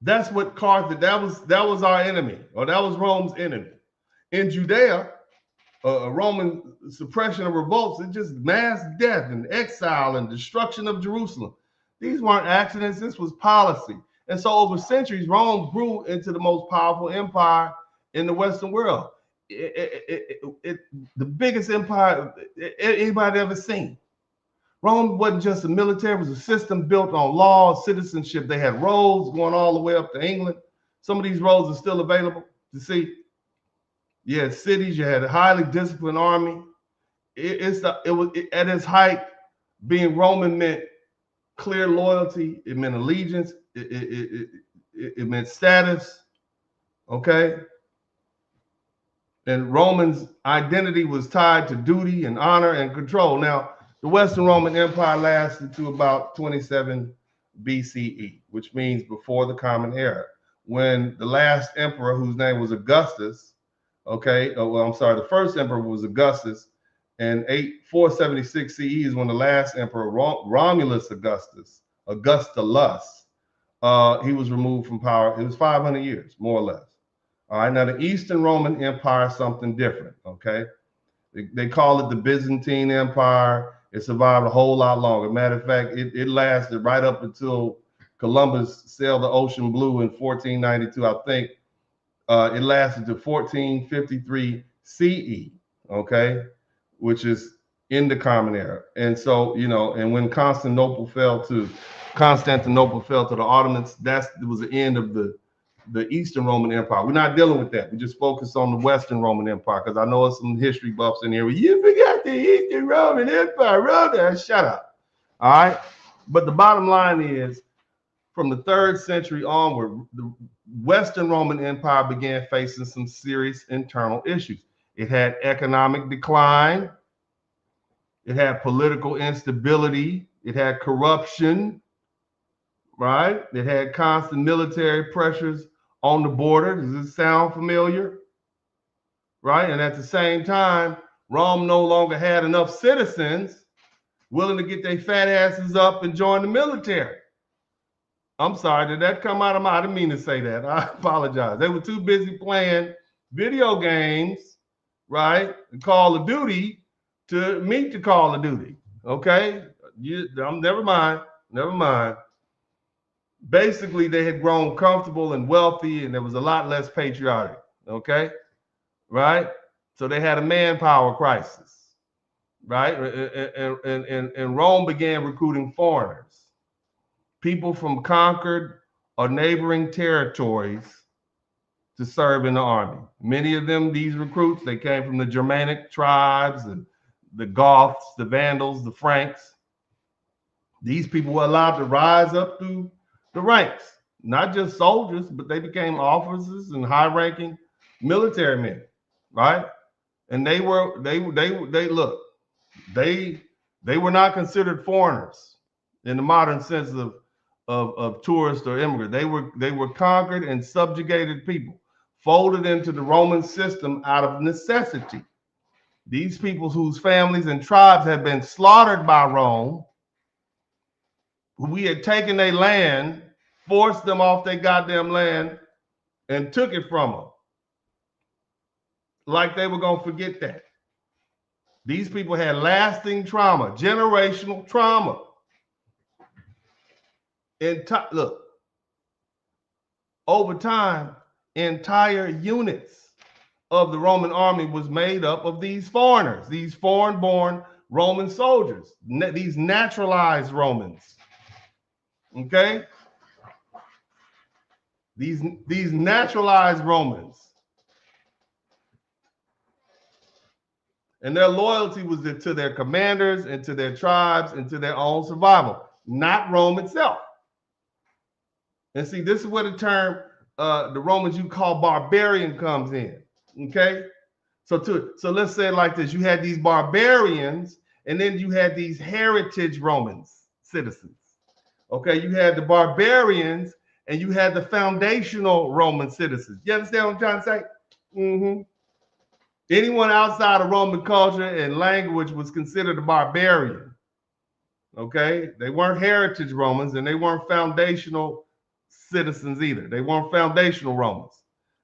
Speaker 2: That's what Carthage, that was our enemy, or that was Rome's enemy. In Judea, Roman suppression of revolts, it's just mass death and exile and destruction of Jerusalem. These weren't accidents, this was policy. And so over centuries, Rome grew into the most powerful empire in the Western world. The biggest empire anybody ever seen. Rome wasn't just a military, it was a system built on law, citizenship. They had roads going all the way up to England. Some of these roads are still available to see. You had cities, you had a highly disciplined army. It was at its height, being Roman meant clear loyalty, it meant allegiance, it meant status, okay? And Romans' identity was tied to duty and honor and control. Now, the Western Roman Empire lasted to about 27 BCE, which means before the Common Era, when the last emperor, whose name was Augustus, the first emperor was Augustus, and 476 CE is when the last emperor, Romulus Augustulus, he was removed from power. It was 500 years, more or less. All right, now the Eastern Roman Empire is something different, okay? They call it the Byzantine Empire. It survived a whole lot longer. Matter of fact, it lasted right up until Columbus sailed the ocean blue in 1492, I think. It lasted to 1453 CE, okay, which is in the Common Era. And so, and when Constantinople fell to the Ottomans, it was the end of the Eastern Roman Empire. We're not dealing with that. We just focus on the Western Roman Empire because I know there's some history buffs in here. You forgot the Eastern Roman Empire. Shut up. All right. But the bottom line is, from the 3rd century onward, the Western Roman Empire began facing some serious internal issues. It had economic decline. It had political instability. It had corruption. Right? It had constant military pressures on the border. Does this sound familiar? Right? And at the same time, Rome no longer had enough citizens willing to get their fat asses up and join the military. I'm sorry, did that come out of my, I didn't mean to say that. I apologize. They were too busy playing video games, right? And Call of Duty to meet the Call of Duty. Okay? Never mind. Basically, they had grown comfortable and wealthy, and there was a lot less patriotic. Okay? Right? So they had a manpower crisis, right? And Rome began recruiting foreigners, people from conquered or neighboring territories to serve in the army. Many of them, these recruits, they came from the Germanic tribes, and the Goths, the Vandals, the Franks. These people were allowed to rise up through the ranks, not just soldiers, but they became officers and high-ranking military men, right? And they were not considered foreigners in the modern sense of tourist or immigrant. They were conquered and subjugated people, folded into the Roman system out of necessity. These people whose families and tribes had been slaughtered by Rome, we had taken their land, forced them off their goddamn land, and took it from them. Like they were going to forget that. These people had lasting trauma, generational trauma. Look, over time, entire units of the Roman army was made up of these foreigners, these foreign-born Roman soldiers, these naturalized Romans. Okay? These naturalized Romans. And their loyalty was to their commanders and to their tribes and to their own survival, not Rome itself. And see, this is where the term the Romans you call barbarian comes in. Okay? So let's say it like this. You had these barbarians, and then you had these heritage Romans, citizens. Okay, you had the barbarians, and you had the foundational Roman citizens. You understand what I'm trying to say? Mm-hmm. Anyone outside of Roman culture and language was considered a barbarian. Okay? They weren't heritage Romans, and they weren't foundational citizens either. They weren't foundational Romans.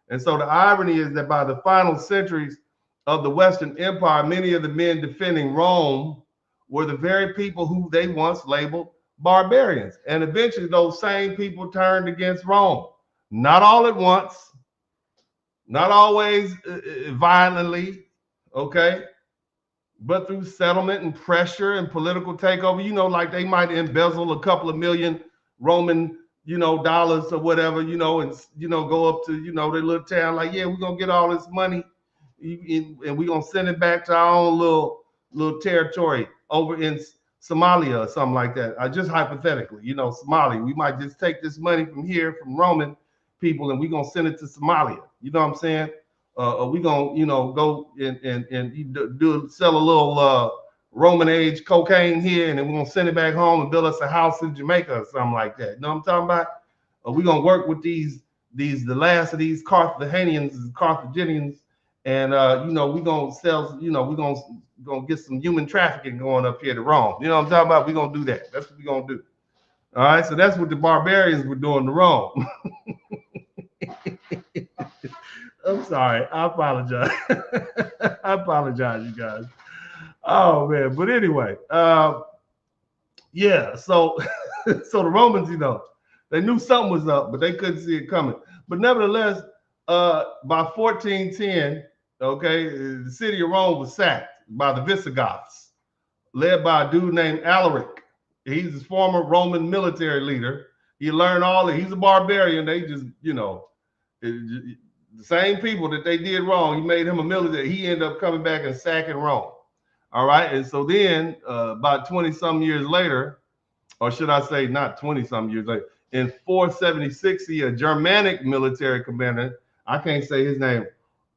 Speaker 2: And so the irony is that by the final centuries of the Western Empire, many of the men defending Rome were the very people who they once labeled barbarians. And eventually those same people turned against Rome. Not all at once, not always violently, okay? But through settlement and pressure and political takeover, like they might embezzle a couple of million Roman, dollars or whatever, and, go up to, their little town, like, yeah, we're going to get all this money and we're going to send it back to our own little territory over in Somalia or something like that. Just hypothetically, Somalia, we might just take this money from here, from Roman people, and we're going to send it to Somalia. You know what I'm saying? We're going to, go and sell a little Roman age cocaine here, and then we're going to send it back home and build us a house in Jamaica or something like that. You know what I'm talking about? We're going to work with the last of these Carthaginians, and, we're going to sell, we're going to get some human trafficking going up here to Rome. You know what I'm talking about? We're going to do that. That's what we're going to do. All right, so that's what the barbarians were doing to Rome. I'm sorry. I apologize. I apologize, you guys. Oh, man. But anyway, yeah. So the Romans, they knew something was up, but they couldn't see it coming. But nevertheless, by 1410, okay, the city of Rome was sacked by the Visigoths, led by a dude named Alaric. He's his former Roman military leader. He learned all that. He's a barbarian. They just, the same people that they did wrong, he made him a military. He ended up coming back and sacking Rome. All right. And so then about 20-some years later, or should I say not 20-some years later, in 476, a Germanic military commander, I can't say his name,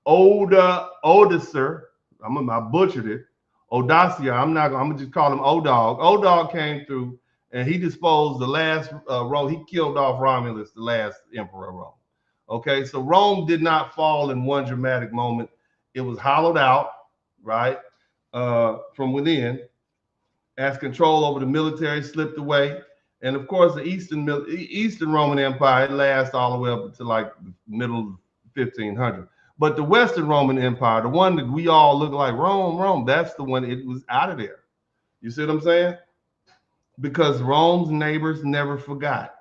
Speaker 2: Odoacer, I butchered it, Audacia, I'm gonna just call him O-Dog. O-Dog came through and he disposed the last Rome. He killed off Romulus, the last emperor of Rome. Okay, so Rome did not fall in one dramatic moment. It was hollowed out, right, from within, as control over the military slipped away. And of course, the Eastern Roman Empire, it lasts all the way up to like the middle 1500. But the Western Roman Empire, the one that we all look like Rome, that's the one, it was out of there. You see what I'm saying? Because Rome's neighbors never forgot.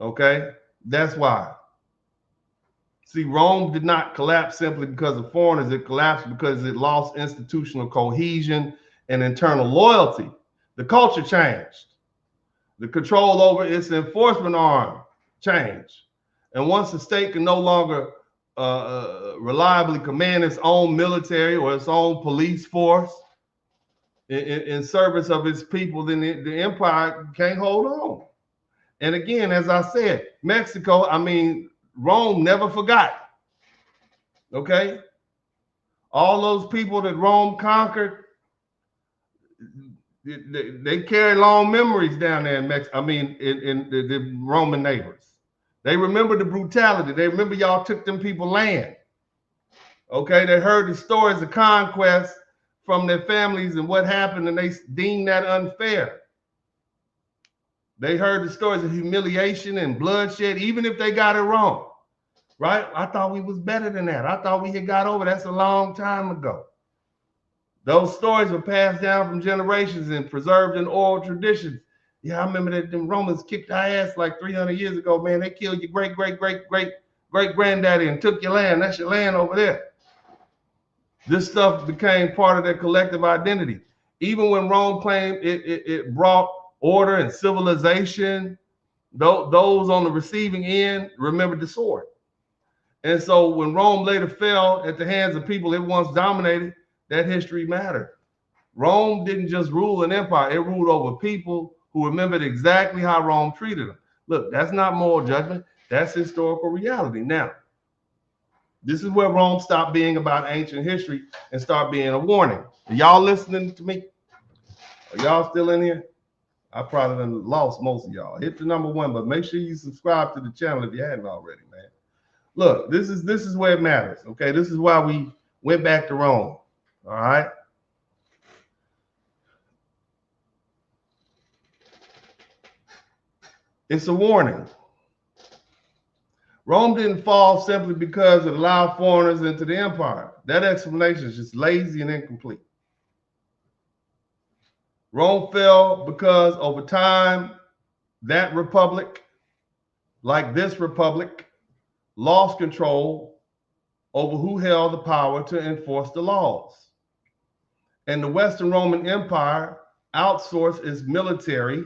Speaker 2: Okay, that's why. See, Rome did not collapse simply because of foreigners. It collapsed because it lost institutional cohesion and internal loyalty. The culture changed. The control over its enforcement arm changed. And once the state can no longer reliably command its own military or its own police force in service of its people, then the empire can't hold on. And again, as I said, Mexico, I mean, Rome never forgot. Okay? All those people that Rome conquered, they carry long memories down there in Mexico. I mean, in the Roman neighbors. They remember the brutality. They remember y'all took them people land. Okay? They heard the stories of conquest from their families and what happened, and they deemed that unfair. They heard the stories of humiliation and bloodshed, even if they got it wrong, right? I thought we was better than that. I thought we had got over. That's a long time ago. Those stories were passed down from generations and preserved in oral traditions. Yeah, I remember that them Romans kicked our ass like 300 years ago, man. They killed your great-great-great-great-great-granddaddy and took your land. That's your land over there. This stuff became part of their collective identity. Even when Rome claimed it brought order and civilization, those on the receiving end remembered the sword. And so when Rome later fell at the hands of people it once dominated, that history mattered. Rome didn't just rule an empire, it ruled over people who remembered exactly how Rome treated them. Look, that's not moral judgment, that's historical reality. Now, this is where Rome stopped being about ancient history and start being a warning. Are y'all listening to me? Are y'all still in here? I probably done lost most of y'all. Hit the number 1, but make sure you subscribe to the channel if you hadn't already, man. Look, this is where it matters. Okay, this is why we went back to Rome. All right. It's a warning. Rome didn't fall simply because it allowed foreigners into the empire. That explanation is just lazy and incomplete. Rome fell because over time, that republic, like this republic, lost control over who held the power to enforce the laws. And the Western Roman Empire outsourced its military,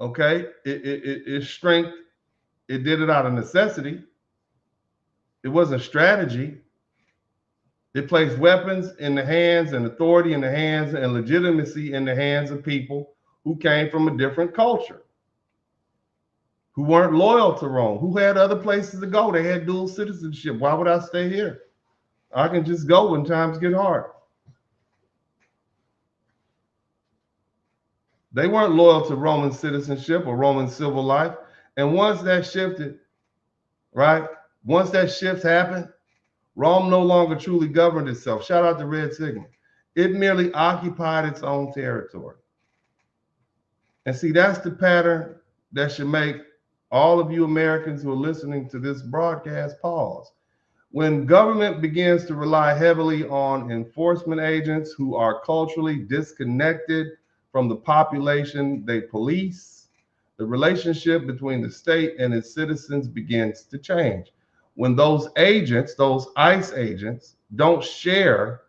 Speaker 2: okay, its strength. It did it out of necessity. It wasn't strategy. It placed weapons in the hands and authority in the hands and legitimacy in the hands of people who came from a different culture, who weren't loyal to Rome, who had other places to go. They had dual citizenship. Why would I stay here? I can just go when times get hard. They weren't loyal to Roman citizenship or Roman civil life. And once that shifted, right? Once that shift happened, Rome no longer truly governed itself. Shout out to Red Sigma. It merely occupied its own territory. And see, that's the pattern that should make all of you Americans who are listening to this broadcast pause. When government begins to rely heavily on enforcement agents who are culturally disconnected from the population they police, the relationship between the state and its citizens begins to change. When those agents, those ICE agents, don't share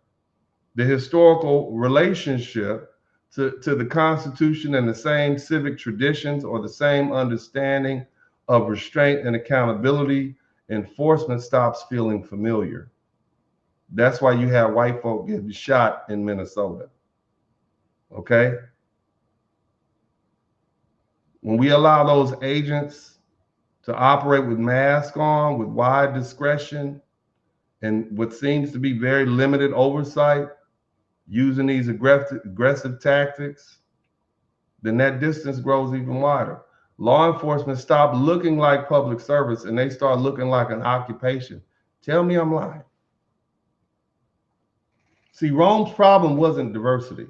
Speaker 2: the historical relationship to the Constitution and the same civic traditions or the same understanding of restraint and accountability, enforcement stops feeling familiar. That's why you have white folk getting shot in Minnesota. Okay? When we allow those agents to operate with masks on, with wide discretion, and what seems to be very limited oversight, using these aggressive tactics, then that distance grows even wider. Law enforcement stopped looking like public service and they start looking like an occupation. Tell me I'm lying. See, Rome's problem wasn't diversity.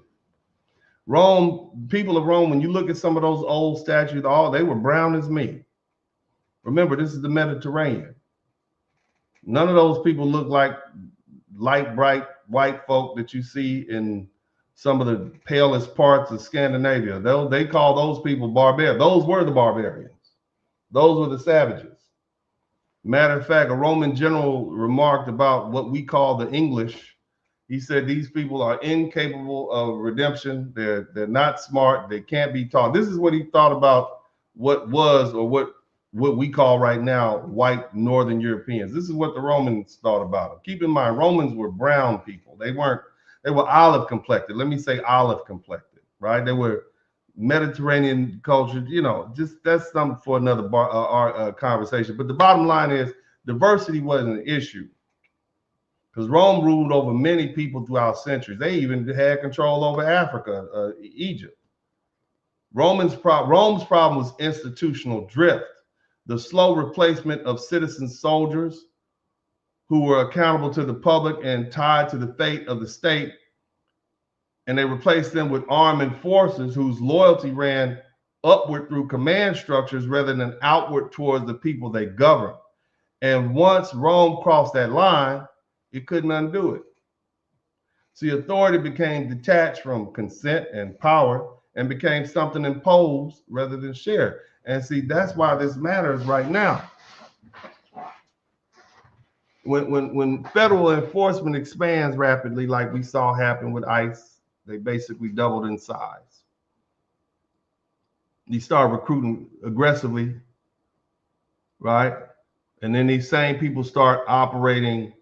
Speaker 2: Rome, people of Rome, when you look at some of those old statues, they were brown as me. Remember, this is the Mediterranean. None of those people look like light, bright white folk that you see in some of the palest parts of Scandinavia. They call those people barbarians. Those were the barbarians. Those were the savages. Matter of fact, a Roman general remarked about what we call the English. He said these people are incapable of redemption. They're not smart. They can't be taught. This is what he thought about what was, or what we call right now white Northern Europeans. This is what the Romans thought about them. Keep in mind, Romans were brown people. They were olive complected. Let me say olive complected, right? They were Mediterranean culture, just that's something for another conversation. But the bottom line is diversity wasn't an issue because Rome ruled over many people throughout centuries. They even had control over Africa, Egypt. Rome's problem was institutional drift, the slow replacement of citizen soldiers who were accountable to the public and tied to the fate of the state. And they replaced them with armed enforcers whose loyalty ran upward through command structures rather than outward towards the people they governed. And once Rome crossed that line, it couldn't undo it. See, authority became detached from consent and power and became something imposed rather than shared. And see, that's why this matters right now. When federal enforcement expands rapidly, like we saw happen with ICE, they basically doubled in size. You start recruiting aggressively, right? And then these same people start operating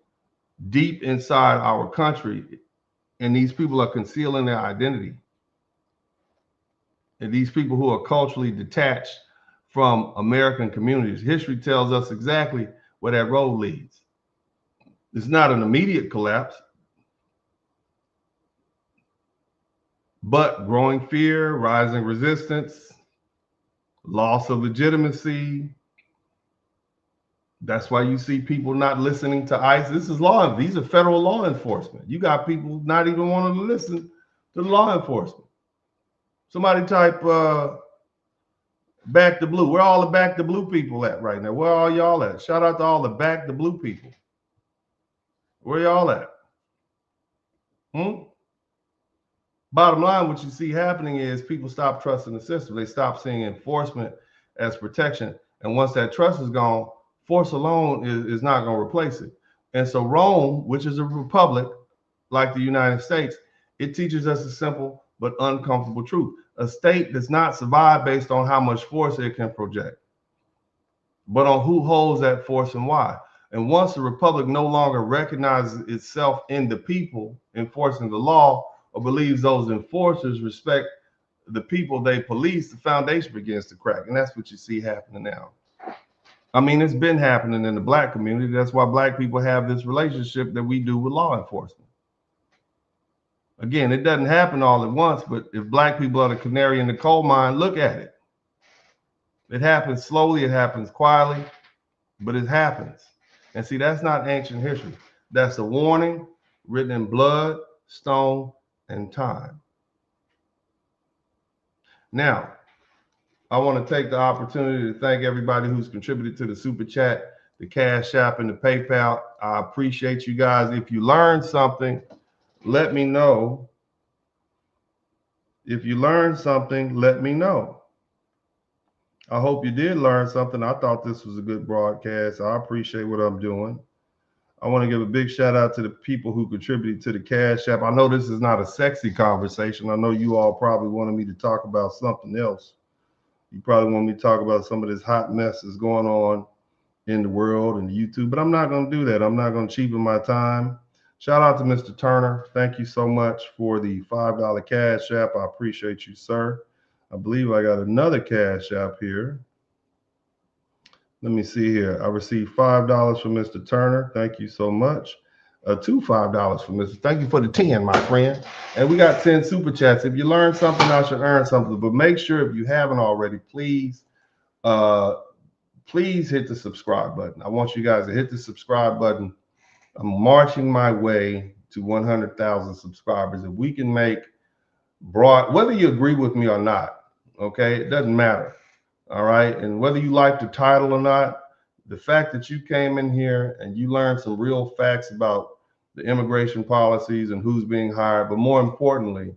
Speaker 2: deep inside our country, and these people are concealing their identity. And these people who are culturally detached from American communities. History tells us exactly where that road leads. It's not an immediate collapse, but growing fear, rising resistance, loss of legitimacy. That's why you see people not listening to ICE. These are federal law enforcement. You got people not even wanting to listen to the law enforcement. Somebody type back the blue. Where all the back the blue people at right now? Where are y'all at? Shout out to all the back the blue people. Where y'all at? Bottom line, what you see happening is people stop trusting the system. They stop seeing enforcement as protection. And once that trust is gone, force alone is not going to replace it. And so Rome, which is a republic like the United States, it teaches us a simple but uncomfortable truth. A state does not survive based on how much force it can project, but on who holds that force and why. And once the republic no longer recognizes itself in the people enforcing the law, or believes those enforcers respect the people they police, the foundation begins to crack. And that's what you see happening now. I mean, it's been happening in the Black community. That's why Black people have this relationship that we do with law enforcement. Again, it doesn't happen all at once, but if Black people are the canary in the coal mine, look at it. It happens slowly, it happens quietly, but it happens. And see, that's not ancient history. That's a warning written in blood, stone, and time. Now, I want to take the opportunity to thank everybody who's contributed to the Super Chat, the Cash App, and the PayPal. I appreciate you guys. If you learned something, let me know. If you learned something, let me know. I hope you did learn something. I thought this was a good broadcast. I appreciate what I'm doing. I want to give a big shout out to the people who contributed to the Cash App. I know this is not a sexy conversation. I know you all probably wanted me to talk about something else. You probably want me to talk about some of this hot mess that's going on in the world and YouTube, but I'm not going to do that. I'm not going to cheapen my time. Shout out to Mr. Turner. Thank you so much for the $5 Cash App. I appreciate you, sir. I believe I got another Cash App here. Let me see here. I received $5 from Mr. Turner. Thank you so much. Two $5 from Mr. Thank you for the 10, my friend. And we got 10 super chats. If you learn something, I should earn something. But make sure if you haven't already, please Please hit the subscribe button. I want you guys to hit the subscribe button. I'm marching my way to 100,000 subscribers. If we can make broad, whether you agree with me or not, okay, it doesn't matter. All right. And whether you like the title or not, the fact that you came in here and you learned some real facts about the immigration policies and who's being hired, but more importantly,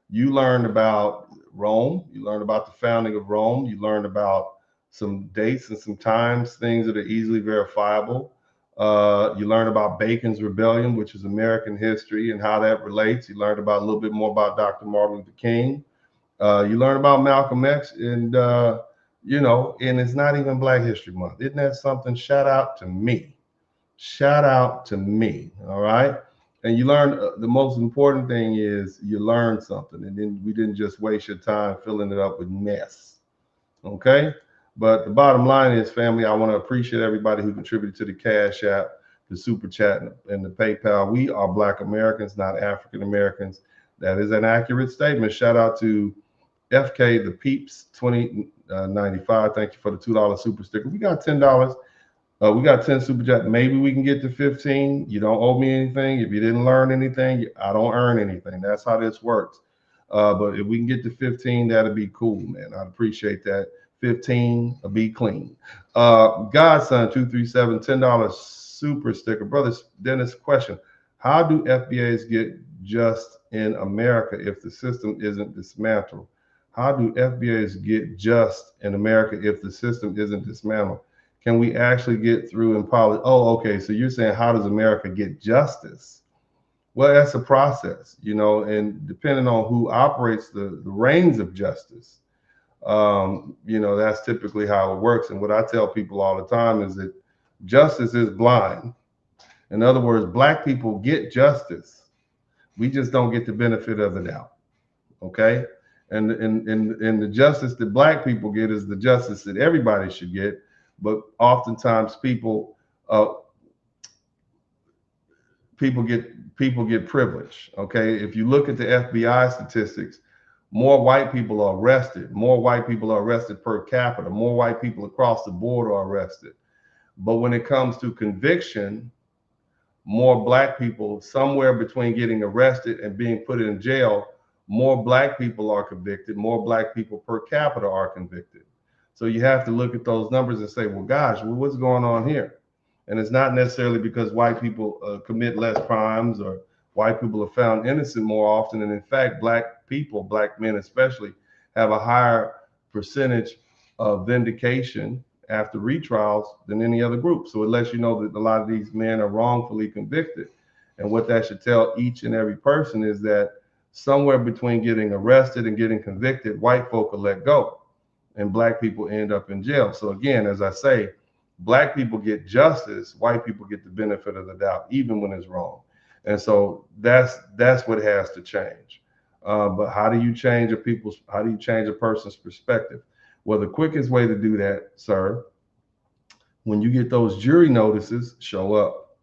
Speaker 2: you learned about Rome, you learned about the founding of Rome, you learned about some dates and some times, things that are easily verifiable. You learned about Bacon's Rebellion, which is American history, and how that relates. You learned about a little bit more about Dr. Martin Luther King. You learned about Malcolm X, and you know, and it's not even Black History Month. Isn't that something? Shout out to me. Shout out to me. All right. And you learn the most important thing is you learned something, and then we didn't just waste your time filling it up with mess. Okay. But the bottom line is, family, I want to appreciate everybody who contributed to the Cash App, the Super Chat, and the PayPal. We are Black Americans, not African Americans. That is an accurate statement. Shout out to FK, the Peeps, 2095. Thank you for the $2 super sticker. We got $10. We got 10 super chat. Maybe we can get to 15. You don't owe me anything. If you didn't learn anything, I don't earn anything. That's how this works. But if we can get to 15, that'd be cool, man. I'd appreciate that. 15, be clean. Godson 237, $10 super sticker. Brother Dennis, question: how do FBAs get just in America if the system isn't dismantled? How do FBAs get just in America if the system isn't dismantled? Can we actually get through in policy? Oh, okay. So you're saying, how does America get justice? Well, that's a process, you know, and depending on who operates the reins of justice, you know, that's typically how it works. And what I tell people all the time is that justice is blind. In other words, Black people get justice. We just don't get the benefit of the doubt. Okay. And the justice that Black people get is the justice that everybody should get. But oftentimes people get privilege. Okay. If you look at the FBI statistics, more white people are arrested. More white people are arrested per capita. More white people across the board are arrested. But when it comes to conviction, more Black people, somewhere between getting arrested and being put in jail, more Black people are convicted. More Black people per capita are convicted. So you have to look at those numbers and say, well, gosh, well, what's going on here? And it's not necessarily because white people commit less crimes or white people are found innocent more often. And in fact, Black people, Black men especially, have a higher percentage of vindication after retrials than any other group. So it lets you know that a lot of these men are wrongfully convicted. And what that should tell each and every person is that somewhere between getting arrested and getting convicted, white folk are let go and Black people end up in jail. So again, as I say, Black people get justice, white people get the benefit of the doubt, even when it's wrong. And so that's what has to change. But how do you change a person's perspective? Well, the quickest way to do that, sir, when you get those jury notices, show up.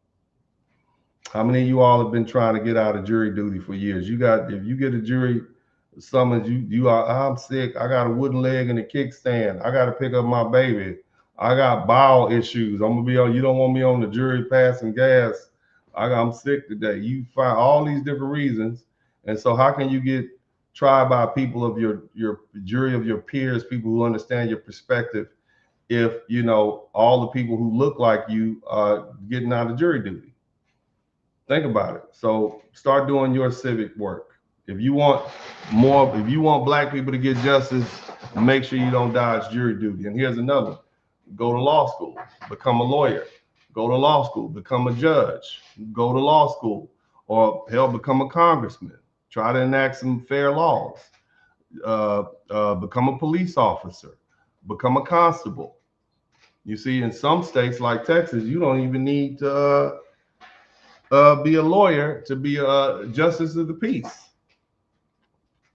Speaker 2: How many of you all have been trying to get out of jury duty for years? If you get a jury summons, I'm sick, I got a wooden leg and a kickstand, I got to pick up my baby, I got bowel issues, I'm gonna be on, you don't want me on the jury passing gas, I'm sick today. You find all these different reasons. And so how can you get tried by people of your jury of your peers, people who understand your perspective, if you know all the people who look like you are getting out of jury duty? Think about it. So start doing your civic work. If you want Black people to get justice, make sure you don't dodge jury duty. And here's another one. Go to law school, become a lawyer. Go to law school, become a judge. Go to law school, or hell, become a congressman. Try to enact some fair laws. Become a police officer. Become a constable. You see, in some states like Texas, you don't even need to be a lawyer to be a justice of the peace.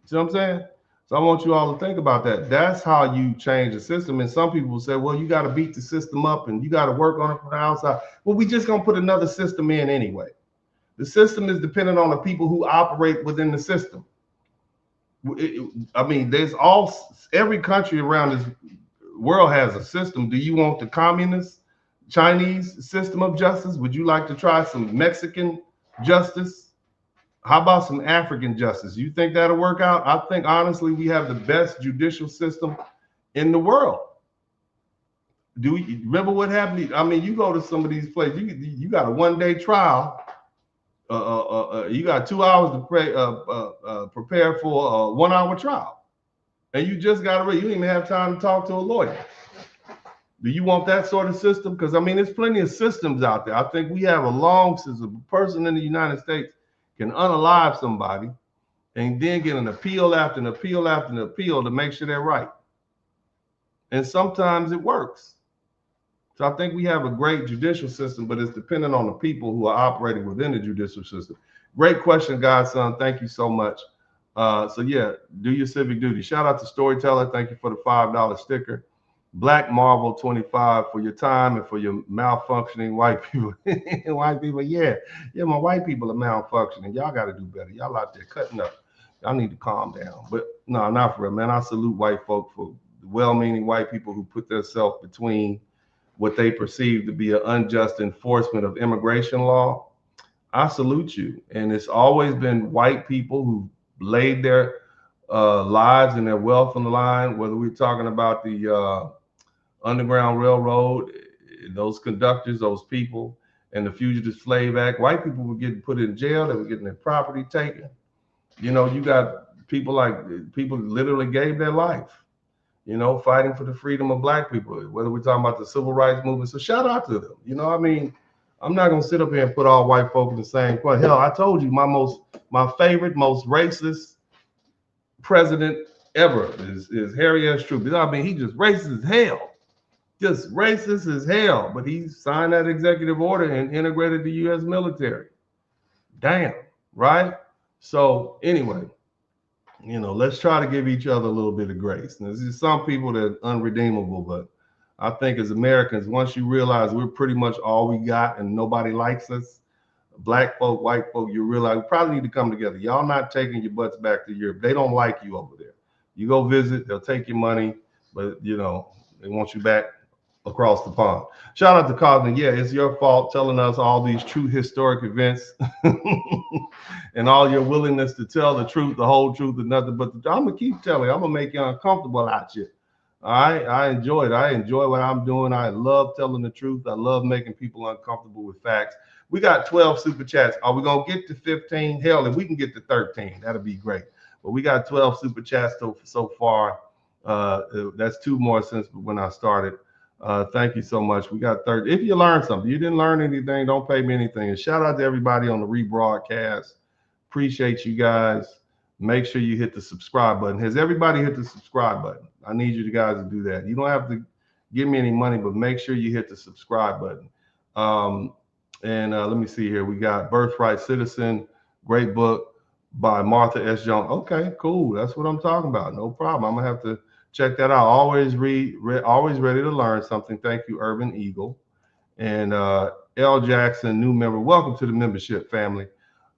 Speaker 2: See what I'm saying? So I want you all to think about that. That's how you change the system. And some people say, well, you got to beat the system up and you got to work on it from the outside. Well, we just going to put another system in anyway. The system is dependent on the people who operate within the system. I mean, every country around this world has a system. Do you want the communist Chinese system of justice? Would you like to try some Mexican justice? How about some African justice? You think that'll work out? I think honestly, we have the best judicial system in the world. Do you remember what happened? I mean, you go to some of these places, you got a one-day trial. You got 2 hours to prepare for a 1-hour trial, and you just got to. You don't even have time to talk to a lawyer. Do you want that sort of system? Because I mean, there's plenty of systems out there. I think we have a long system. A person in the United States can unalive somebody, and then get an appeal after an appeal after an appeal to make sure they're right. And sometimes it works. So I think we have a great judicial system, but it's dependent on the people who are operating within the judicial system. Great question, Godson. Thank you so much. So yeah, do your civic duty. Shout out to Storyteller. Thank you for the $5 sticker. Black Marvel 25 for your time and for your malfunctioning white people. White people, yeah, my white people are malfunctioning. Y'all got to do better. Y'all out there cutting up. Y'all need to calm down. But no, not for real, man. I salute white folk for well-meaning white people who put themselves between what they perceive to be an unjust enforcement of immigration law. I salute you. And it's always been white people who laid their lives and their wealth on the line, whether we're talking about the Underground Railroad, those conductors, those people, and the Fugitive Slave Act. White people were getting put in jail. They were getting their property taken. You know, you got people literally gave their life, you know, fighting for the freedom of black people, whether we're talking about the civil rights movement. So shout out to them. You know, I mean, I'm not going to sit up here and put all white folk in the same point. Hell, I told you my favorite, most racist president ever is Harry S. Truman. I mean, he just racist as hell. Just racist as hell, but he signed that executive order and integrated the U.S. military. Damn, right? So anyway, you know, let's try to give each other a little bit of grace. And there's some people that are unredeemable, but I think as Americans, once you realize we're pretty much all we got and nobody likes us, black folk, white folk, you realize we probably need to come together. Y'all not taking your butts back to Europe. They don't like you over there. You go visit, they'll take your money, but you know, they want you back across the pond. Shout out to Cosmin. Yeah, it's your fault telling us all these true historic events and all your willingness to tell the truth, the whole truth, and nothing but I'm gonna keep telling you. I'm gonna make you uncomfortable out here. All right, I enjoy it. I enjoy what I'm doing. I love telling the truth. I love making people uncomfortable with facts. We got 12 super chats. Are we gonna get to 15? Hell, if we can get to 13, that'll be great. But we got 12 super chats so far. That's 2 more since when I started. Thank you so much. We got 30. If you learned something, you didn't learn anything, don't pay me anything. And shout out to everybody on the rebroadcast. Appreciate you guys. Make sure you hit the subscribe button. Has everybody hit the subscribe button? I need you guys to do that. You don't have to give me any money, but make sure you hit the subscribe button. Let me see here. We got Birthright Citizen, great book by Martha S. Jones. Okay, cool. That's what I'm talking about. No problem. I'm gonna have to check that out. Always always ready to learn something. Thank you, Urban Eagle. And L. Jackson, new member. Welcome to the membership family.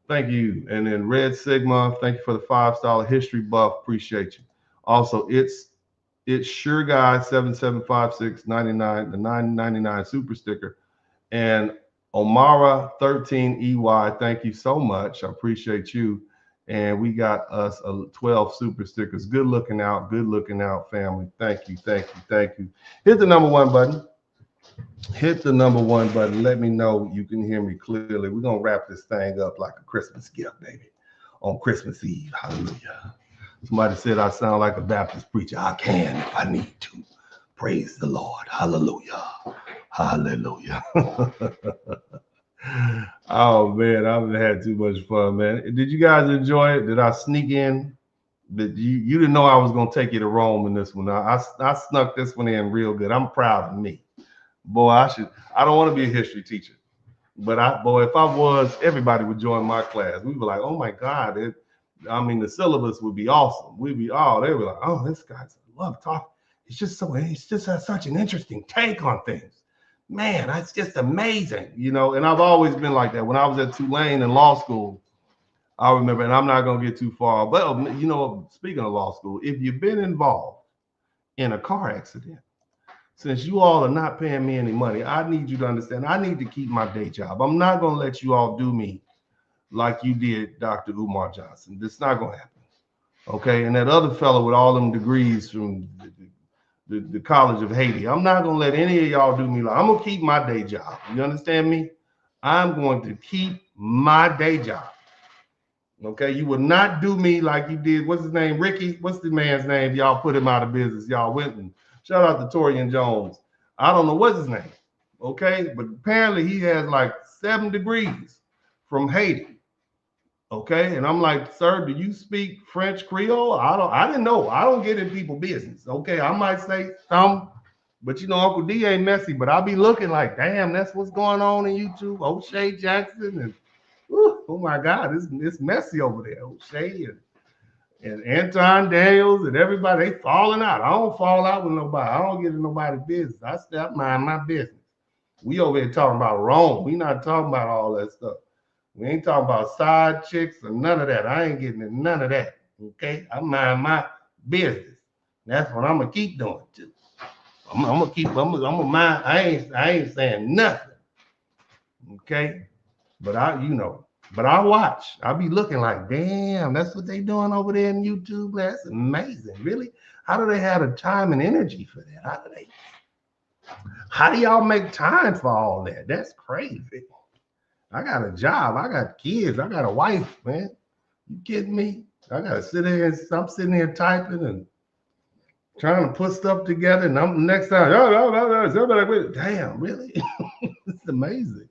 Speaker 2: Thank you. And then Red Sigma, thank you for the $5 history buff. Appreciate you. Also, it's Sure Guy 775699, the 999 super sticker. And Omara 13EY, thank you so much. I appreciate you. And we got us 12 super stickers. Good looking out, family. Thank you, thank you, thank you. Hit the number 1 button. Hit the number 1 button. Let me know you can hear me clearly. We're going to wrap this thing up like a Christmas gift, baby, on Christmas Eve. Hallelujah. Somebody said I sound like a Baptist preacher. I can if I need to. Praise the Lord. Hallelujah. Hallelujah. Oh man, I've had too much fun, man. Did you guys enjoy it? Did I sneak in? Did you didn't know I was gonna take you to Rome in this one. I snuck this one in real good. I'm proud of me. Boy, I don't want to be a history teacher, but if I was, everybody would join my class. We'd be like, oh my God, the syllabus would be awesome. They were like, oh, this guy's love talk. It's just such an interesting take on things. Man, that's just amazing, you know. And I've always been like that. When I was at Tulane in law school, I remember, and I'm not going to get too far, but you know, speaking of law school, if you've been involved in a car accident, since you all are not paying me any money, I need you to understand I need to keep my day job. I'm not going to let you all do me like you did Dr. Umar Johnson. This is not going to happen. Okay. And that other fellow with all them degrees from the College of Haiti, I'm not going to let any of y'all do me like I'm going to keep my day job. You understand me? I'm going to keep my day job. Okay, you will not do me like you did. What's his name? Ricky. What's the man's name? Y'all put him out of business. Y'all went and shout out to Torian Jones. I don't know what's his name. Okay, but apparently he has like 7 degrees from Haiti. Okay, and I'm like, sir, do you speak French Creole? I didn't know. I don't get in people's business. Okay, I might say some, but you know, Uncle D ain't messy. But I'll be looking like, damn, that's what's going on in YouTube. O'Shea Jackson and oh my God, it's messy over there. O'Shea and Anton Daniels and everybody, they falling out. I don't fall out with nobody. I don't get in nobody's business. I step mind my business. We over here talking about Rome. We not talking about all that stuff. We ain't talking about side chicks or none of that. I ain't getting in none of that. Okay, I mind my business. That's what I'm gonna keep doing too. I'm gonna mind. I ain't saying nothing. Okay. But I watch. I'll be looking like, damn, that's what they doing over there in YouTube. That's amazing. Really? How do they have the time and energy for that? How do y'all make time for all that? That's crazy. I got a job. I got kids. I got a wife, man. You kidding me? I gotta sit there and I'm sitting here typing and trying to put stuff together. And I'm next time, damn, really? It's amazing.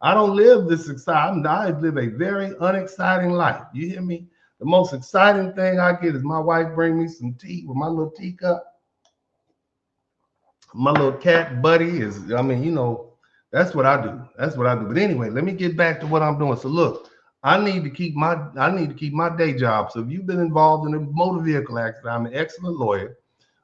Speaker 2: I don't live this exciting. I live a very unexciting life. You hear me? The most exciting thing I get is my wife bring me some tea with my little teacup. My little cat buddy is, that's what I do. That's what I do. But anyway, let me get back to what I'm doing. So look, I need to keep my day job. So if you've been involved in a motor vehicle accident, I'm an excellent lawyer.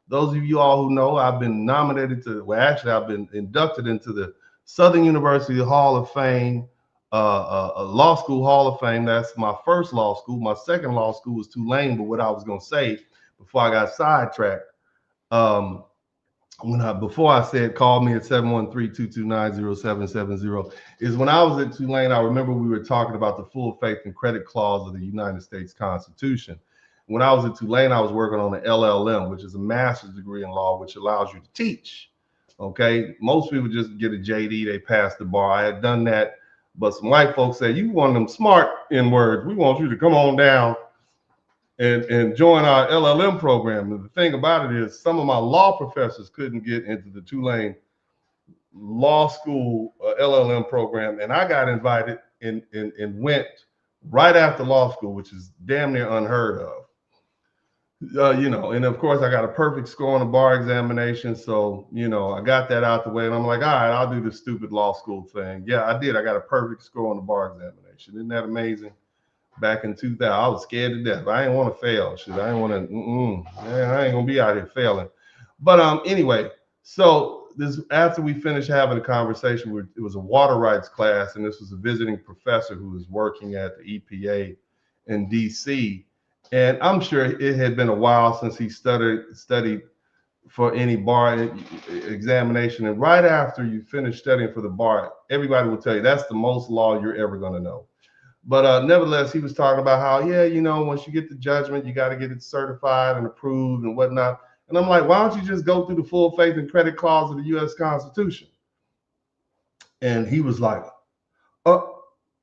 Speaker 2: Those of you all who know, I've been nominated to, I've been inducted into the Southern University Hall of Fame, a law school Hall of Fame. That's my first law school. My second law school was Tulane. But what I was going to say before I got sidetracked, before I said call me at 713-229-0770, is when I was at Tulane, I remember we were talking about the full faith and credit clause of the United States Constitution. When I was at Tulane, I was working on an LLM, which is a master's degree in law, which allows you to teach. Okay, most people just get a JD, they pass the bar. I had done that, but some white folks said, you want them smart in words. We want you to come on down and join our LLM program. And the thing about it is some of my law professors couldn't get into the Tulane law school LLM program. And I got invited and went right after law school, which is damn near unheard of. And of course I got a perfect score on the bar examination. So, I got that out the way and I'm like, all right, I'll do the stupid law school thing. Yeah, I did. I got a perfect score on the bar examination. Isn't that amazing? Back in 2000, I was scared to death. I didn't want to fail. Shit, I didn't want to, I ain't gonna be out here failing. But anyway, so this after we finished having a conversation, it was a water rights class, and this was a visiting professor who was working at the EPA in DC. And I'm sure it had been a while since he studied for any bar examination. And right after you finish studying for the bar, everybody will tell you that's the most law you're ever going to know. But nevertheless, he was talking about how, once you get the judgment, you got to get it certified and approved and whatnot. And I'm like, why don't you just go through the full faith and credit clause of the U.S. Constitution? And he was like, oh.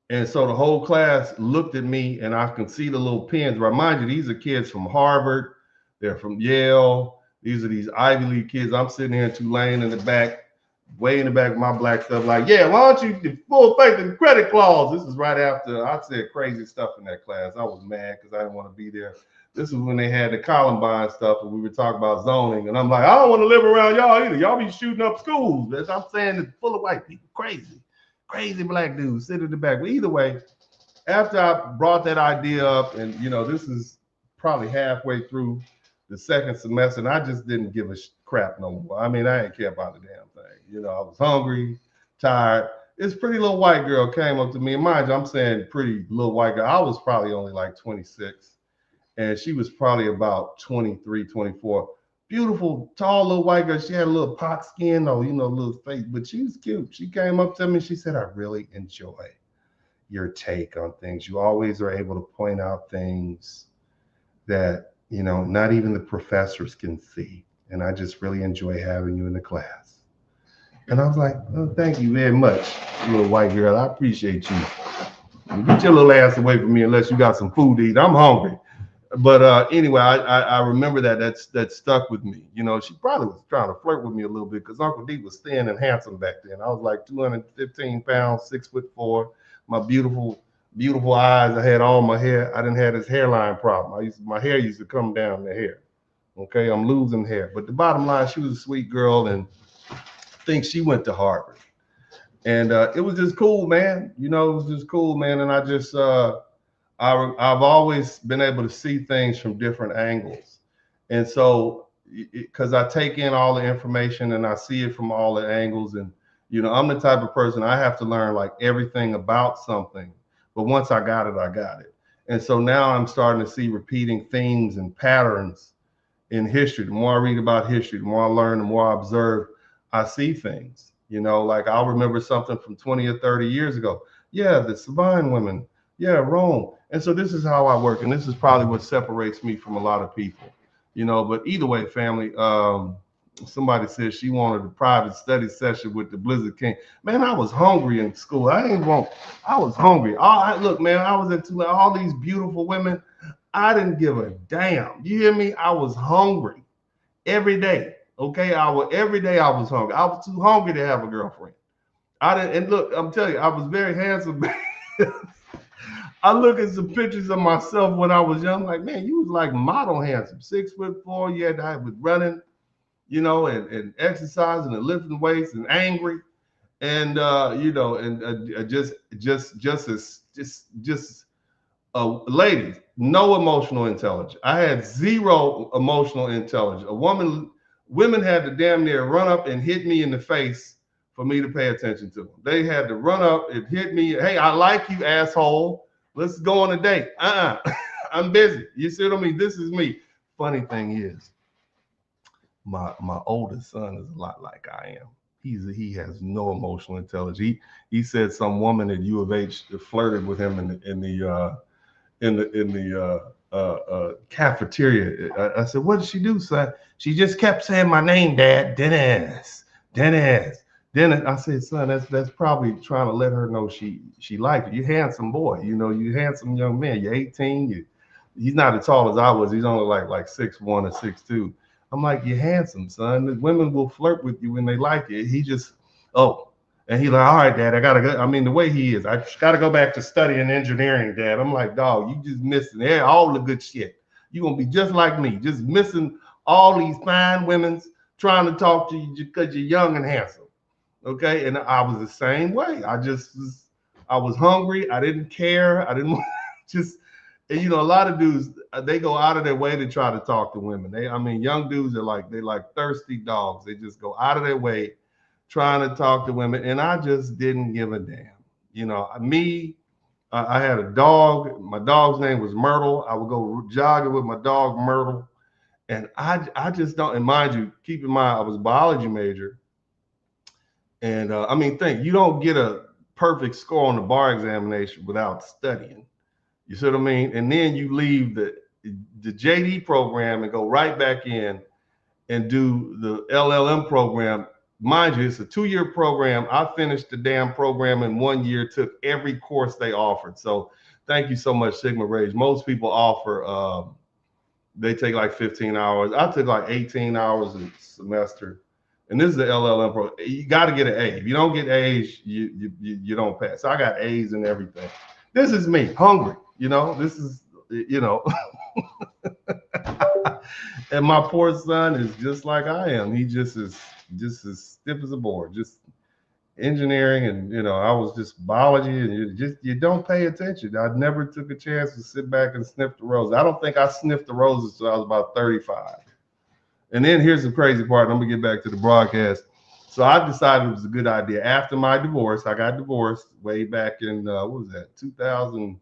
Speaker 2: And so the whole class looked at me, and I can see the little pins. Remind you, these are kids from Harvard. They're from Yale. These are these Ivy League kids. I'm sitting here in Tulane in the back, way in the back of my black stuff, like, yeah, why don't you do full faith and credit clause? This is right after I said crazy stuff in that class. I was mad because I didn't want to be there. This is when they had the Columbine stuff, and we were talking about zoning. And I'm like, I don't want to live around y'all either. Y'all be shooting up schools. As I'm saying, it's full of white people, crazy black dudes sit in the back. But either way, after I brought that idea up, and this is probably halfway through the second semester, and I just didn't give a crap no more. I mean, I didn't care about the damn thing. I was hungry, tired. This pretty little white girl came up to me, and mind you, I'm saying pretty little white girl. I was probably only like 26, and she was probably about 23, 24. beautiful, tall little white girl. She had a little pot skin, or little face, but she was cute. She came up to me and she said, "I really enjoy your take on things. You always are able to point out things that not even the professors can see, and I just really enjoy having you in the class." And I was like, "Oh, thank you very much, little white girl. I appreciate you. Get your little ass away from me unless you got some food to eat. I'm hungry." But anyway, I remember that stuck with me. She probably was trying to flirt with me a little bit because Uncle D was thin and handsome back then. I was like 215 pounds, 6'4". My beautiful, beautiful eyes. I had all my hair. I didn't have this hairline problem. My hair used to come down the hair. Okay, I'm losing hair. But the bottom line, she was a sweet girl, and I think she went to Harvard. And it was just cool, man. It was just cool, man. And I just I've always been able to see things from different angles. And so, because I take in all the information and I see it from all the angles, and, I'm the type of person, I have to learn like everything about something. But once I got it, I got it. And so now I'm starting to see repeating themes and patterns in history. The more I read about history, the more I learn, the more I observe, I see things. Like I'll remember something from 20 or 30 years ago. Yeah, the Sabine women. Yeah, Rome. And so this is how I work. And this is probably what separates me from a lot of people, but either way, family, somebody said she wanted a private study session with the Blizzard King. Man, I was hungry in school. I was hungry. Look, man, I was into all these beautiful women. I didn't give a damn. You hear me? I was hungry every day. Okay. Every day I was hungry. I was too hungry to have a girlfriend. And look, I'm telling you, I was very handsome. I look at some pictures of myself when I was young, like, man, you was like model handsome, 6'4". You had to have with running, and exercising and lifting weights and angry. And, ladies, no emotional intelligence. I had zero emotional intelligence. Women had to damn near run up and hit me in the face for me to pay attention to them. They had to run up and hit me. Hey, I like you, asshole. Let's go on a date. I'm busy. You see what I mean? This is me. Funny thing is, my oldest son is a lot like I am. He has no emotional intelligence. He said some woman at U of H flirted with him in the cafeteria. I said, "What did she do, son?" "She just kept saying my name, Dad. Dennis. Then I said, "Son, that's probably trying to let her know she liked it. You handsome boy, you handsome young man. You're 18. He's not as tall as I was. He's only like 6'1" or 6'2". I'm like, "You're handsome, son. The women will flirt with you when they like it." He just, and he's like, "All right, Dad, I gotta go." I mean, the way he is, I gotta go back to studying engineering, Dad. I'm like, "Dog, you just missing all the good shit. You're gonna be just like me, just missing all these fine women trying to talk to you because you're young and handsome." Okay. And I was the same way. I was hungry. I didn't care. I didn't just, and a lot of dudes, they go out of their way to try to talk to women. Young dudes are like thirsty dogs. They just go out of their way trying to talk to women. And I just didn't give a damn. I had a dog. My dog's name was Myrtle. I would go jogging with my dog, Myrtle. And I just don't, and mind you, keep in mind, I was a biology major. And you don't get a perfect score on the bar examination without studying. You see what I mean? And then you leave the JD program and go right back in and do the LLM program. Mind you, it's a 2-year program. I finished the damn program in 1 year, took every course they offered. So thank you so much, Sigma Rage. Most people offer, they take like 15 hours. I took like 18 hours a semester. And this is the LLM program. You got to get an A. If you don't get A's, you don't pass. So I got A's and everything. This is me, hungry. This is, and my poor son is just like I am. He just as stiff as a board, just engineering. And, I was just biology, and you don't pay attention. I never took a chance to sit back and sniff the roses. I don't think I sniffed the roses until I was about 35. And then here's the crazy part. I'm gonna get back to the broadcast. So I decided it was a good idea. After my divorce, I got divorced way back in, what was that, 2000,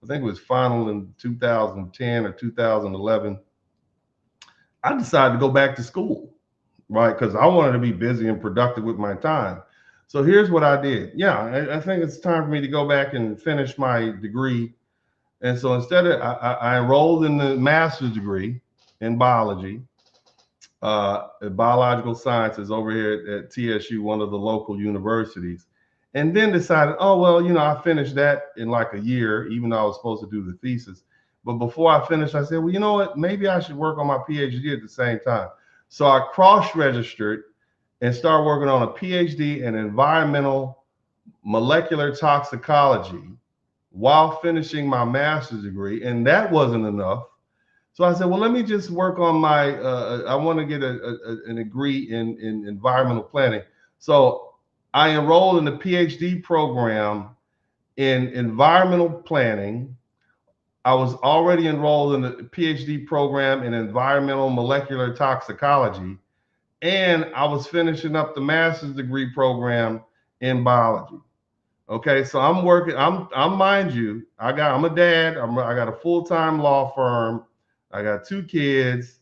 Speaker 2: I think it was final in 2010 or 2011. I decided to go back to school, right? Because I wanted to be busy and productive with my time. So here's what I did. Yeah, I think it's time for me to go back and finish my degree. And so instead of, I enrolled in the master's degree in biology, biological sciences over here at TSU, one of the local universities, and then decided, oh, well, you know, I finished that in like a year, even though I was supposed to do the thesis. But before I finished, I said, well, you know what, maybe I should work on my PhD at the same time. So I cross-registered and started working on a PhD in environmental molecular toxicology while finishing my master's degree. And that wasn't enough. So I said, well, let me just work on my, I want to get a degree in environmental planning. So I enrolled in the PhD program in environmental planning. I was already enrolled in the PhD program in environmental molecular toxicology. And I was finishing up the master's degree program in biology. Okay, so I'm working, I'm mind you, I'm a dad, I got a full-time law firm. I got 2 kids.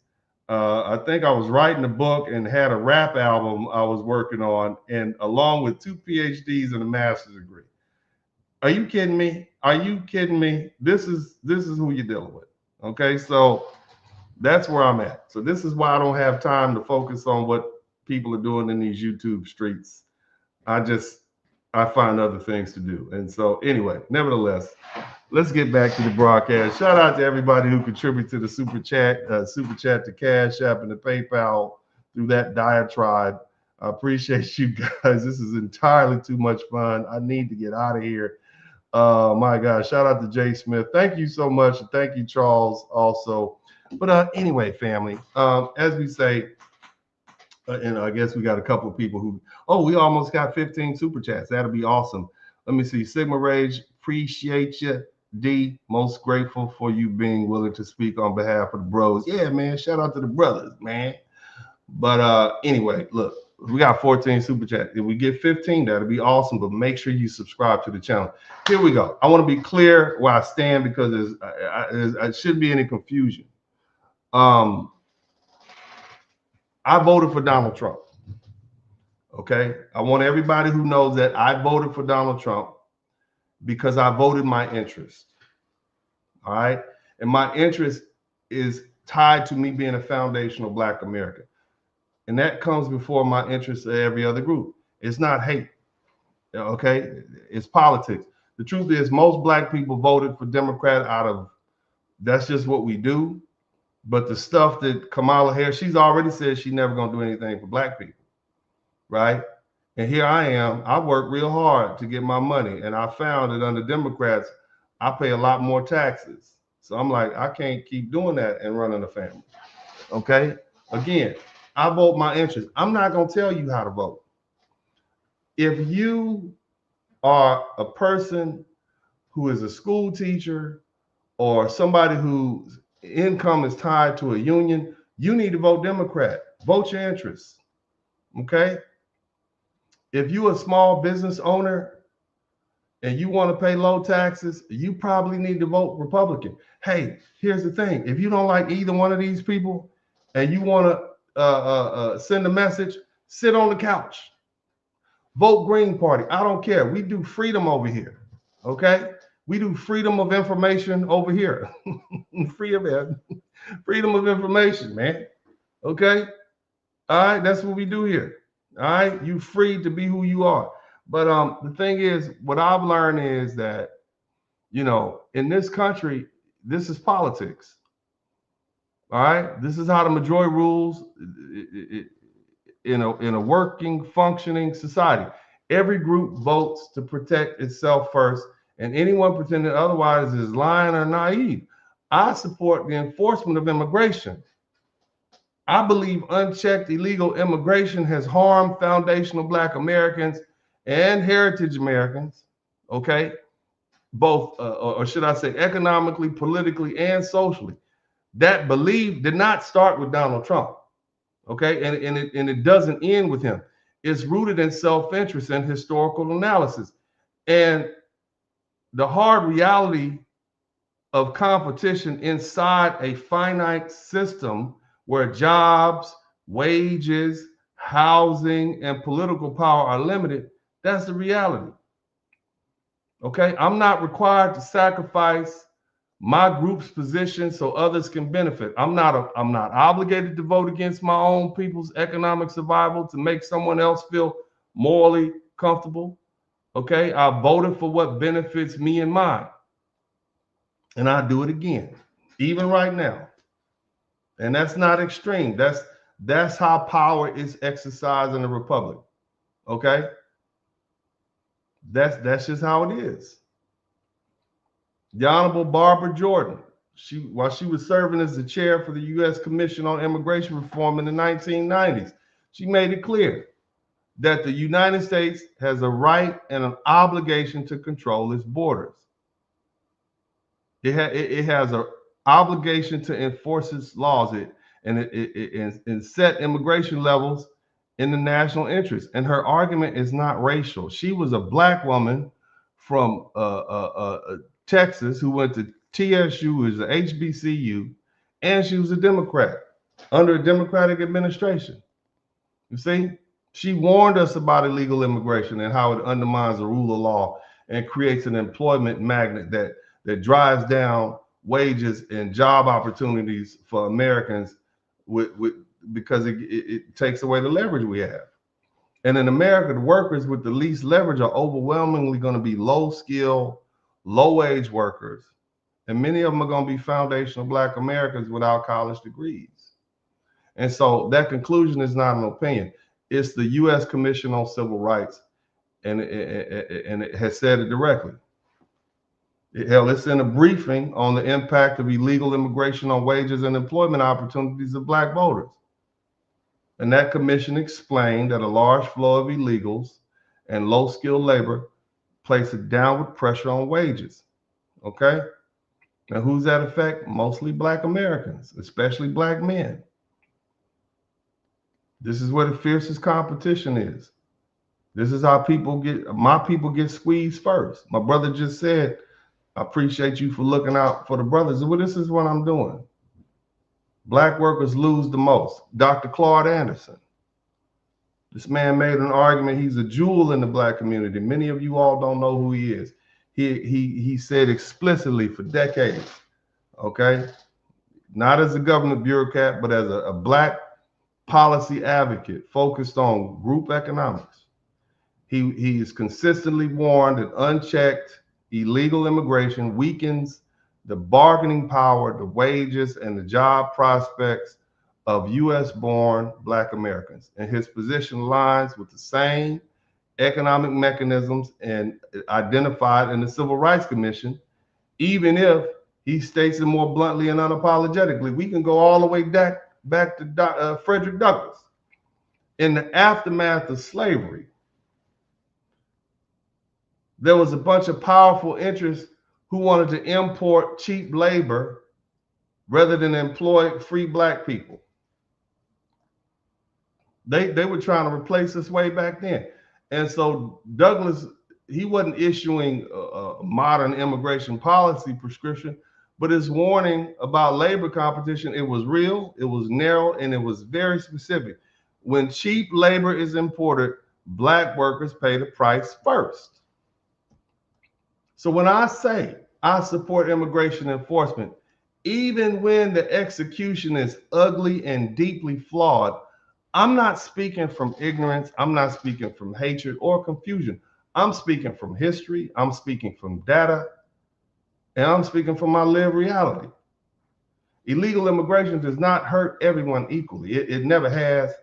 Speaker 2: I think I was writing a book and had a rap album I was working on, and along with 2 PhDs and a master's degree. Are you kidding me? Are you kidding me? This is who you're dealing with. Okay, so that's where I'm at. So this is why I don't have time to focus on what people are doing in these YouTube streets. I find other things to do. And so anyway, nevertheless, let's get back to the broadcast. Shout out to everybody who contributed to the super chat to Cash App and the PayPal through that diatribe. I appreciate you guys. This is entirely too much fun. I need to get out of here. My God, shout out to Jay Smith. Thank you so much. And thank you, Charles, also. But anyway, family, as we say, and I guess we got a couple of people who, we almost got 15 super chats. That'll be awesome. Let me see. Sigma Rage, appreciate you. D, most grateful for you being willing to speak on behalf of the bros. Yeah, man. Shout out to the brothers, man. But anyway, look, we got 14 super chats. If we get 15, that'll be awesome. But make sure you subscribe to the channel. Here we go. I want to be clear where I stand because there shouldn't be any confusion. I voted for Donald Trump. Okay. I want everybody who knows that I voted for Donald Trump because I voted my interest. All right. And my interest is tied to me being a foundational Black American. And that comes before my interest of every other group. It's not hate. Okay. It's politics. The truth is most Black people voted for Democrat that's just what we do. But the stuff that Kamala Harris, she's already said she's never going to do anything for Black people, right? And here I am. I worked real hard to get my money, and I found that under Democrats, I pay a lot more taxes. So I'm like, I can't keep doing that and running a family, okay? Again, I vote my interest. I'm not going to tell you how to vote. If you are a person who is a school teacher or somebody who's income is tied to a union, you need to vote Democrat. Vote your interests. Okay. If you're a small business owner and you want to pay low taxes, you probably need to vote Republican. Hey, here's the thing. If you don't like either one of these people and you want to send a message, sit on the couch. Vote Green Party. I don't care. We do freedom over here. Okay. We do freedom of information over here. Freedom of information, man. Okay. All right. That's what we do here. All right. You free to be who you are. But the thing is, what I've learned is that, in this country, this is politics. All right. This is how the majority rules in a working, functioning society. Every group votes to protect itself first. And anyone pretending otherwise is lying or naive. I support the enforcement of immigration. I believe unchecked illegal immigration has harmed foundational Black Americans and heritage Americans, okay? Both, or should I say economically, politically, and socially. That belief did not start with Donald Trump, okay? And it doesn't end with him. It's rooted in self-interest and historical analysis. And the hard reality of competition inside a finite system where jobs, wages, housing, and political power are limited, that's the reality. Okay, I'm not required to sacrifice my group's position so others can benefit. I'm not obligated to vote against my own people's economic survival to make someone else feel morally comfortable. Okay, I voted for what benefits me and mine. And I do it again, even right now. And that's not extreme. That's how power is exercised in a republic. Okay? That's just how it is. The Honorable Barbara Jordan, while she was serving as the chair for the U.S. Commission on Immigration Reform in the 1990s, she made it clear that the United States has a right and an obligation to control its borders. It has an obligation to enforce its laws and set immigration levels in the national interest. And her argument is not racial. She was a black woman from Texas who went to TSU, who is a HBCU, and she was a Democrat under a Democratic administration. You see, she warned us about illegal immigration and how it undermines the rule of law and creates an employment magnet that drives down wages and job opportunities for Americans because it takes away the leverage we have. And in America, the workers with the least leverage are overwhelmingly going to be low skill, low wage workers. And many of them are going to be foundational Black Americans without college degrees. And so that conclusion is not an opinion. It's the U.S. Commission on Civil Rights, and it has said it directly. Hell, it's in a briefing on the impact of illegal immigration on wages and employment opportunities of Black voters. And that commission explained that a large flow of illegals and low-skilled labor place a downward pressure on wages. Okay? Now, who's that affect? Mostly Black Americans, especially Black men. This is where the fiercest competition is. This is how my people get squeezed first. My brother just said, I appreciate you for looking out for the brothers. Well, this is what I'm doing. Black workers lose the most. Dr. Claude Anderson. This man made an argument. He's a jewel in the Black community. Many of you all don't know who he is. He said explicitly for decades, okay, not as a government bureaucrat, but as a Black policy advocate focused on group economics. He is consistently warned that unchecked illegal immigration weakens the bargaining power, the wages, and the job prospects of U.S.-born Black Americans. And his position aligns with the same economic mechanisms and identified in the Civil Rights Commission, even if he states it more bluntly and unapologetically. We can go all the way back to Frederick Douglass. In the aftermath of slavery, there was a bunch of powerful interests who wanted to import cheap labor rather than employ free Black people. They were trying to replace us way back then. And so Douglass, he wasn't issuing a modern immigration policy prescription, but his warning about labor competition, it was real, it was narrow, and it was very specific. When cheap labor is imported, Black workers pay the price first. So when I say I support immigration enforcement, even when the execution is ugly and deeply flawed, I'm not speaking from ignorance. I'm not speaking from hatred or confusion. I'm speaking from history. I'm speaking from data. And I'm speaking from my lived reality. Illegal immigration does not hurt everyone equally. It never has.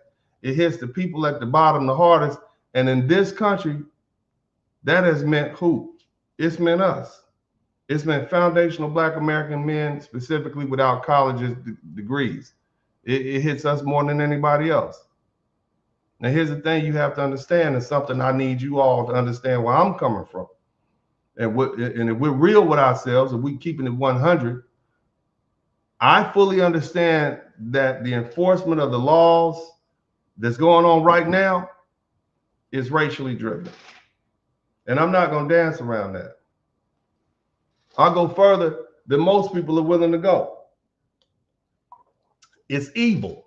Speaker 2: It hits the people at the bottom the hardest. And in this country, that has meant who? It's meant us. It's meant foundational Black American men, specifically without college's degrees. It hits us more than anybody else. Now, here's the thing you have to understand, and something I need you all to understand where I'm coming from. And if we're real with ourselves, and we're keeping it 100, I fully understand that the enforcement of the laws that's going on right now is racially driven. And I'm not going to dance around that. I'll go further than most people are willing to go. It's evil.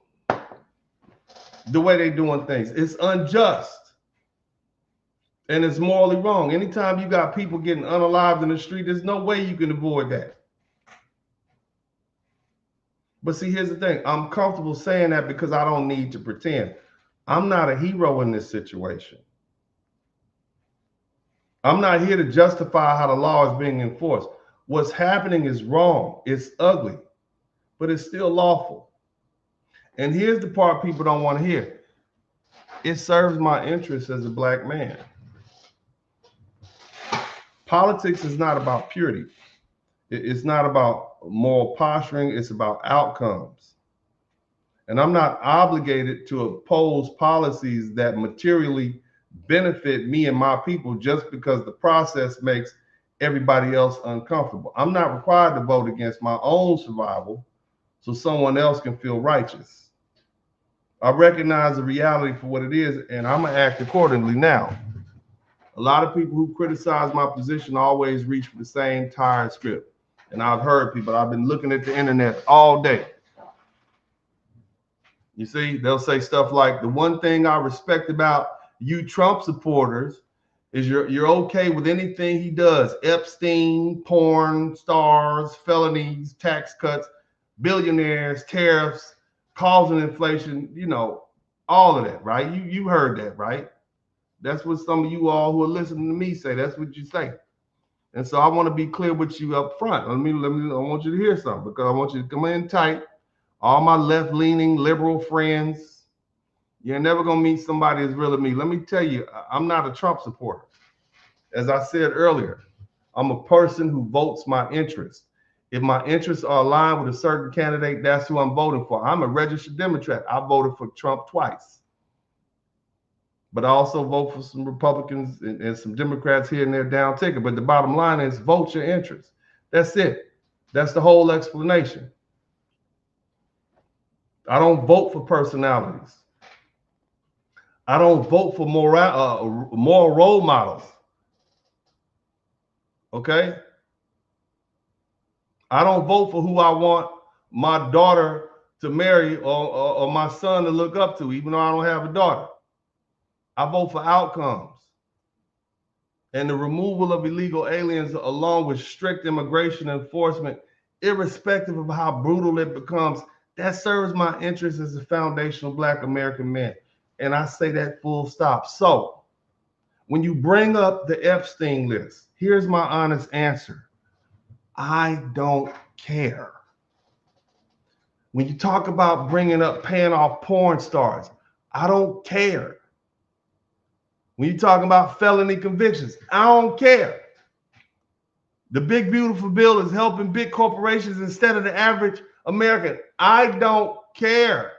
Speaker 2: The way they're doing things. It's unjust. And it's morally wrong. Anytime you got people getting unalived in the street, there's no way you can avoid that. But see, here's the thing. I'm comfortable saying that because I don't need to pretend. I'm not a hero in this situation. I'm not here to justify how the law is being enforced. What's happening is wrong. It's ugly, but it's still lawful. And here's the part people don't want to hear. It serves my interest as a black man. Politics is not about purity. It's not about moral posturing. It's about outcomes. And I'm not obligated to oppose policies that materially benefit me and my people just because the process makes everybody else uncomfortable. I'm not required to vote against my own survival so someone else can feel righteous. I recognize the reality for what it is, and I'm going to act accordingly now. A lot of people who criticize my position always reach for the same tired script. And I've heard people, I've been looking at the internet all day. You see, they'll say stuff like, the one thing I respect about you Trump supporters is you're okay with anything he does. Epstein, porn stars, felonies, tax cuts, billionaires, tariffs, causing inflation, you know, all of that, right? You heard that, right? That's what some of you all who are listening to me say. That's what you say. And so I want to be clear with you up front. I want you to hear something because I want you to come in tight. All my left-leaning liberal friends, you're never going to meet somebody as real as me. Let me tell you, I'm not a Trump supporter. As I said earlier, I'm a person who votes my interests. If my interests are aligned with a certain candidate, that's who I'm voting for. I'm a registered Democrat. I voted for Trump twice. But I also vote for some Republicans and some Democrats here and there down ticket. But the bottom line is vote your interests. That's it. That's the whole explanation. I don't vote for personalities. I don't vote for moral role models. Okay? I don't vote for who I want my daughter to marry or my son to look up to, even though I don't have a daughter. I vote for outcomes. And the removal of illegal aliens along with strict immigration enforcement, irrespective of how brutal it becomes, that serves my interest as a foundational Black American man. And I say that full stop. So when you bring up the Epstein list, here's my honest answer. I don't care. When you talk about bringing up paying off porn stars, I don't care. When you're talking about felony convictions, I don't care. The big beautiful bill is helping big corporations instead of the average American. I don't care.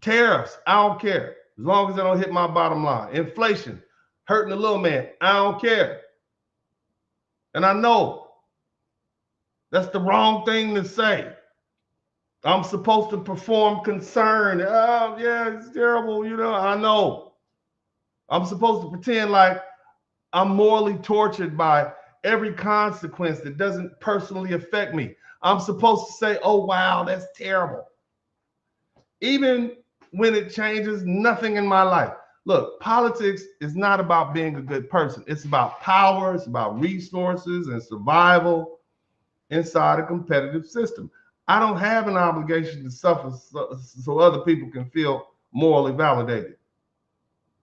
Speaker 2: Tariffs, I don't care. As long as I don't hit my bottom line. Inflation, hurting the little man, I don't care. And I know that's the wrong thing to say. I'm supposed to perform concern. Oh, yeah, it's terrible. You know, I know. I'm supposed to pretend like I'm morally tortured by every consequence that doesn't personally affect me. I'm supposed to say, oh, wow, that's terrible. Even when it changes nothing in my life. Look, politics is not about being a good person. It's about power. It's about resources and survival inside a competitive system. I don't have an obligation to suffer so other people can feel morally validated.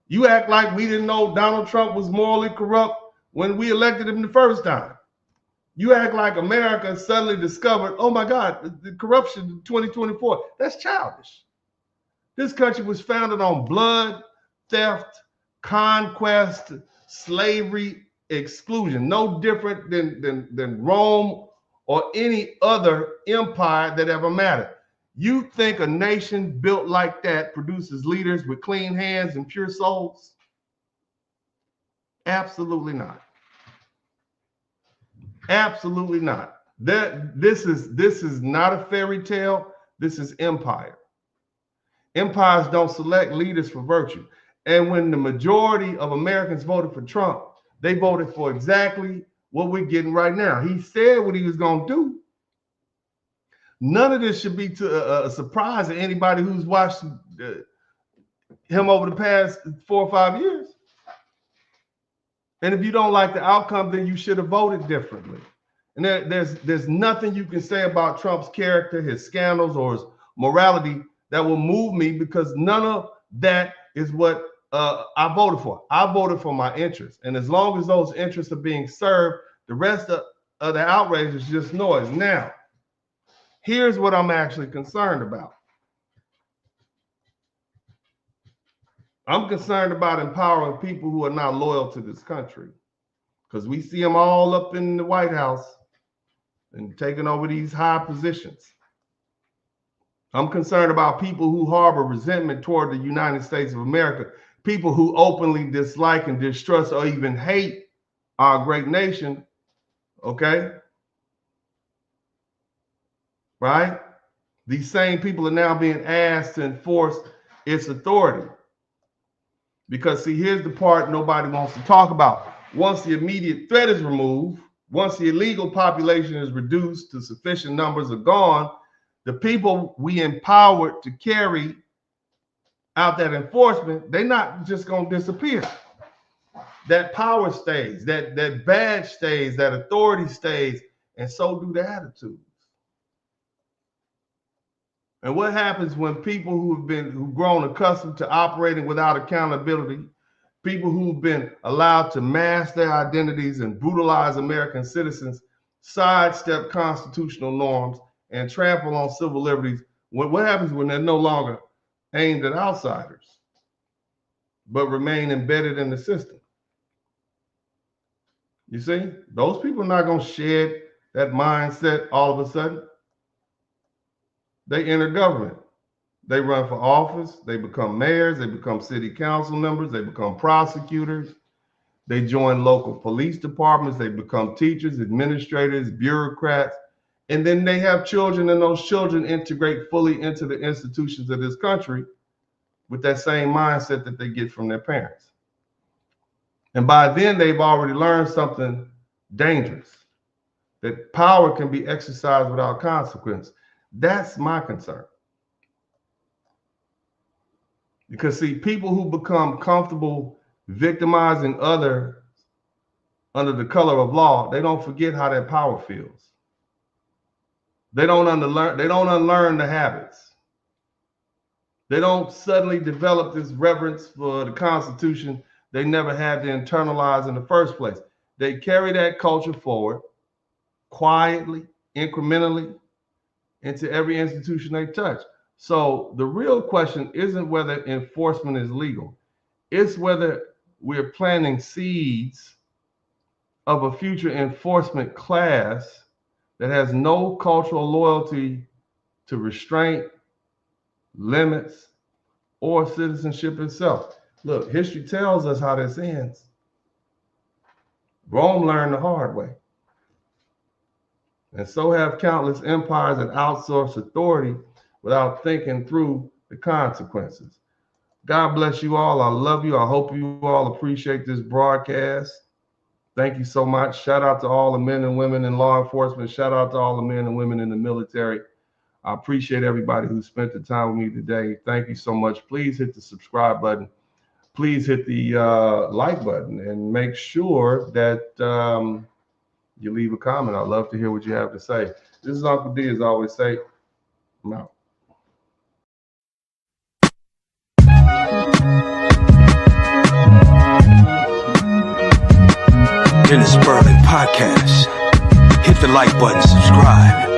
Speaker 2: You act like we didn't know Donald Trump was morally corrupt when we elected him the first time. You act like America suddenly discovered, oh my God, the corruption in 2024. That's childish. This country was founded on blood, theft, conquest, slavery, exclusion. No different than Rome or any other empire that ever mattered. You think a nation built like that produces leaders with clean hands and pure souls? Absolutely not. Absolutely not. This is not a fairy tale. This is empire. Empires don't select leaders for virtue. And when the majority of Americans voted for Trump, they voted for exactly what we're getting right now. He said what he was going to do. None of this should be a surprise to anybody who's watched him over the past 4 or 5 years. And if you don't like the outcome, then you should have voted differently. And there's nothing you can say about Trump's character, his scandals, or his morality that will move me, because none of that is what I voted for. I voted for my interests. And as long as those interests are being served, the rest of the outrage is just noise. Now, here's what I'm actually concerned about. I'm concerned about empowering people who are not loyal to this country, because we see them all up in the White House and taking over these high positions. I'm concerned about people who harbor resentment toward the United States of America, people who openly dislike and distrust or even hate our great nation, okay? Right? These same people are now being asked to enforce its authority. Because see, here's the part nobody wants to talk about. Once the immediate threat is removed, once the illegal population is reduced to sufficient numbers are gone, the people we empowered to carry out that enforcement, they're not just going to disappear. That power stays, that badge stays, that authority stays, and so do the attitudes. And what happens when people who've grown accustomed to operating without accountability, people who've been allowed to mask their identities and brutalize American citizens, sidestep constitutional norms, and trample on civil liberties? What happens when they're no longer aimed at outsiders, but remain embedded in the system? You see, those people are not going to shed that mindset all of a sudden. They enter government. They run for office. They become mayors. They become city council members. They become prosecutors. They join local police departments. They become teachers, administrators, bureaucrats. And then they have children, and those children integrate fully into the institutions of this country with that same mindset that they get from their parents. And by then, they've already learned something dangerous, that power can be exercised without consequence. That's my concern. Because see, people who become comfortable victimizing others under the color of law, they don't forget how that power feels. They don't unlearn the habits. They don't suddenly develop this reverence for the Constitution they never had to internalize in the first place. They carry that culture forward quietly, incrementally, into every institution they touch. So the real question isn't whether enforcement is legal. It's whether we're planting seeds of a future enforcement class that has no cultural loyalty to restraint, limits, or citizenship itself. Look, history tells us how this ends. Rome learned the hard way. And so have countless empires that outsource authority without thinking through the consequences. God bless you all. I love you. I hope you all appreciate this broadcast. Thank you so much. Shout out to all the men and women in law enforcement. Shout out to all the men and women in the military. I appreciate everybody who spent the time with me today. Thank you so much. Please hit the subscribe button. Please hit the like button, and make sure that you leave a comment. I'd love to hear what you have to say. This is Uncle D, as I always say. I'm out.
Speaker 11: In the Spurling podcast, hit the like button, subscribe.